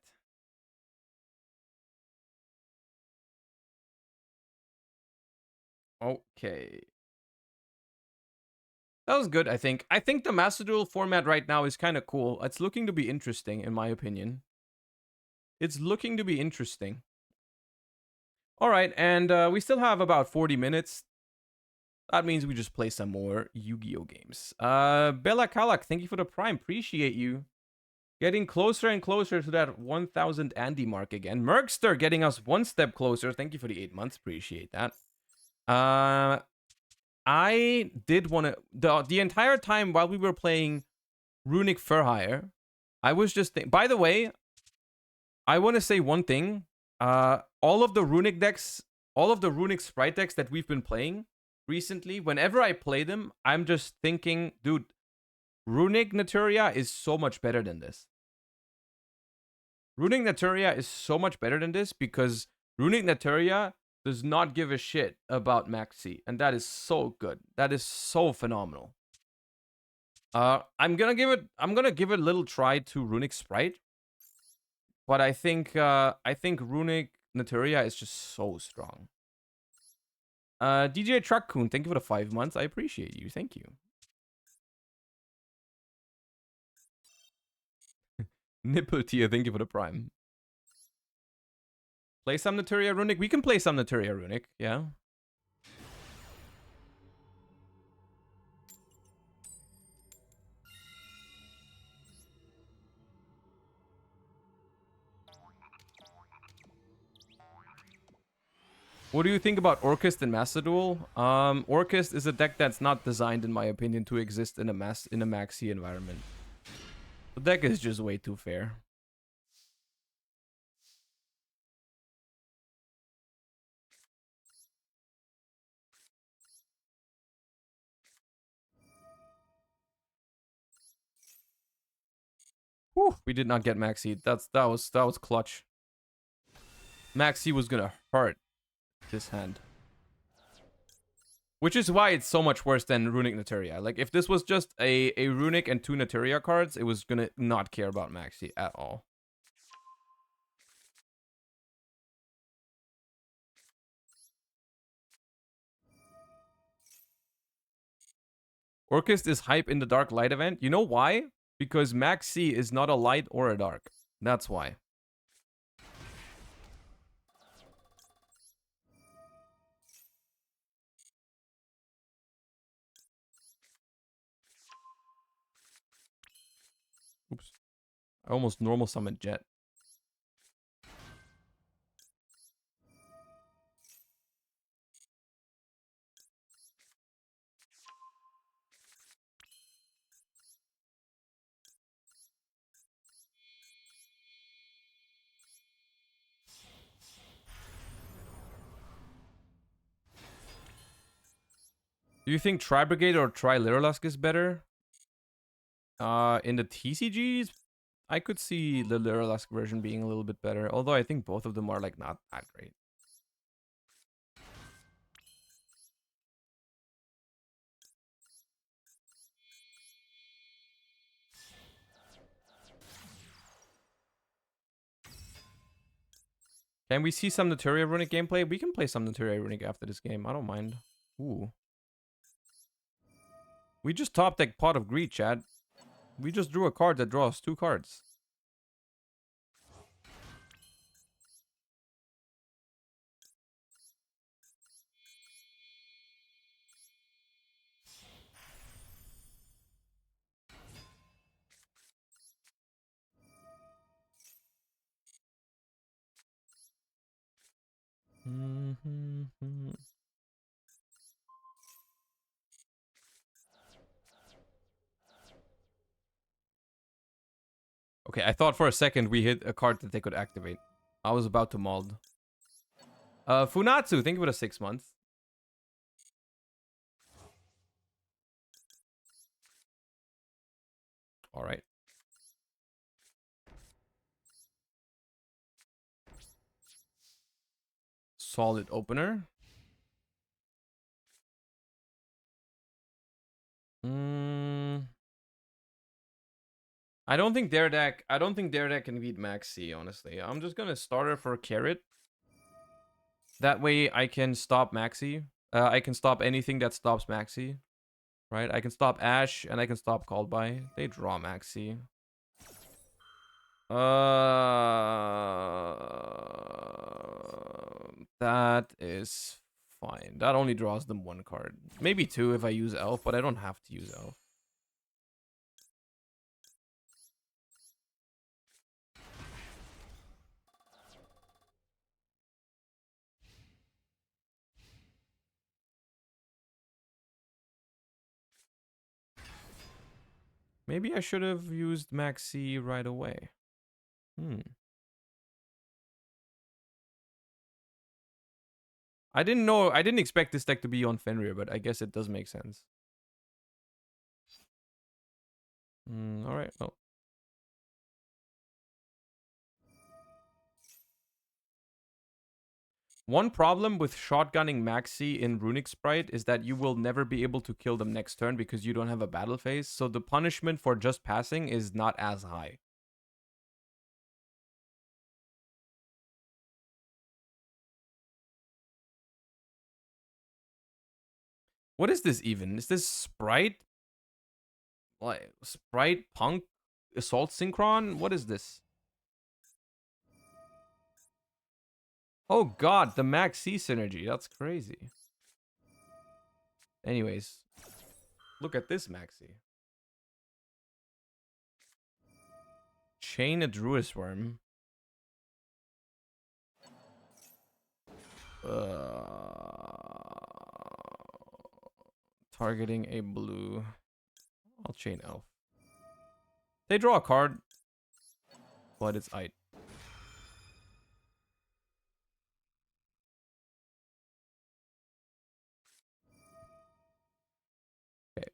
Okay. That was good, I think. I think the Master Duel format right now is kind of cool. It's looking to be interesting, in my opinion. It's looking to be interesting. All right, and we still have about 40 minutes. That means we just play some more Yu-Gi-Oh games. Bella Kalak, thank you for the Prime. Appreciate you. Getting closer and closer to that 1,000 Andy mark again. Merkster getting us one step closer. Thank you for the 8 months. Appreciate that. I did want to... The entire time while we were playing Runick for Hire, I was just... By the way, I want to say one thing. All of the Runick decks, all of the Runick Spright decks that we've been playing recently, whenever I play them, I'm just thinking, dude, Runick Naturia is so much better than this. Runick Naturia is so much better than this because Runick Naturia does not give a shit about Maxi, and that is so good. That is so phenomenal. I'm gonna give it a little try to Runick Spright, but I think Runick Naturia is just so strong. DJ Truckcoon, thank you for the 5 months. I appreciate you. Thank you. Nipple tier, thank you for the Prime. Play some Naturia Runick. We can play some Naturia Runick, yeah. What do you think about Orchest and Master Duel? Orchest is a deck that's not designed, in my opinion, to exist in a Maxi environment. The deck is just way too fair. Whew, we did not get Maxi. That was clutch. Maxi was gonna hurt this hand. Which is why it's so much worse than Runick Naturia. Like, if this was just a Runick and 2 Naturia cards, it was gonna not care about Maxi at all. Orchest is hype in the Dark Light event. You know why? Because Maxi is not a light or a dark. That's why. Oops. I almost normal summoned Jet. Do you think Tri-Brigade or Tri-Literlusk is better? In the TCGs, I could see the Literlusk version being a little bit better. Although I think both of them are, like, not that great. Can we see some Naturia Runick gameplay? We can play some Naturia Runick after this game. I don't mind. Ooh. We just top deck Pot of Greed, Chad. We just drew a card that draws 2 cards. Okay, I thought for a second we hit a card that they could activate. I was about to mold. Funatsu, think of it as 6 months. All right. Solid opener. I don't think their deck can beat Maxi, honestly. I'm just gonna start her for Carrot. That way I can stop Maxi. I can stop anything that stops Maxi. Right? I can stop Ash and I can stop Called By. They draw Maxi. That is fine. That only draws them 1 card. Maybe 2 if I use Elf, but I don't have to use Elf. Maybe I should have used Maxi right away. I didn't expect this deck to be on Fenrir, but I guess it does make sense. Alright, well. One problem with shotgunning Maxi in Runick Spright is that you will never be able to kill them next turn because you don't have a battle phase, so the punishment for just passing is not as high. What is this even? Is this Sprite? Like, Sprite, Punk, Assault Synchron? What is this? Oh god, the Maxi synergy. That's crazy. Anyways, look at this Maxi. Chain a Druid Worm. Targeting a blue. I'll chain Elf. They draw a card, but it's Ite. Okay.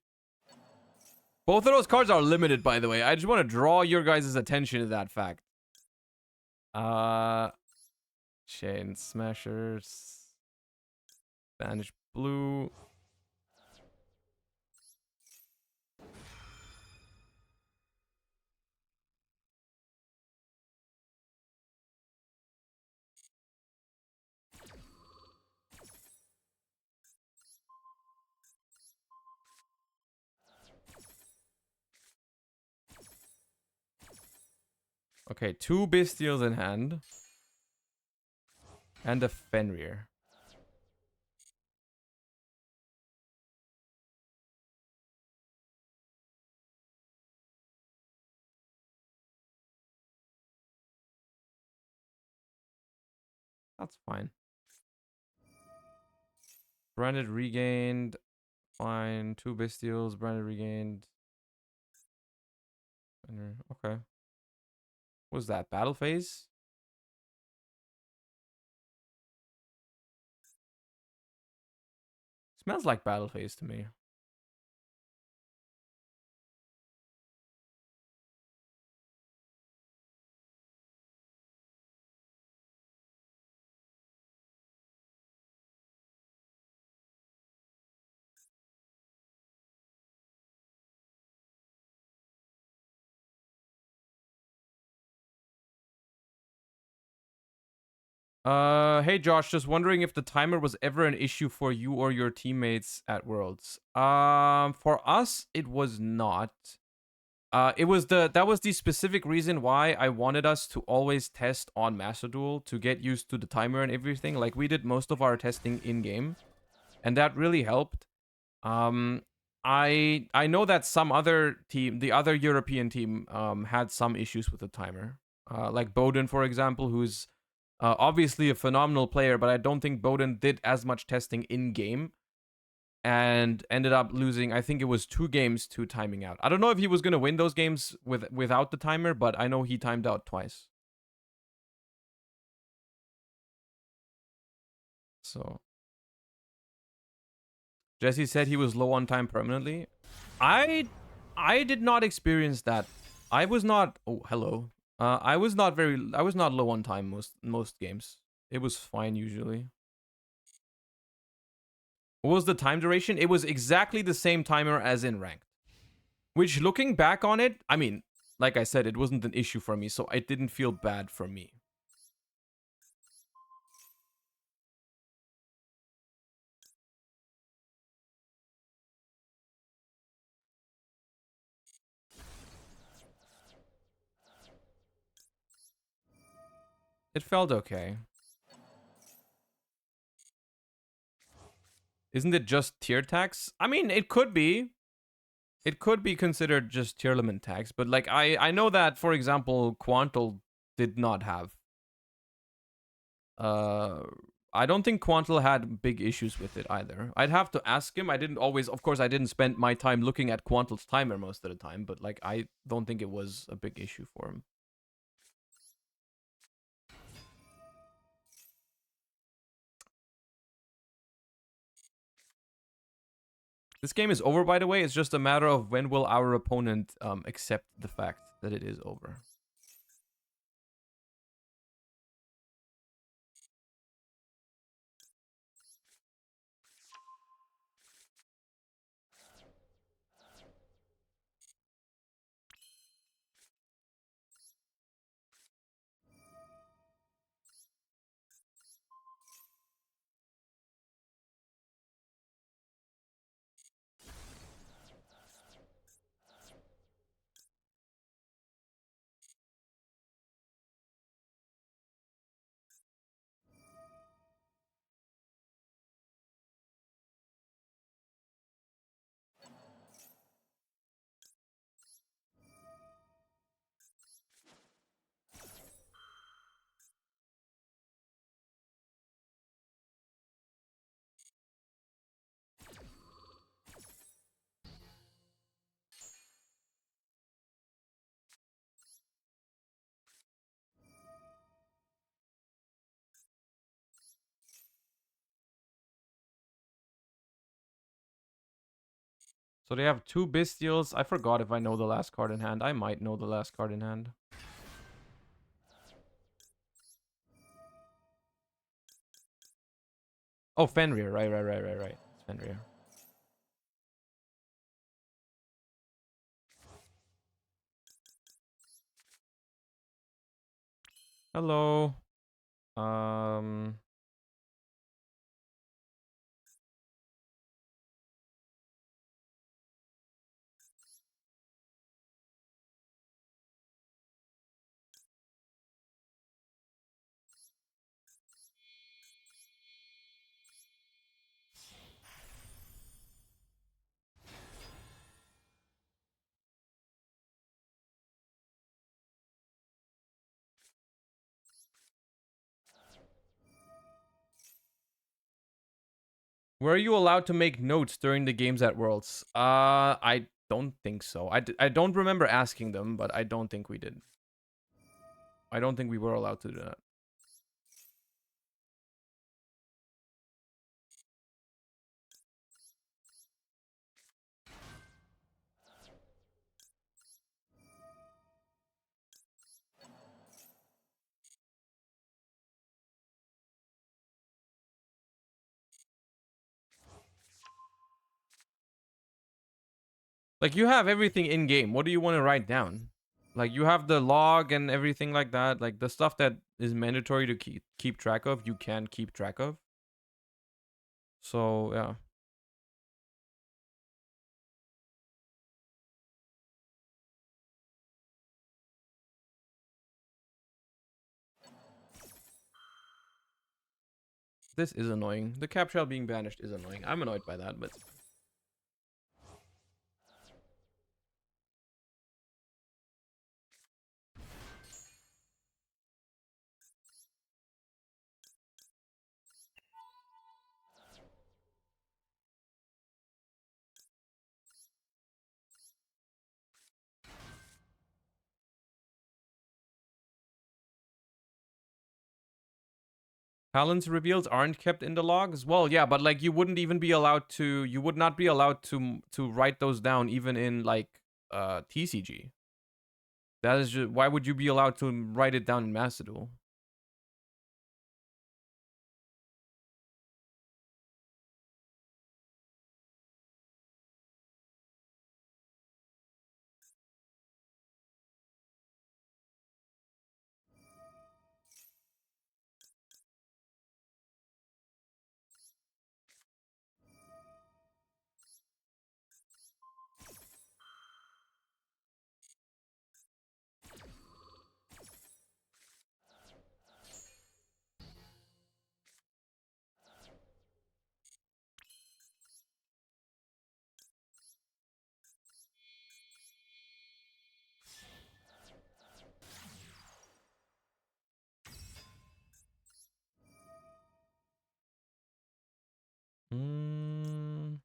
Both of those cards are limited, by the way. I just want to draw your guys' attention to that fact. Chain Smashers. Banish blue. Okay, 2 Bestials in hand. And a Fenrir. That's fine. Branded regained. Fine. 2 Bestials. Branded regained. Okay. What was that? Battle phase? Smells like battle phase to me. Hey Josh, just wondering if the timer was ever an issue for you or your teammates at Worlds. For us, it was not. That was the specific reason why I wanted us to always test on Master Duel to get used to the timer and everything. Like, we did most of our testing in game, and that really helped. I know that some other team, the other European team, had some issues with the timer. Like Bowden, for example, who's Obviously a phenomenal player, but I don't think Bowden did as much testing in game and ended up losing. I think it was 2 games to timing out. I don't know if he was gonna win those games without the timer, but I know he timed out twice. So Jesse said he was low on time permanently. I did not experience that. I was not. Oh, hello. I was not low on time most games. It was fine usually. What was the time duration? It was exactly the same timer as in ranked. Which, looking back on it, I mean, like I said, it wasn't an issue for me, so it didn't feel bad for me. It felt okay. Isn't it just tier tax? I mean, it could be. It could be considered just Tearlament tax, but like I know that, for example, Quantal did not have. I don't think Quantal had big issues with it either. I'd have to ask him. I didn't always, of course, I didn't spend my time looking at Quantal's timer most of the time, but like I don't think it was a big issue for him. This game is over, by the way. It's just a matter of when will our opponent accept the fact that it is over. So they have 2 Bestials. I forgot if I know the last card in hand. I might know the last card in hand. Oh, Fenrir. Right. It's Fenrir. Hello. Were you allowed to make notes during the games at Worlds? I don't think so. I don't remember asking them, but I don't think we did. I don't think we were allowed to do that. Like, you have everything in game. What do you want to write down? Like, you have the log and everything like that. Like, the stuff that is mandatory to keep track of, you can keep track of. So, yeah. This is annoying. The cap shell being banished is annoying. I'm annoyed by that, but... Talents reveals aren't kept in the logs. Well, yeah, but like you wouldn't even be allowed to. You would not be allowed to write those down even in like TCG. That is just why would you be allowed to write it down in Master Duel? Mm.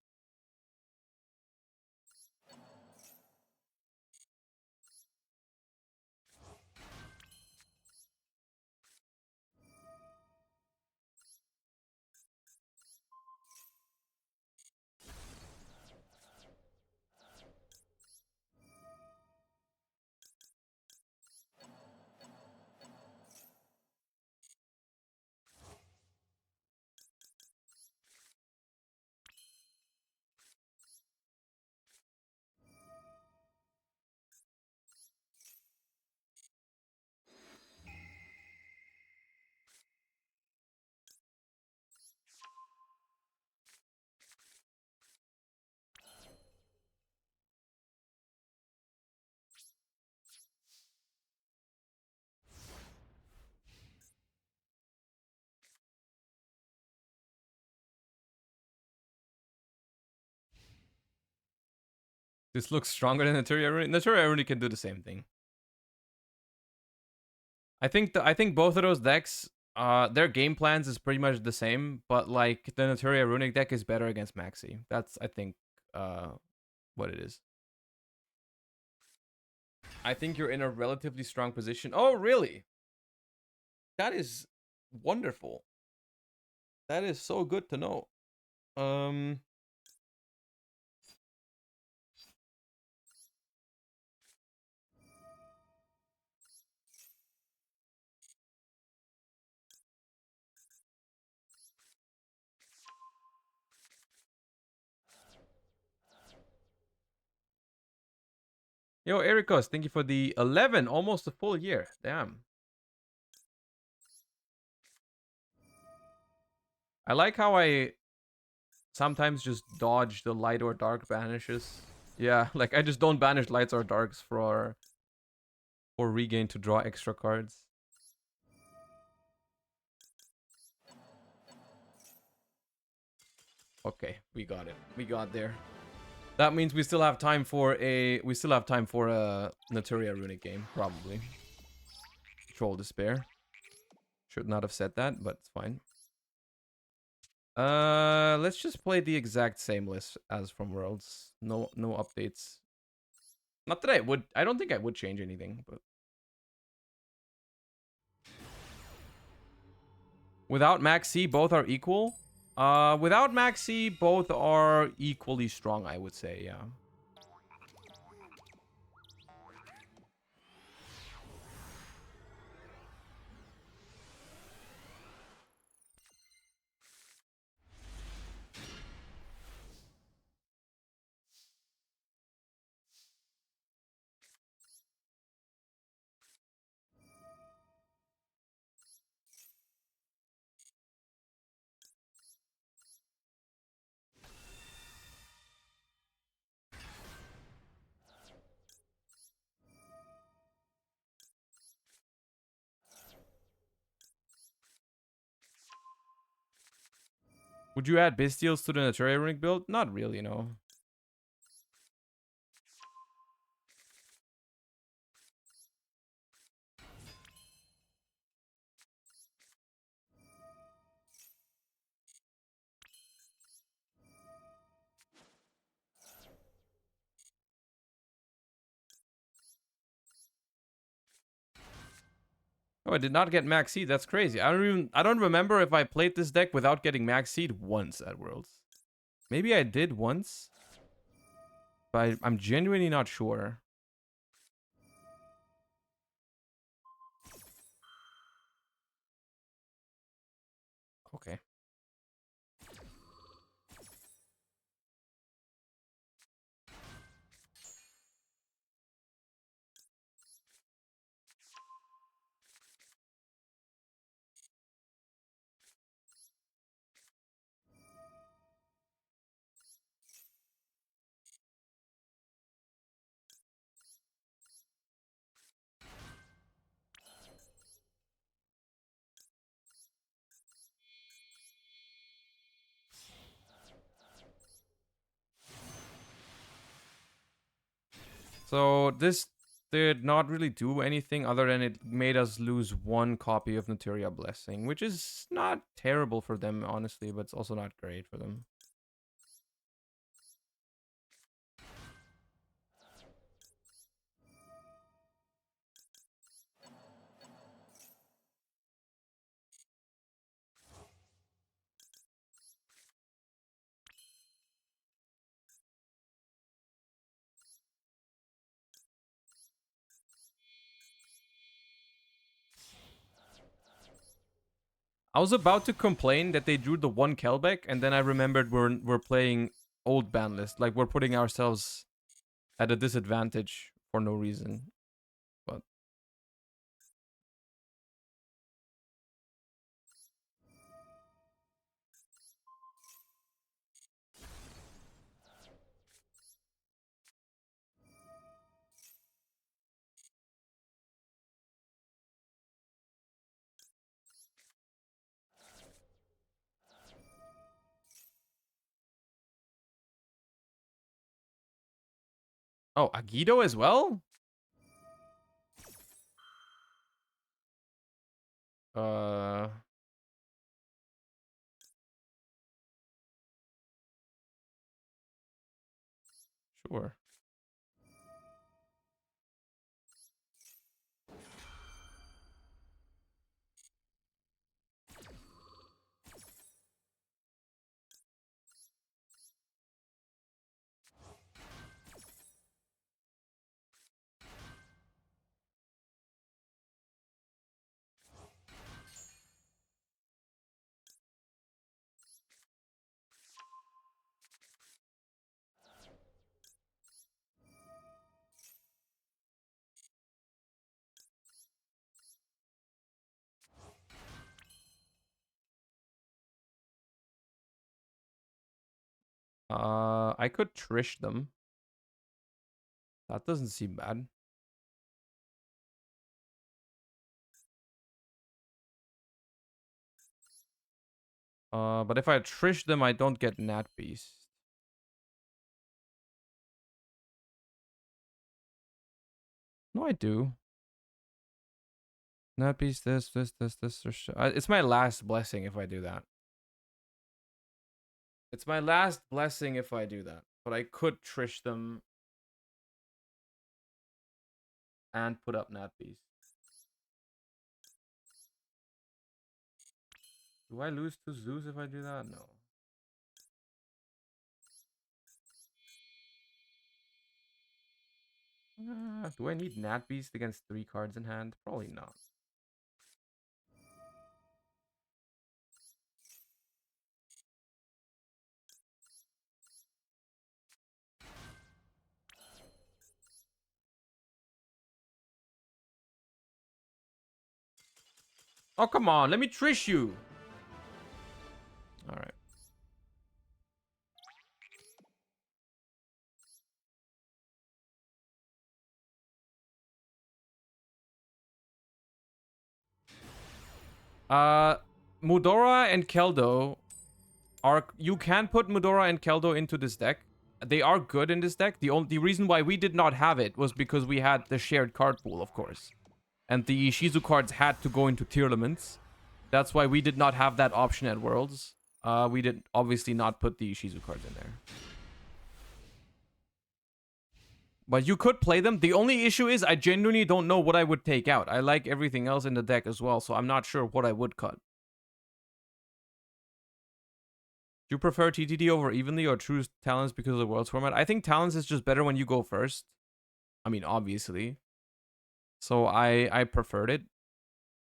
This looks stronger than Naturia Runick. Naturia Runick can do the same thing. I think both of those decks, their game plans is pretty much the same, but like the Naturia Runick deck is better against Maxi. That's I think what it is. I think you're in a relatively strong position. Oh, really? That is wonderful. That is so good to know. Yo, Ericos, thank you for the 11, almost a full year. Damn. I like how I sometimes just dodge the light or dark banishes. Yeah, like I just don't banish lights or darks for regain to draw extra cards. Okay, we got it. We got there. That means we still have time for a Naturia Runick game, probably. Troll Despair. Should not have said that, but it's fine. Let's just play the exact same list as from Worlds. No updates. Not that I don't think I would change anything, but without Max C, both are equal. Without Max C, both are equally strong, I would say, yeah. Would you add Bestials to the Naturia Runick build? Not really, no. Oh, I did not get Max Seed. That's crazy. I don't remember if I played this deck without getting Max Seed once at Worlds. Maybe I did once, but I'm genuinely not sure. Okay. So this did not really do anything other than it made us lose one copy of Naturia Blessing, which is not terrible for them, honestly, but it's also not great for them. I was about to complain that they drew the one Kelbeck, and then I remembered we're playing old Banlist. Like, we're putting ourselves at a disadvantage for no reason. But oh, Agido as well? Uh, sure. I could Trish them. That doesn't seem bad. But if I Trish them, I don't get Nat Beast. No, I do. Nat Beast, this. It's my last blessing if I do that. It's my last blessing if I do that. But I could Trish them and put up Nat Beast. Do I lose to Zeus if I do that? No. Do I need Nat Beast against 3 cards in hand? Probably not. Oh, come on. Let me Trish you. All right. Mudora and Keldo are... You can put Mudora and Keldo into this deck. They are good in this deck. The reason why we did not have it was because we had the shared card pool, of course. And the Shizu cards had to go into Tearlaments. That's why we did not have that option at Worlds. We did obviously not put the Shizu cards in there. But you could play them. The only issue is I genuinely don't know what I would take out. I like everything else in the deck as well, so I'm not sure what I would cut. Do you prefer TTD over Evenly or choose Talents because of the Worlds format? I think Talents is just better when you go first. I mean, obviously. So I preferred it.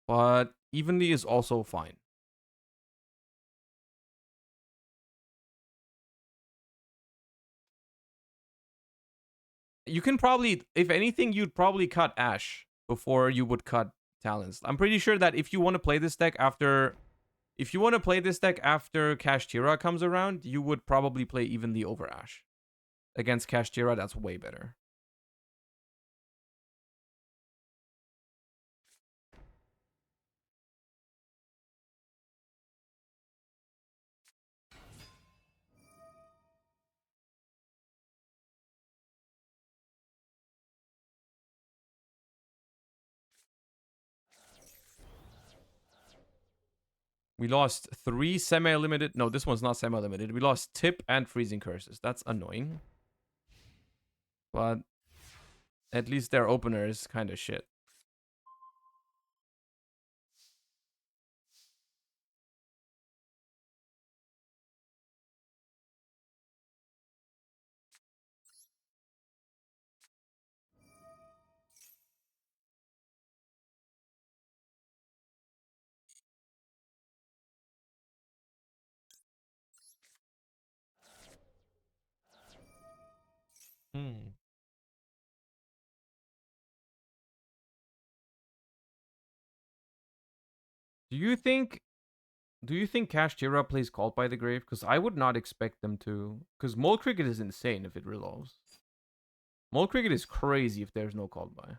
But Evenly is also fine. You can probably, if anything, you'd probably cut Ash before you would cut Talents. I'm pretty sure that if you want to play this deck after... If you want to play this deck after Kashtira comes around, you would probably play Evenly over Ash. Against Kashtira, that's way better. We lost 3 semi-limited... No, this one's not semi-limited. We lost Tip and Freezing Curses. That's annoying. But at least their opener is kind of shit. Hmm. Do you think Kashtira plays Called by the Grave? Because I would not expect them to. Because Mole Cricket is insane if it resolves. Mole Cricket is crazy if there's no Called by.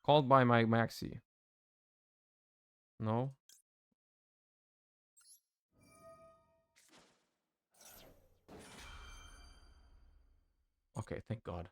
Called by my Maxi. No? Okay, thank God.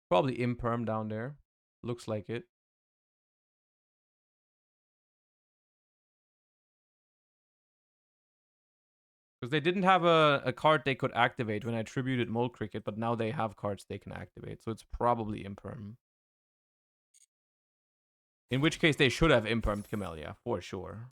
Probably Imperm down there. Looks like it. Because they didn't have a card they could activate when I tributed Mole Cricket, but now they have cards they can activate. So it's probably Imperm. In which case they should have Impermed Camellia, for sure.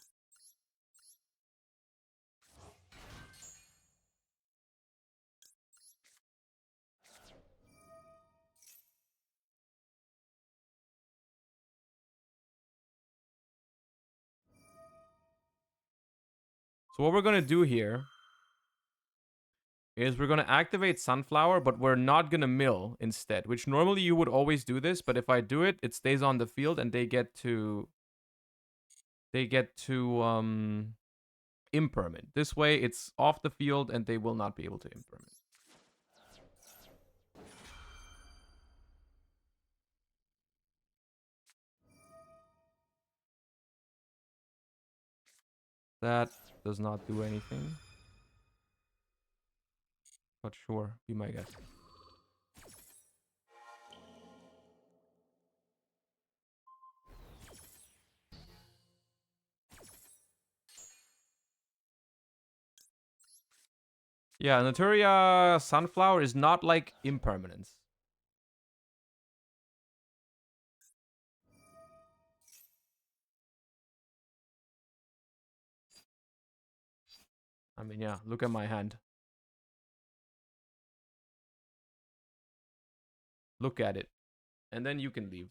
So what we're going to do here is we're going to activate Sunflower, but we're not going to mill instead, which normally you would always do this, but if I do it, it stays on the field and they get to Imperm it. This way it's off the field and they will not be able to Imperm it. That does not do anything. But sure, be my guest. Yeah, Naturia Sunflower is not like Impermanence. I mean, yeah, look at my hand. Look at it. And then you can leave.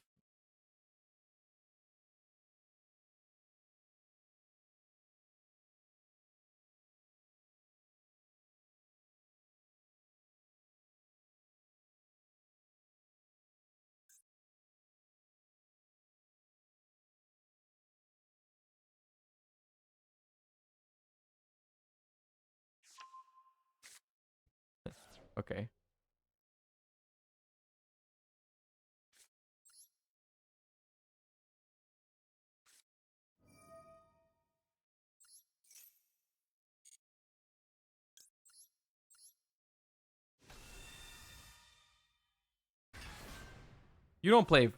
Okay. You don't play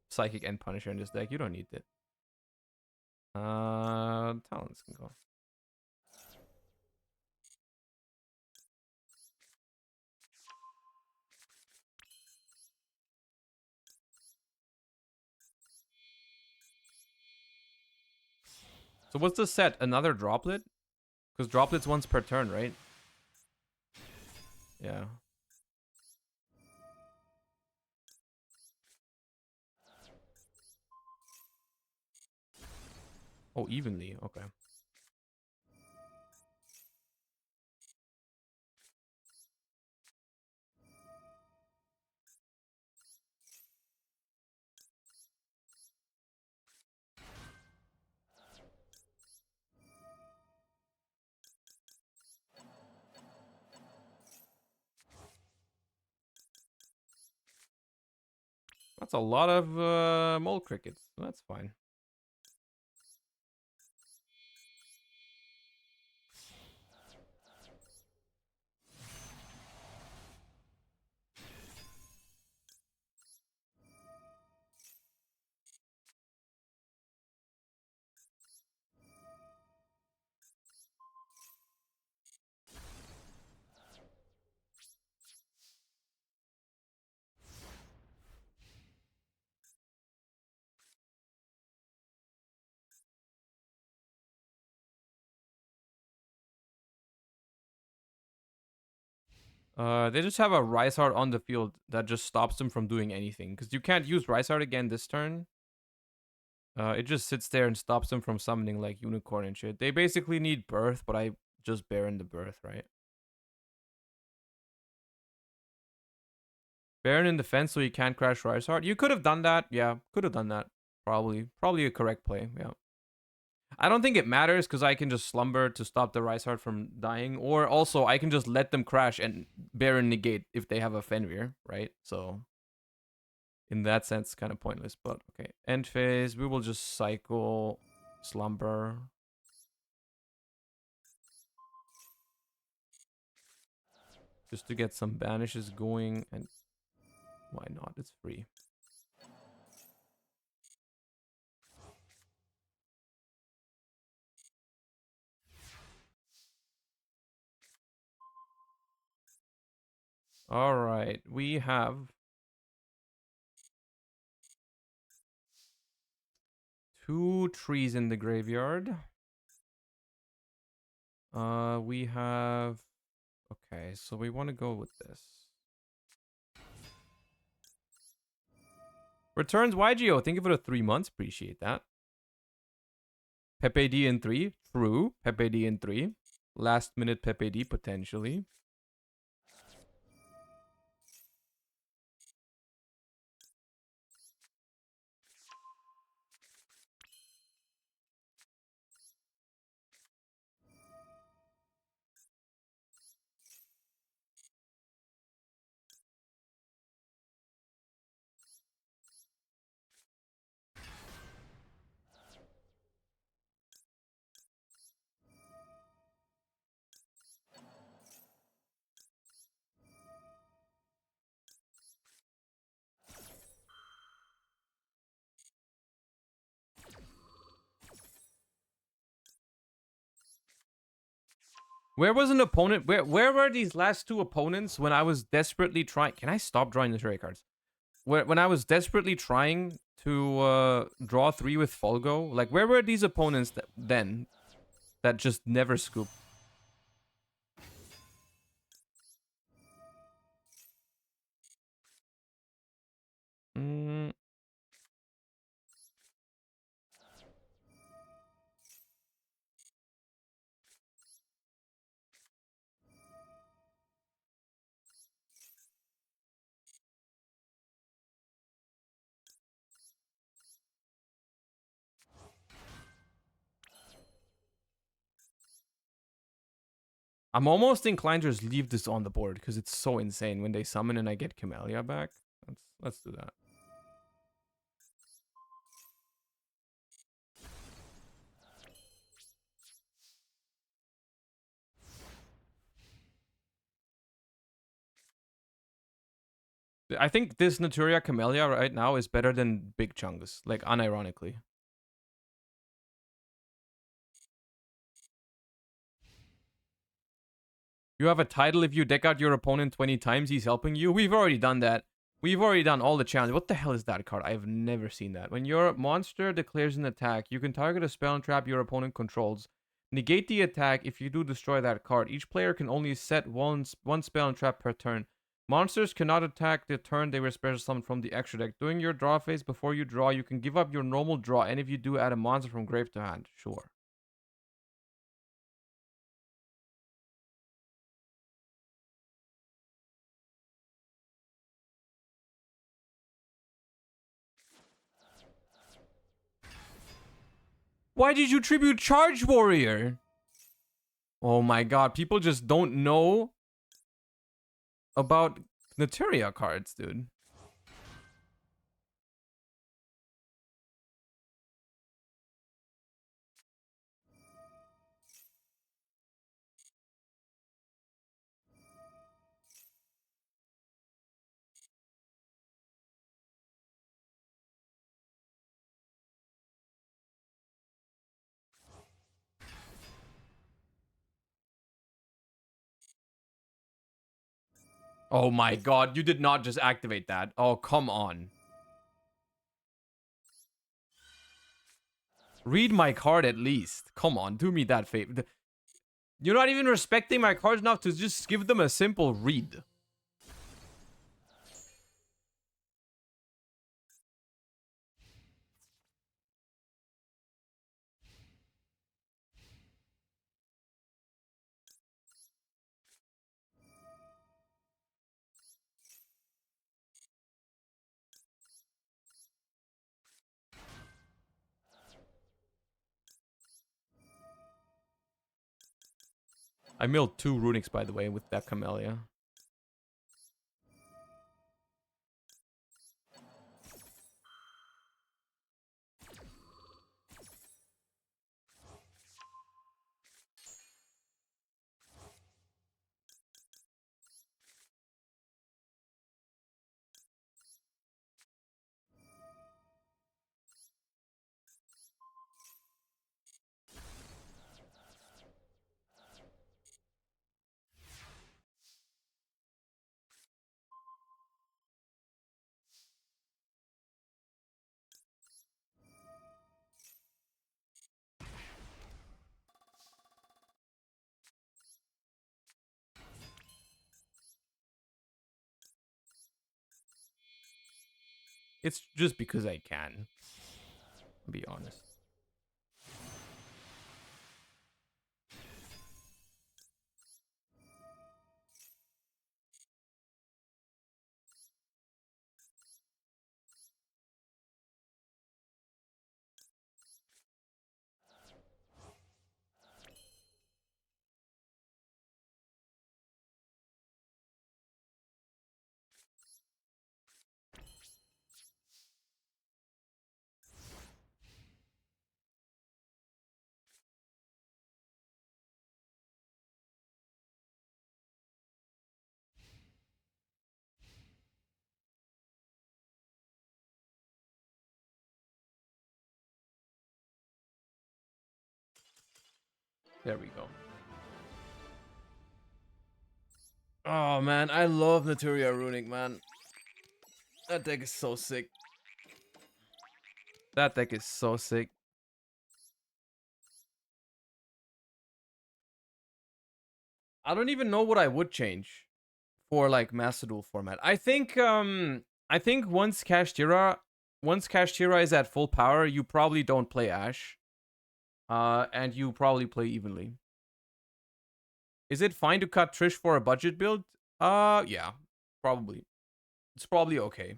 Psychic and Punisher in this deck. You don't need it. Talents can go. So what's the set? Another droplet? Because droplets once per turn, right? Yeah. Oh, evenly. Okay. That's a lot of mole crickets. That's fine. They just have a Rise Heart on the field that just stops them from doing anything. Because you can't use Rise Heart again this turn. It just sits there and stops them from summoning like Unicorn and shit. They basically need Birth, but I just Baron the Birth, right? Baron in defense so he can't crash Rise Heart. You could have done that. Yeah, could have done that. Probably a correct play. Yeah. I don't think it matters because I can just slumber to stop the Rise Heart from dying. Or also I can just let them crash and Baron negate if they have a Fenrir, right? So in that sense, kind of pointless. But okay. End phase, we will just cycle slumber. Just to get some banishes going, and why not? It's free. All right, we have 2 trees in the graveyard. We have... Okay, so we want to go with this. Returns YGO. Thank you for the 3 months. Appreciate that. Pepe D in 3. True. Pepe D in 3. Last minute Pepe D potentially. Where was an opponent? Where were these last 2 opponents when I was desperately trying? Can I stop drawing the trade cards? When I was desperately trying to draw 3 with Folgo, like where were these opponents then that just never scoop? Mm, I'm almost inclined to just leave this on the board because it's so insane when they summon and I get Camellia back. Let's do that. I think this Naturia Camellia right now is better than Big Chungus, like unironically. You have a title if you deck out your opponent 20 times, he's helping you. We've already done that. We've already done all the challenges. What the hell is that card? I've never seen that. When your monster declares an attack, you can target a spell and trap your opponent controls. Negate the attack. If you do, destroy that card. Each player can only set one spell and trap per turn. Monsters cannot attack the turn they were special summoned from the extra deck. During your draw phase, before you draw, you can give up your normal draw, and if you do, add a monster from grave to hand. Sure. Why did you tribute Charge Warrior? Oh my god, people just don't know about Naturia cards, dude. Oh my god, you did not just activate that. Oh, come on. Read my card at least. Come on, do me that favor. You're not even respecting my cards enough to just give them a simple read. I milled 2 Runicks, by the way, with that Camellia. It's just because I can. I'll be honest. There we go. Oh man, I love Naturia Runick, man. That deck is so sick. That deck is so sick. I don't even know what I would change for like Master Duel format. I think once Kashtira is at full power, you probably don't play Ash. And you probably play evenly. Is it fine to cut Trish for a budget build? Yeah, probably. It's probably okay.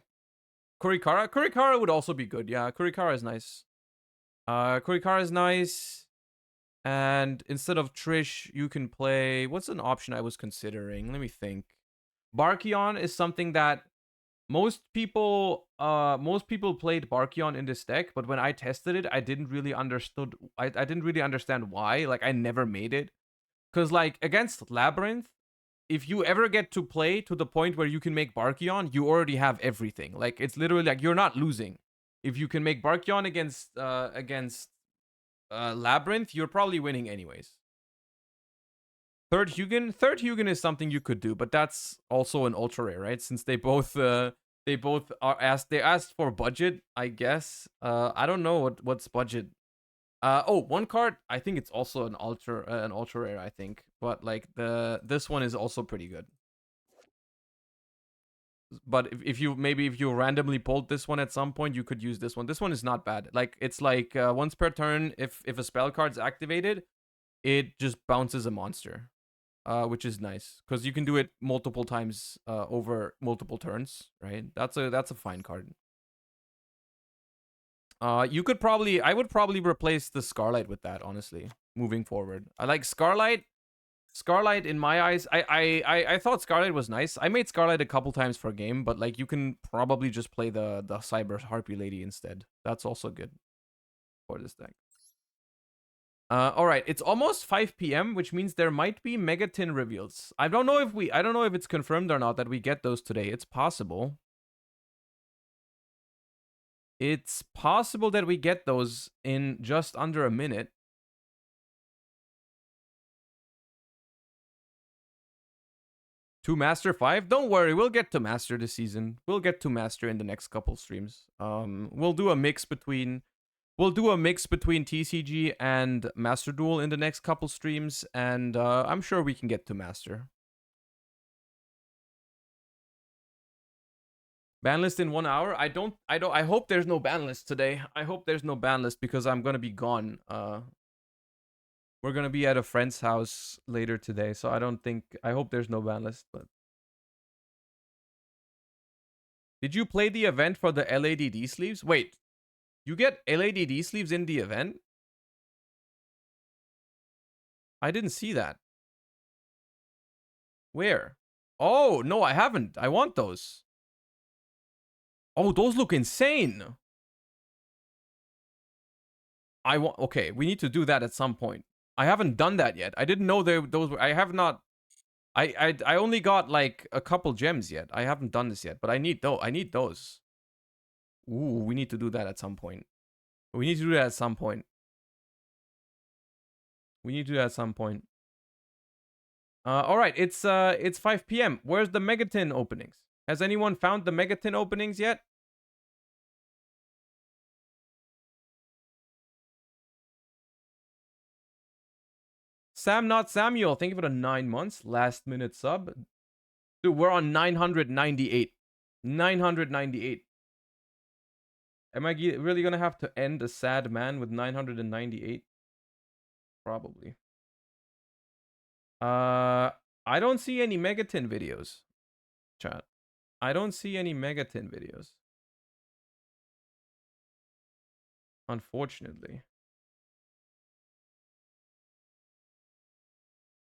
Kurikara would also be good. Yeah, Kurikara is nice. Kurikara is nice. And instead of Trish, you can play... What's an option I was considering? Let me think. Barkion is something that most people played Barkion in this deck, but when I tested it, I didn't really understand why. Like, I never made it. Because, like, against Labyrinth, if you ever get to play to the point where you can make Barkion, you already have everything. Like, it's literally like you're not losing. If you can make Barkion against Labyrinth, you're probably winning anyways. Third Hugin is something you could do, but that's also an ultra rare, right? Since they both asked for budget, I guess. I don't know what's budget. One card. I think it's also an ultra rare. I think, but like this one is also pretty good. But if you randomly pulled this one at some point, you could use this one. This one is not bad. Like it's like once per turn, if a spell card's activated, it just bounces a monster, which is nice because you can do it multiple times over multiple turns. Right? That's a fine card. I would probably replace the Scarlight with that, honestly, moving forward. I like Scarlight. Scarlight, in my eyes, I thought Scarlight was nice. I made Scarlight a couple times for a game, but like you can probably just play the Cyber Harpy Lady instead. That's also good for this deck. All right, it's almost 5 p.m., which means there might be Megatin reveals. I don't know if it's confirmed or not that we get those today. It's possible. It's possible that we get those in just under a minute. To Master 5? Don't worry, we'll get to Master this season. We'll get to Master in the next couple streams. We'll do a mix between TCG and Master Duel in the next couple streams, and I'm sure we can get to Master. Banlist in 1 hour? I hope there's no banlist today. I hope there's no banlist because I'm gonna be gone. We're gonna be at a friend's house later today, so I hope there's no banlist, but... Did you play the event for the LADD sleeves? Wait, you get LADD sleeves in the event? I didn't see that. Where? Oh, no, I haven't. I want those. Oh, those look insane. Okay, we need to do that at some point. I haven't done that yet. I didn't know those were... I have not... I only got like a couple gems yet. I haven't done this yet, but I need those. Ooh, we need to do that at some point. We need to do that at some point. All right, it's 5 p.m. Where's the Megatin openings? Has anyone found the Megatin openings yet? Sam Not Samuel, thank you for the 9 months. Last minute sub. Dude, we're on 998. 998. Am I really gonna have to end a sad man with 998? Probably. I don't see any Megatin videos. Chat. I don't see any Megatin videos. Unfortunately.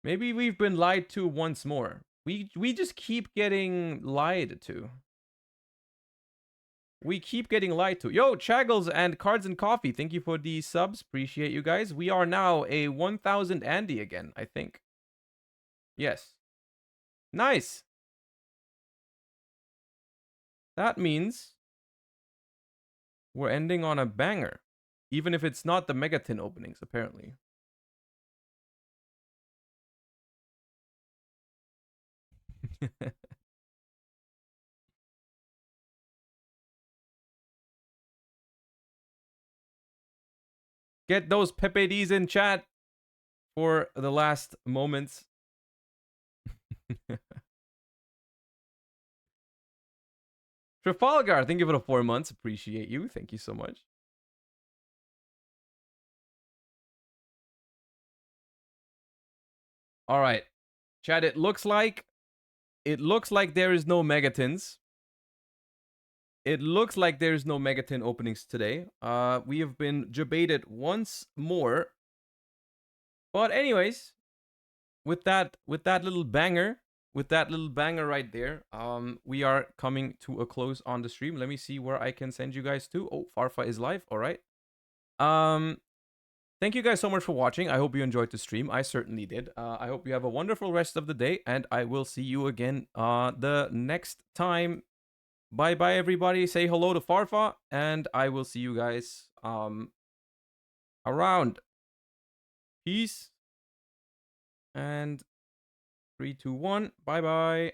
Maybe we've been lied to once more. We just keep getting lied to. We keep getting lied to. Yo, Chaggles and Cards and Coffee, thank you for the subs. Appreciate you guys. We are now a 1000 Andy again, I think. Yes. Nice. That means we're ending on a banger. Even if it's not the Megatin openings, apparently. Get those PPDs in chat for the last moments. Trafalgar, thank you for the 4 months. Appreciate you. Thank you so much. All right. Chat, it looks like there is no Megatins. It looks like there's no Megatin openings today. We have been debated once more But anyways, with that little banger, right there, we are coming to a close on the stream. Let me see where I can send you guys to. Oh, Farfa is live. All right. Thank you guys so much for watching. I hope you enjoyed the stream. I certainly did. I hope you have a wonderful rest of the day, and I will see you again the next time. Bye bye, everybody. Say hello to Farfa, and I will see you guys around. Peace. And 3, 2, 1. Bye bye.